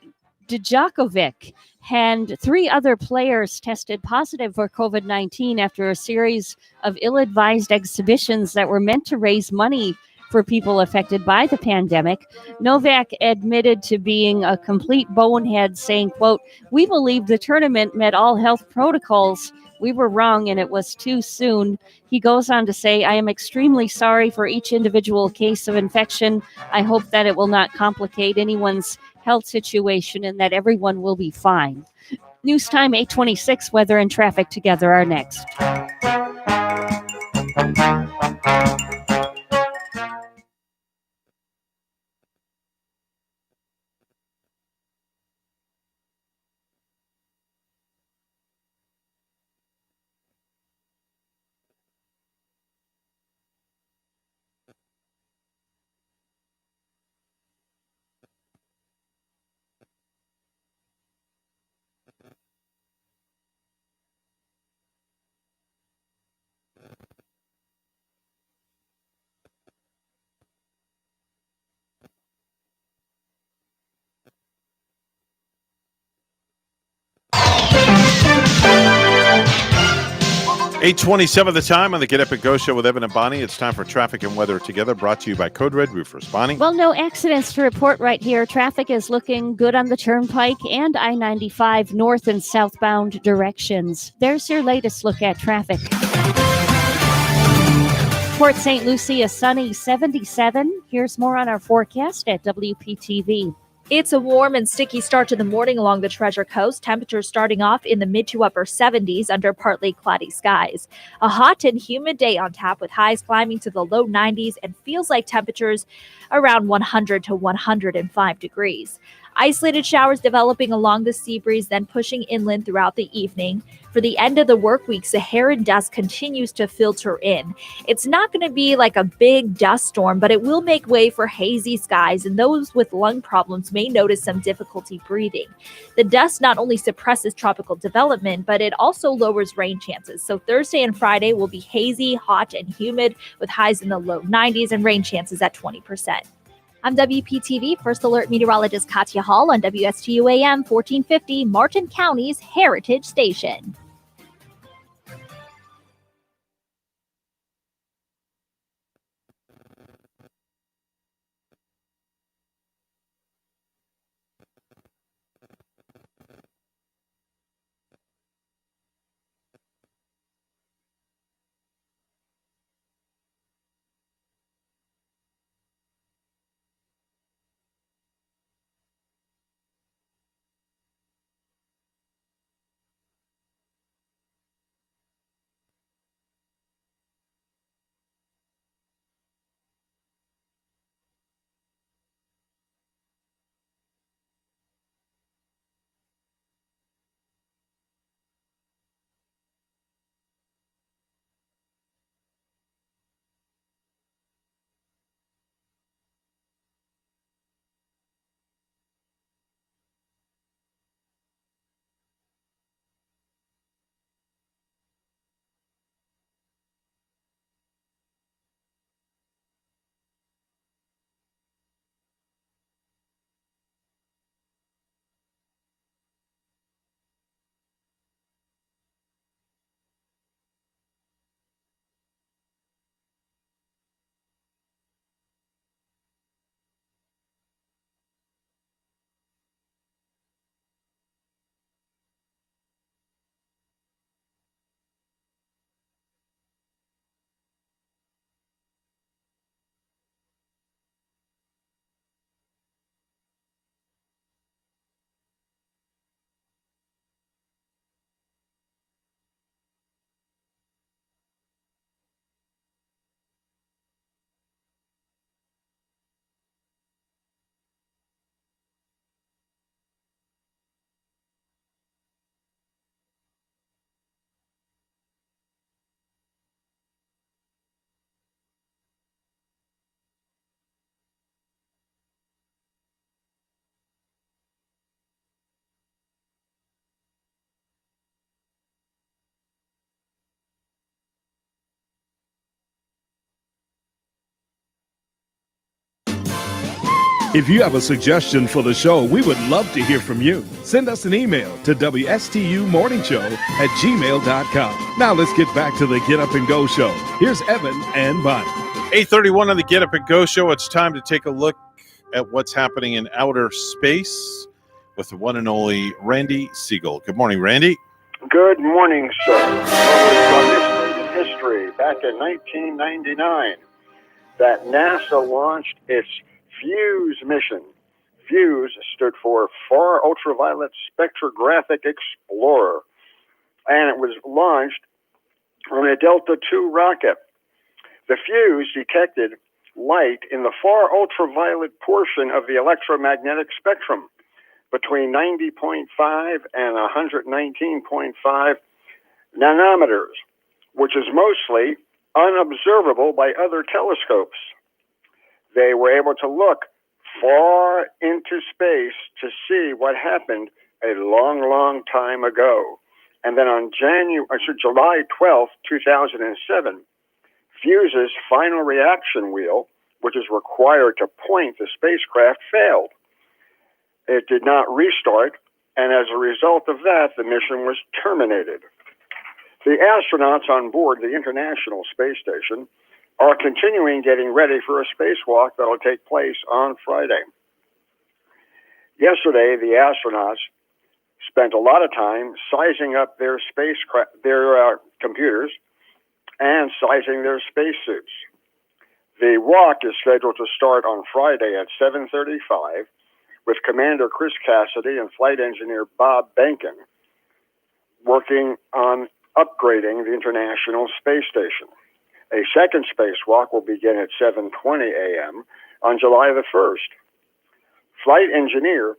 Djokovic, and 3 other players tested positive for COVID-19 after a series of ill-advised exhibitions that were meant to raise money for people affected by the pandemic. Novak admitted to being a complete bonehead, saying, quote, "We believe the tournament met all health protocols. We were wrong and it was too soon." He goes on to say, "I am extremely sorry for each individual case of infection. I hope that it will not complicate anyone's health situation and that everyone will be fine." News time 8:26, weather and traffic together are next. 8:27 the time on the Get Up and Go show with Evan and Bonnie. It's time for traffic and weather together, brought to you by Code Red Roofers. Bonnie? Well, no accidents to report right here. Traffic is looking good on the Turnpike and I-95 north and southbound directions. There's your latest look at traffic. Port St. Lucie, a sunny 77. Here's more on our forecast at WPTV. It's a warm and sticky start to the morning along the Treasure Coast. Temperatures starting off in the mid to upper 70s under partly cloudy skies. A hot and humid day on tap with highs climbing to the low 90s and feels like temperatures around 100 to 105 degrees. Isolated showers developing along the sea breeze, then pushing inland throughout the evening. For the end of the work week, Saharan dust continues to filter in. It's not going to be like a big dust storm, but it will make way for hazy skies, and those with lung problems may notice some difficulty breathing. The dust not only suppresses tropical development, but it also lowers rain chances. So Thursday and Friday will be hazy, hot, and humid with highs in the low 90s and rain chances at 20%. I'm WPTV First Alert Meteorologist Katya Hall on WSTU AM 1450, Martin County's Heritage Station. If you have a suggestion for the show, we would love to hear from you. Send us an email to WSTUmorningshow@gmail.com. Now let's get back to the Get Up and Go show. Here's Evan and Bonnie. 8:31 on the Get Up and Go show. It's time to take a look at what's happening in outer space with the one and only Randy Siegel. Good morning, Randy. Good morning, sir. In history, back in 1999, that NASA launched its FUSE mission. FUSE stood for Far Ultraviolet Spectrographic Explorer, and it was launched on a Delta II rocket. The FUSE detected light in the far ultraviolet portion of the electromagnetic spectrum between 90.5 and 119.5 nanometers, which is mostly unobservable by other telescopes. They were able to look far into space to see what happened a long, long time ago. And then on July 12th, 2007, FUSE's final reaction wheel, which is required to point the spacecraft, failed. It did not restart, and as a result of that, the mission was terminated. The astronauts on board the International Space Station are continuing getting ready for a spacewalk that will take place on Friday. Yesterday, the astronauts spent a lot of time sizing up their computers and sizing their spacesuits. The walk is scheduled to start on Friday at 7:35 with Commander Chris Cassidy and Flight Engineer Bob Behnken working on upgrading the International Space Station. A second spacewalk will begin at 7:20 a.m. on July the 1st. Flight engineer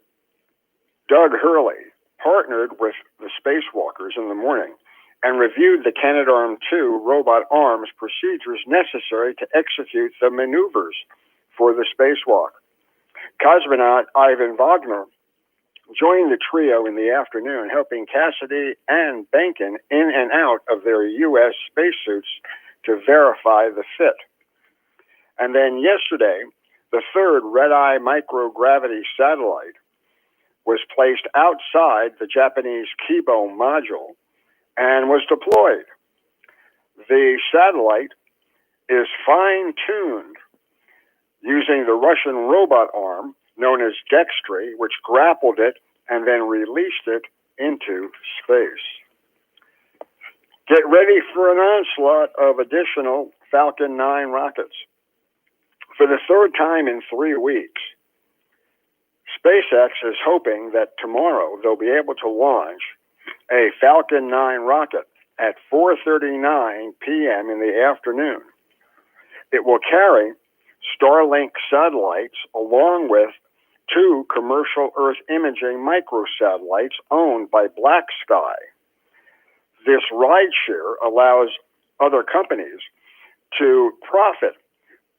Doug Hurley partnered with the spacewalkers in the morning and reviewed the Canadarm2 robot arms procedures necessary to execute the maneuvers for the spacewalk. Cosmonaut Ivan Wagner joined the trio in the afternoon, helping Cassidy and Behnken in and out of their U.S. spacesuits to verify the fit. And then yesterday, the third Red-Eye microgravity satellite was placed outside the Japanese Kibo module and was deployed. The satellite is fine-tuned using the Russian robot arm known as Dextry, which grappled it and then released it into space. Get ready for an onslaught of additional Falcon 9 rockets. For the third time in 3 weeks, SpaceX is hoping that tomorrow they'll be able to launch a Falcon 9 rocket at 4:39 p.m. in the afternoon. It will carry Starlink satellites along with 2 commercial Earth imaging microsatellites owned by BlackSky. This rideshare allows other companies to profit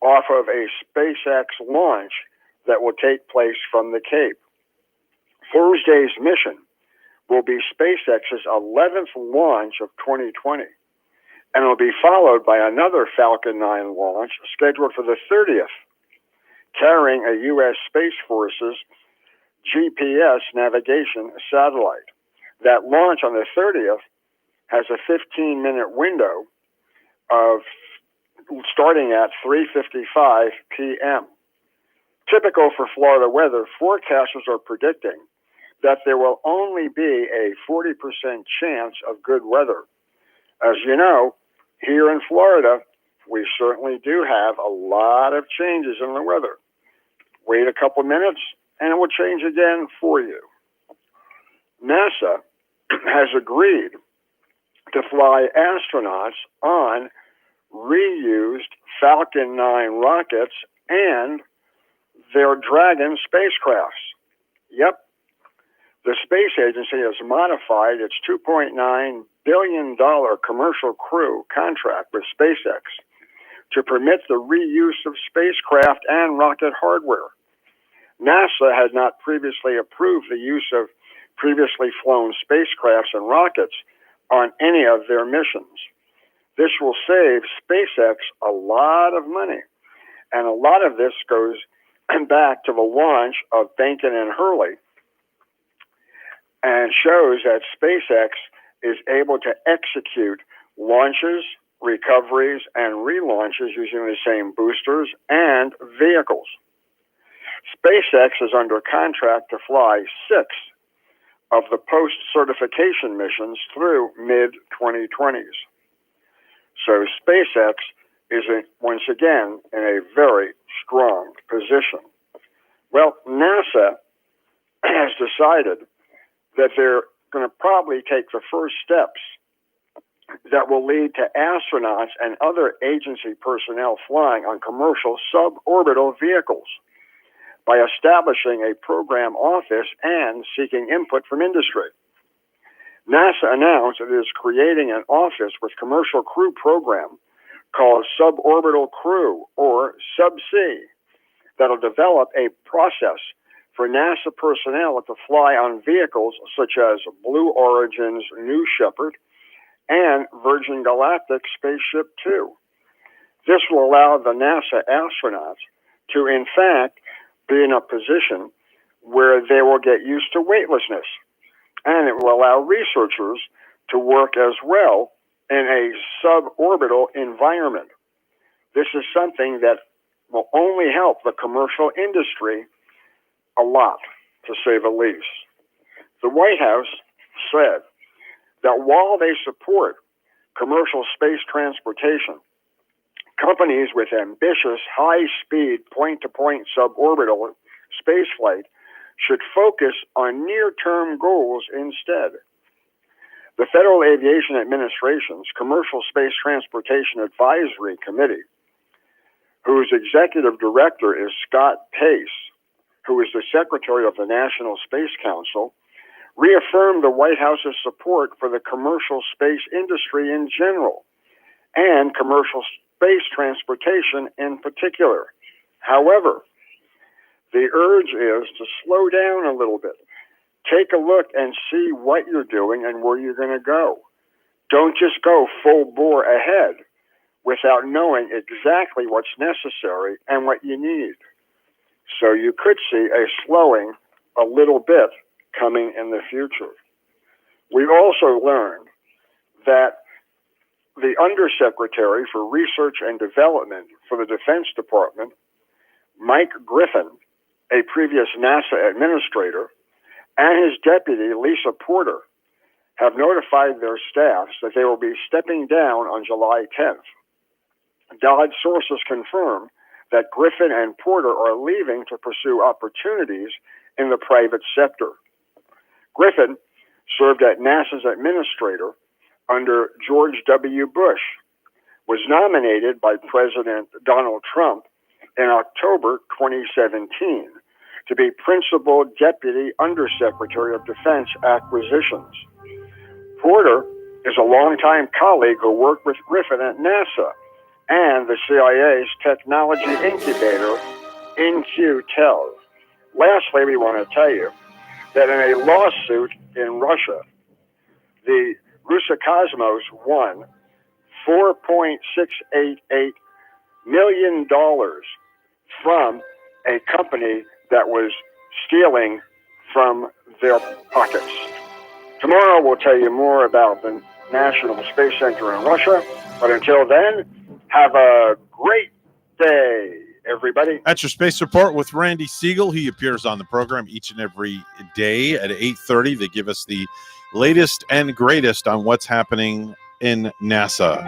off of a SpaceX launch that will take place from the Cape. Thursday's mission will be SpaceX's 11th launch of 2020, and it will be followed by another Falcon 9 launch scheduled for the 30th, carrying a U.S. Space Force's GPS navigation satellite. That launch on the 30th has a 15-minute window of starting at 3:55 p.m. Typical for Florida weather, forecasters are predicting that there will only be a 40% chance of good weather. As you know, here in Florida, we certainly do have a lot of changes in the weather. Wait a couple minutes and it will change again for you. NASA has agreed to fly astronauts on reused Falcon 9 rockets and their Dragon spacecrafts. Yep. The space agency has modified its $2.9 billion commercial crew contract with SpaceX to permit the reuse of spacecraft and rocket hardware. NASA had not previously approved the use of previously flown spacecrafts and rockets on any of their missions. This will save SpaceX a lot of money, and a lot of this goes back to the launch of Behnken and Hurley, and shows that SpaceX is able to execute launches, recoveries, and relaunches using the same boosters and vehicles. SpaceX is under contract to fly 6 of the post-certification missions through mid-2020s. So SpaceX is once again in a very strong position. Well, NASA has decided that they're going to probably take the first steps that will lead to astronauts and other agency personnel flying on commercial suborbital vehicles by establishing a program office and seeking input from industry. NASA announced it is creating an office with commercial crew program called Suborbital Crew, or SubC, that'll develop a process for NASA personnel to fly on vehicles such as Blue Origin's New Shepard and Virgin Galactic Spaceship Two. This will allow the NASA astronauts to, in fact, be in a position where they will get used to weightlessness, and it will allow researchers to work as well in a suborbital environment. This is something that will only help the commercial industry a lot, to say the least. The White House said that while they support commercial space transportation, companies with ambitious, high-speed, point-to-point suborbital spaceflight should focus on near-term goals instead. The Federal Aviation Administration's Commercial Space Transportation Advisory Committee, whose executive director is Scott Pace, who is the secretary of the National Space Council, reaffirmed the White House's support for the commercial space industry in general and commercial space transportation in particular. However, the urge is to slow down a little bit. Take a look and see what you're doing and where you're going to go. Don't just go full bore ahead without knowing exactly what's necessary and what you need. So you could see a slowing a little bit coming in the future. We also learned that the Undersecretary for Research and Development for the Defense Department, Mike Griffin, a previous NASA administrator, and his deputy, Lisa Porter, have notified their staffs that they will be stepping down on July 10th. DOD sources confirm that Griffin and Porter are leaving to pursue opportunities in the private sector. Griffin served as NASA's administrator under George W. Bush, was nominated by President Donald Trump in October 2017 to be Principal Deputy Undersecretary of Defense Acquisitions. Porter is a longtime colleague who worked with Griffin at NASA and the CIA's technology incubator, In-Q-Tel. Lastly, we want to tell you that in a lawsuit in Russia, the Roscosmos won $4.688 million from a company that was stealing from their pockets. Tomorrow we'll tell you more about the National Space Center in Russia, but until then, have a great day, everybody. That's your space report with Randy Siegel. He appears on the program each and every day at 8:30. They give us the latest and greatest on what's happening in NASA.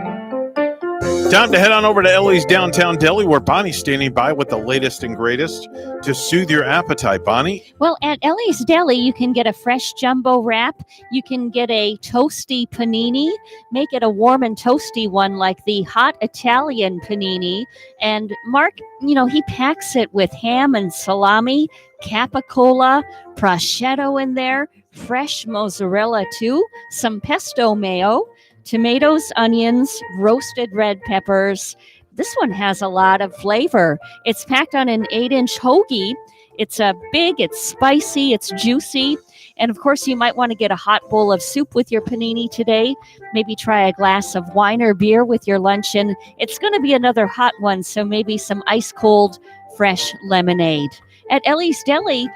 Time to head on over to Ellie's Downtown Deli, where Bonnie's standing by with the latest and greatest to soothe your appetite. Bonnie? Well, at Ellie's Deli, you can get a fresh jumbo wrap. You can get a toasty panini. Make it a warm and toasty one like the hot Italian panini. And Mark, he packs it with ham and salami, capicola, prosciutto in there, fresh mozzarella too, some pesto mayo, tomatoes, onions, roasted red peppers. This one has a lot of flavor. It's packed on an 8-inch hoagie. It's big, it's spicy, it's juicy. And of course, you might want to get a hot bowl of soup with your panini today. Maybe try a glass of wine or beer with your luncheon. It's going to be another hot one, so maybe some ice cold, fresh lemonade. At Ellie's Deli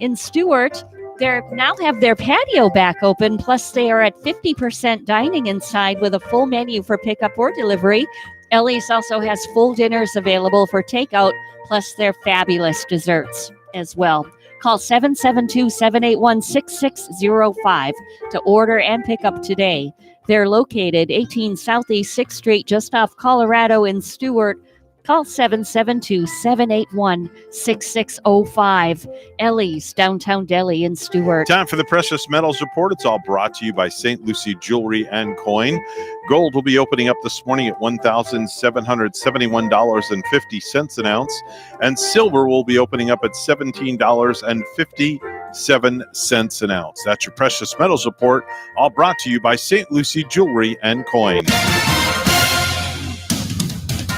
in Stuart, they now have their patio back open, plus they are at 50% dining inside with a full menu for pickup or delivery. Ellie's also has full dinners available for takeout, plus their fabulous desserts as well. Call 772-781-6605 to order and pick up today. They're located 18 Southeast 6th Street, just off Colorado in Stuart. Call 772-781-6605. Ellie's Downtown Deli in Stuart. Time for the Precious Metals Report. It's all brought to you by St. Lucie Jewelry and Coin. Gold will be opening up this morning at $1,771.50 an ounce, and silver will be opening up at $17.57 an ounce. That's your Precious Metals Report, all brought to you by St. Lucie Jewelry and Coin.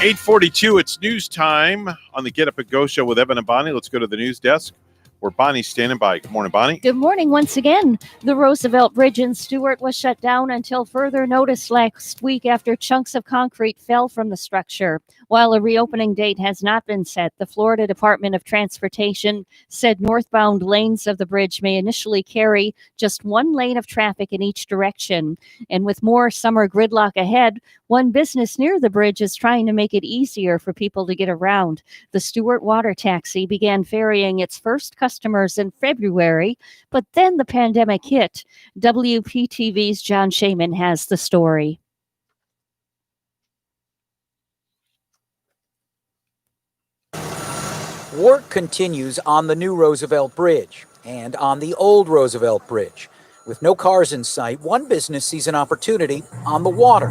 8:42, it's news time on the Get Up and Go show with Evan and Bonnie. Let's go to the news desk where Bonnie's standing by. Good morning, Bonnie. Good morning once again. The Roosevelt Bridge in Stewart was shut down until further notice last week after chunks of concrete fell from the structure. While a reopening date has not been set, the Florida Department of Transportation said northbound lanes of the bridge may initially carry just one lane of traffic in each direction. And with more summer gridlock ahead, one business near the bridge is trying to make it easier for people to get around. The Stewart Water Taxi began ferrying its first customers in February, but then the pandemic hit. WPTV's John Shaman has the story. Work continues on the new Roosevelt Bridge and on the old Roosevelt Bridge. With no cars in sight, one business sees an opportunity on the water.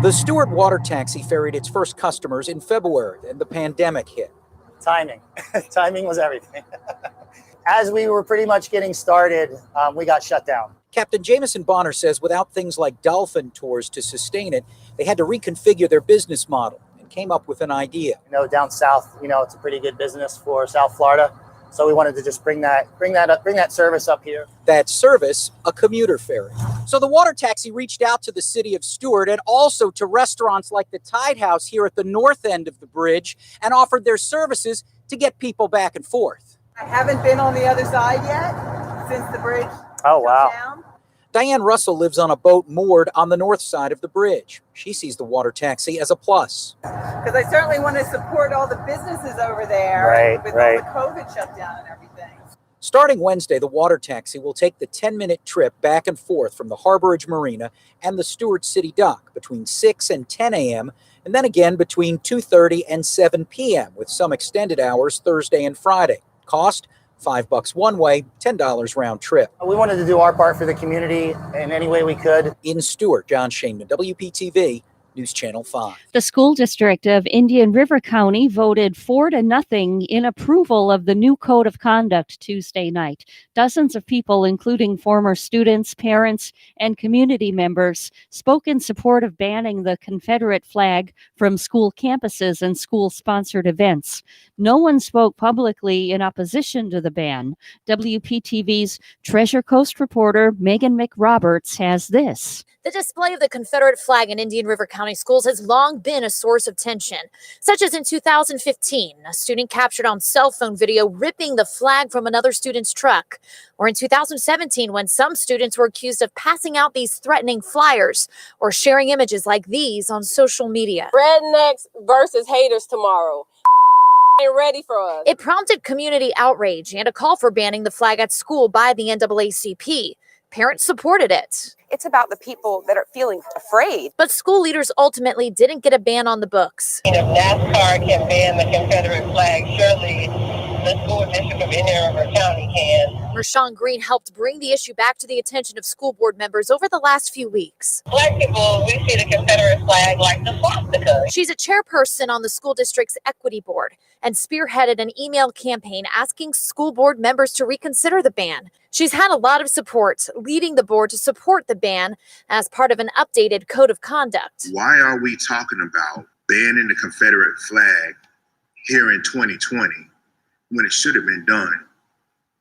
The Stewart Water Taxi ferried its first customers in February, and the pandemic hit. Timing. Timing was everything. As we were pretty much getting started, we got shut down. Captain Jameson Bonner says without things like dolphin tours to sustain it, they had to reconfigure their business model and came up with an idea. Down south, it's a pretty good business for South Florida. So we wanted to just bring that service up here. That service, a commuter ferry. So the water taxi reached out to the city of Stewart and also to restaurants like the Tide House here at the north end of the bridge and offered their services to get people back and forth. I haven't been on the other side yet since the bridge. Oh, wow. Down. Diane Russell lives on a boat moored on the north side of the bridge. She sees the water taxi as a plus. Because I certainly want to support all the businesses over there with all the COVID shutdown and everything. Starting Wednesday, the water taxi will take the 10-minute trip back and forth from the Harborage Marina and the Stewart City Dock between 6 and 10 a.m. and then again between 2:30 and 7 p.m. with some extended hours Thursday and Friday. Cost $5 one way, $10 round trip. We wanted to do our part for the community in any way we could. In Stewart, John Shaman, WPTV, News Channel 5. The school district of Indian River County voted 4-0 in approval of the new code of conduct Tuesday night. Dozens of people, including former students, parents, and community members, spoke in support of banning the Confederate flag from school campuses and school-sponsored events. No one spoke publicly in opposition to the ban. WPTV's Treasure Coast reporter Megan McRoberts has this. The display of the Confederate flag in Indian River County schools has long been a source of tension, such as in 2015, a student captured on cell phone video ripping the flag from another student's truck, or in 2017 when some students were accused of passing out these threatening flyers or sharing images like these on social media. Rednecks versus haters tomorrow. Ain't ready for us. It prompted community outrage and a call for banning the flag at school by the NAACP. Parents supported it. It's about the people that are feeling afraid. But school leaders ultimately didn't get a ban on the books. If NASCAR can ban the Confederate flag, surely the school district of Indian River County can. Rashawn Green helped bring the issue back to the attention of school board members over the last few weeks. Black people, we see the Confederate flag like the swastika. She's a chairperson on the school district's equity board and spearheaded an email campaign asking school board members to reconsider the ban. She's had a lot of support, leading the board to support the ban as part of an updated code of conduct. Why are we talking about banning the Confederate flag here in 2020 when it should have been done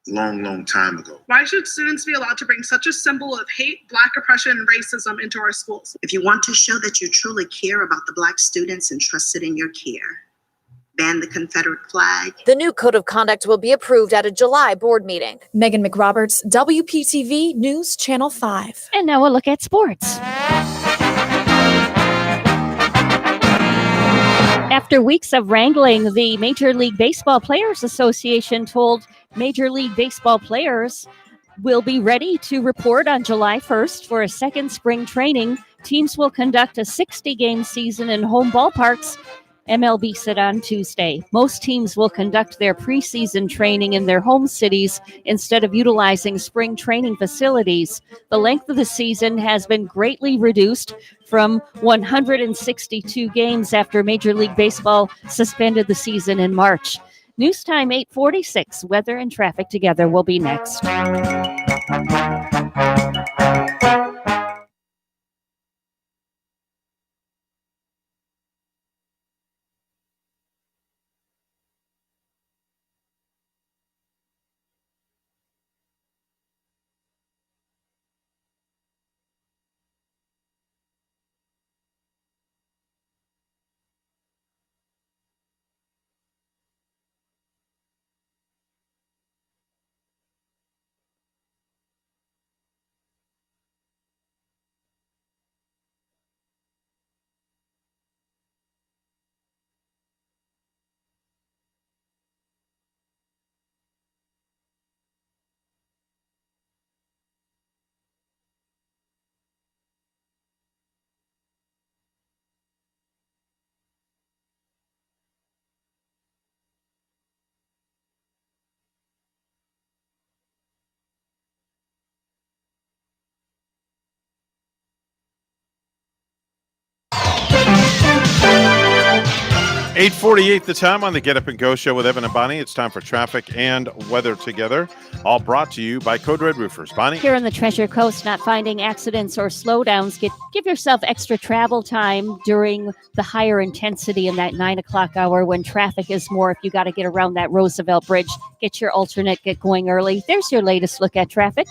long time ago? Why should students be allowed to bring such a symbol of hate, Black oppression, and racism into our schools? If you want to show that you truly care about the Black students entrusted in your care, ban the Confederate flag. The new code of conduct will be approved at a July board meeting. Megan McRoberts, WPTV News Channel 5. And now a look at sports. After weeks of wrangling, the Major League Baseball Players Association told Major League Baseball players will be ready to report on July 1st for a second spring training. Teams will conduct a 60-game season in home ballparks. MLB said on Tuesday. Most teams will conduct their preseason training in their home cities instead of utilizing spring training facilities. The length of the season has been greatly reduced from 162 games after Major League Baseball suspended the season in March. News time 8:46. Weather and traffic together will be next. 8:48 the time on the Get Up and Go show with Evan and Bonnie. It's time for traffic and weather together. All brought to you by Code Red Roofers. Bonnie? Here on the Treasure Coast, not finding accidents or slowdowns. Give yourself extra travel time during the higher intensity in that 9 o'clock hour when traffic is more. If you got to get around that Roosevelt Bridge, get your alternate, get going early. There's your latest look at traffic.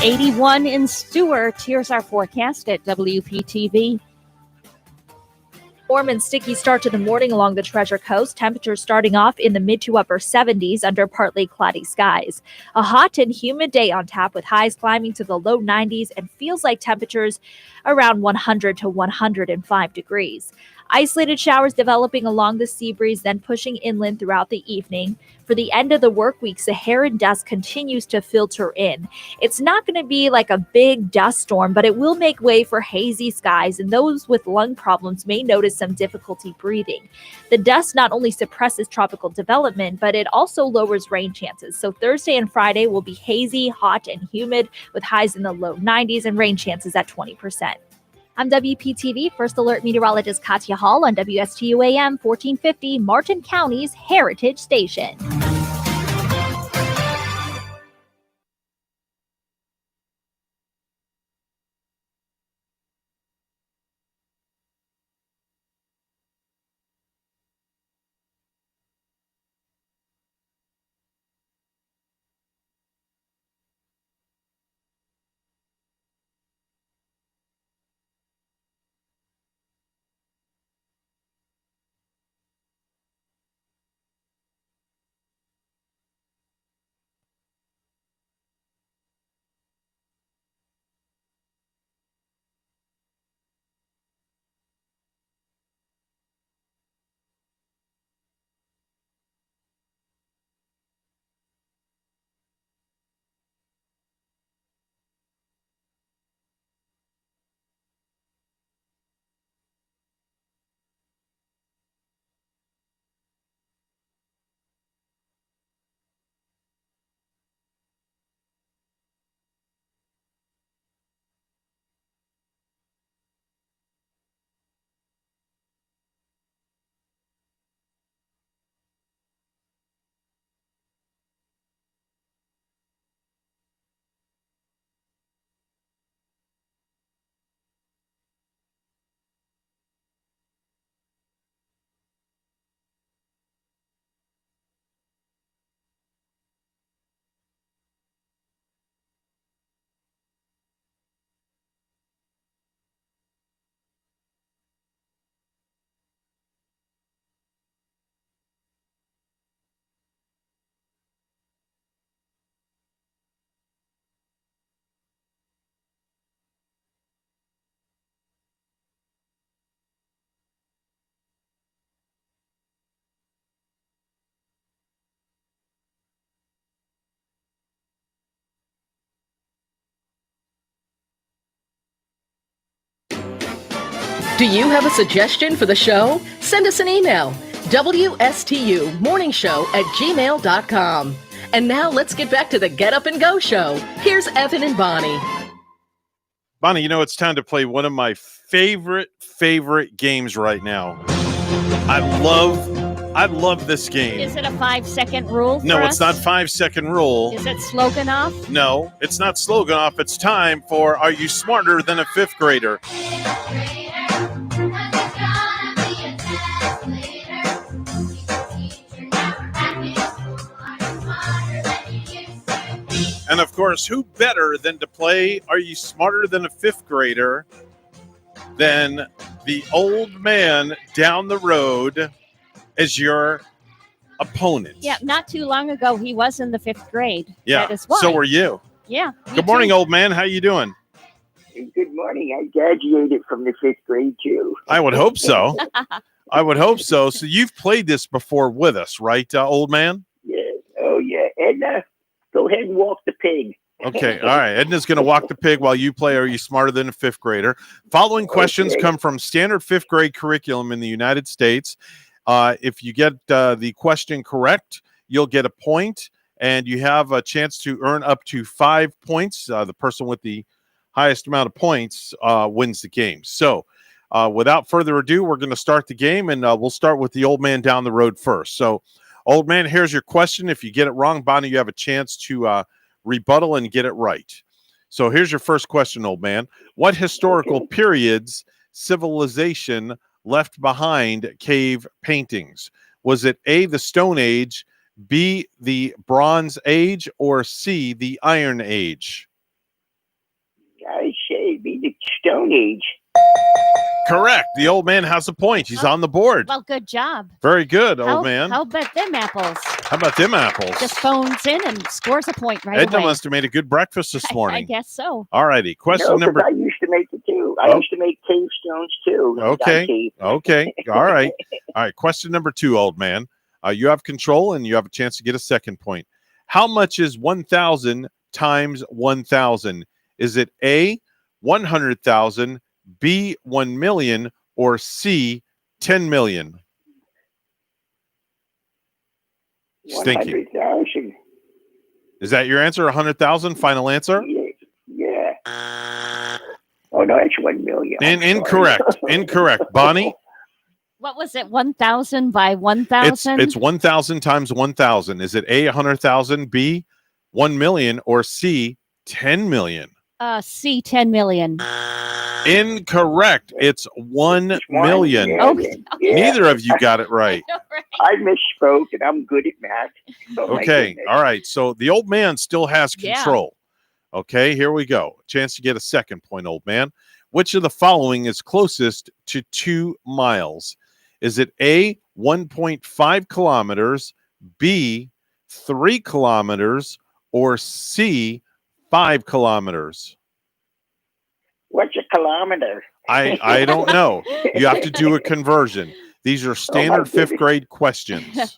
81 in Stewart. Here's our forecast at WPTV. Warm and sticky start to the morning along the Treasure Coast. Temperatures starting off in the mid to upper 70s under partly cloudy skies. A hot and humid day on tap with highs climbing to the low 90s and feels like temperatures around 100 to 105 degrees. Isolated showers developing along the sea breeze, then pushing inland throughout the evening. For the end of the work week, Saharan dust continues to filter in. It's not going to be like a big dust storm, but it will make way for hazy skies, and those with lung problems may notice some difficulty breathing. The dust not only suppresses tropical development, but it also lowers rain chances. So Thursday and Friday will be hazy, hot, and humid with highs in the low 90s and rain chances at 20%. I'm WPTV First Alert Meteorologist Katya Hall on WSTU AM 1450, Martin County's Heritage Station. Do you have a suggestion for the show? Send us an email, WSTUmorningshow@gmail.com. And now let's get back to the Get Up and Go show. Here's Evan and Bonnie. Bonnie, it's time to play one of my favorite games right now. I love this game. Is it a 5-second rule? No, it's not 5-second rule. Is it slogan off? No, it's not slogan off. It's time for Are You Smarter Than a Fifth Grader? And of course, who better than to play Are You Smarter Than a Fifth Grader than the old man down the road as your opponent? Yeah, not too long ago, he was in the 5th grade. Yeah, that is why. so were you. Yeah. Good morning, old man. How you doing? Good morning. I graduated from the 5th grade, too. I would hope so. I would hope so. So you've played this before with us, right, old man? Yeah. Oh, yeah. And go ahead and walk the pig. Okay. All right. Edna's going to walk the pig while you play Are You Smarter Than a Fifth Grader? Following questions come from standard 5th grade curriculum in the United States. If you get the question correct, you'll get a point, and you have a chance to earn up to 5 points. The person with the highest amount of points wins the game. So Without further ado, we're going to start the game, and we'll start with the old man down the road first. So, old man, here's your question. If you get it wrong, Bonnie, you have a chance to rebuttal and get it right. So here's your first question, old man. What historical periods civilization left behind cave paintings? Was it A, the Stone Age, B, the Bronze Age, or C, the Iron Age? I say be the Stone Age. Correct. The old man has a point. He's on the board. Well, good job. Very good, old man. How about them apples? How about them apples? Just phones in and scores a point right Edna away. must have made a good breakfast this morning. I guess so. All righty. Question number. I used to make it too. I used to make cave stones too. Okay. Okay. All right. All right. Question number 2, old man. You have control and you have a chance to get a second point. How much is 1,000 times 1,000? Is it A, 100,000, B, 1 million, or C, 10 million? Stinky. 100,000. Is that your answer? 100,000? Final answer? Yeah. Oh no, it's 1 million. Incorrect. Incorrect. Bonnie? What was it? 1,000 by 1,000? It's 1,000 times 1,000. Is it A, 100,000, B, 1 million, or C, 10 million? C, 10 million. Incorrect. It's 1 million. Yeah, yeah. Neither of you got it right. I misspoke, and I'm good at math. Oh, my Okay. goodness. All right. So the old man still has Yeah. control. Okay. Here we go. Chance to get a second point, old man. Which of the following is closest to 2 miles? Is it A, 1.5 kilometers, B, 3 kilometers, or C, 5 kilometers? What's a kilometer? I don't know. You have to do a conversion. These are standard 5th grade questions.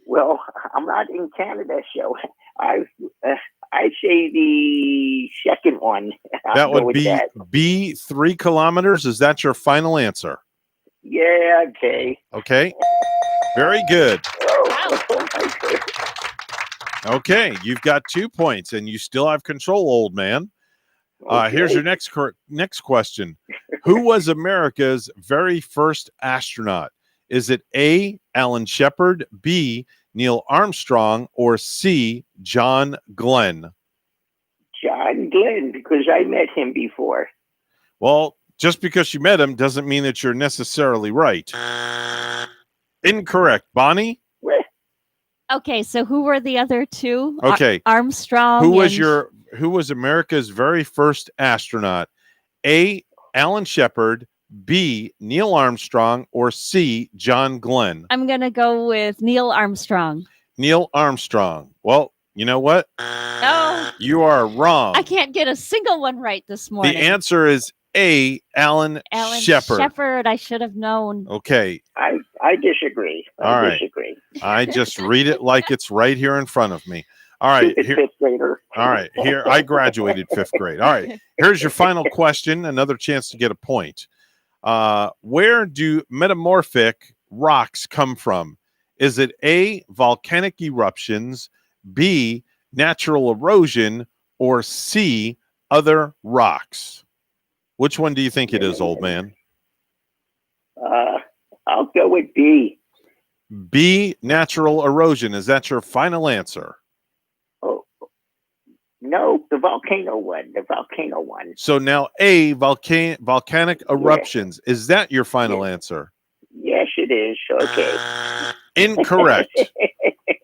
Well, I'm not in Canada, so I say the second one. I'll That go would with be that. B, 3 kilometers. Is that your final answer? Yeah, okay. Okay. Very good. Okay, you've got 2 points, and you still have control, old man. Here's your next question. Who was America's very first astronaut? Is it A, Alan Shepard, B, Neil Armstrong, or C, John Glenn? John Glenn, because I met him before. Well, just because you met him doesn't mean that you're necessarily right. Incorrect. Bonnie? Okay, so who were the other two? Okay. Armstrong. Who was America's very first astronaut? A, Alan Shepard, B, Neil Armstrong, or C, John Glenn? I'm going to go with Neil Armstrong. Neil Armstrong. Well, you know what? Oh, You are wrong. I can't get a single one right this morning. The answer is A, Alan Shepard. Shepard, I should have known. Okay. I disagree. All right. disagree. I just read it like it's right here in front of me. All right. Stupid fifth grader. All right. Here, I graduated 5th grade. All right. Here's your final question. Another chance to get a point. Where do metamorphic rocks come from? Is it A, volcanic eruptions, B, natural erosion, or C, other rocks? Which one do you think it is, old man? I'll go with B. B, natural erosion. Is that your final answer? No, the volcano one. The volcano one. So now A, volcanic eruptions. Is that your final answer? Yes, it is. Okay. Incorrect.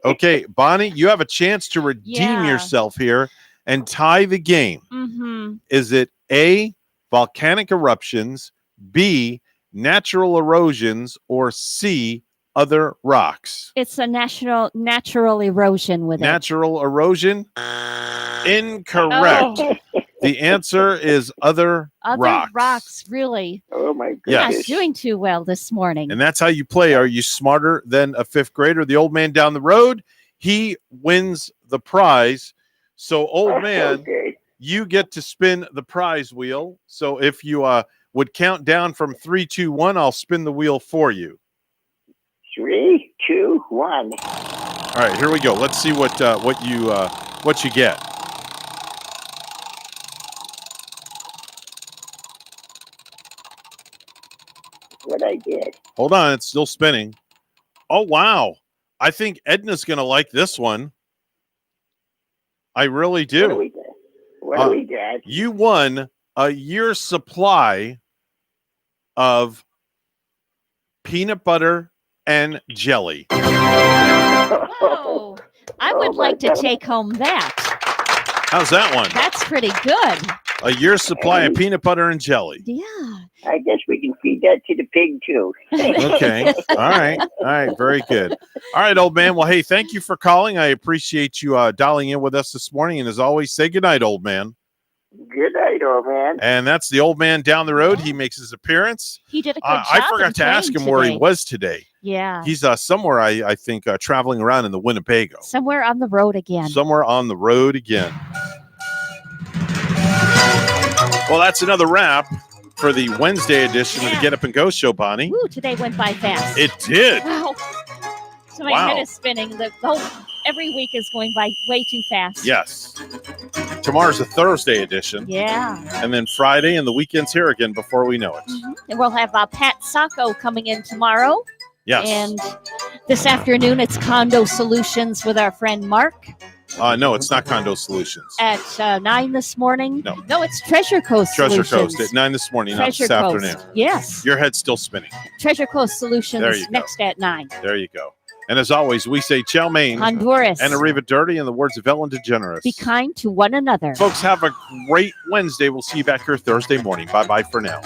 Okay, Bonnie, you have a chance to redeem yourself here and tie the game. Mm-hmm. Is it A, volcanic eruptions, B, natural erosions, or C, other rocks? It's a natural erosion with Natural erosion? Incorrect. Oh. The answer is other rocks. rocks, really. Oh my Yes. Not doing too well this morning. And that's how you play. Are you smarter than a 5th grader? The old man down the road, he wins the prize. So, old man, you get to spin the prize wheel. So if you would count down from 3, 2, 1, I'll spin the wheel for you. 3, 2, 1. All right, here we go. Let's see what you get. what I did. Hold on, it's still spinning. Oh, wow. I think Edna's going to like this one. I really do. What do we get? You won a year's supply of peanut butter and jelly. Oh, I would like to take home that. How's that one? That's pretty good. A year's supply of peanut butter and jelly. Yeah. I guess we can feed that to the pig, too. Okay. All right. Very good. All right, old man. Well, hey, thank you for calling. I appreciate you dialing in with us this morning. And as always, say goodnight, old man. Good night, old man. And that's the old man down the road. He makes his appearance. He did a good job. I forgot to ask him where he was today. Yeah. He's somewhere, I think, traveling around in the Winnebago. Somewhere on the road again. Somewhere on the road again. Well, that's another wrap for the Wednesday edition of the Get Up and Go show, Bonnie. Ooh, today went by fast. It did. Wow. So my head is spinning. Every week is going by way too fast. Yes. Tomorrow's a Thursday edition. Yeah. And then Friday and the weekend's here again before we know it. Mm-hmm. And we'll have Pat Sacco coming in tomorrow. Yes. And this afternoon, it's Condo Solutions with our friend Mark. No, it's not Condo Solutions. At 9 this morning. No, it's Treasure Coast Solutions. Treasure Coast at 9 this morning, Treasure not Coast. this afternoon. Yes. Your head's still spinning. Treasure Coast Solutions There you go. next at 9. There you go. And as always, we say ciao mein. Honduras. And arriva dirty in the words of Ellen DeGeneres. Be kind to one another. Folks, have a great Wednesday. We'll see you back here Thursday morning. Bye-bye for now.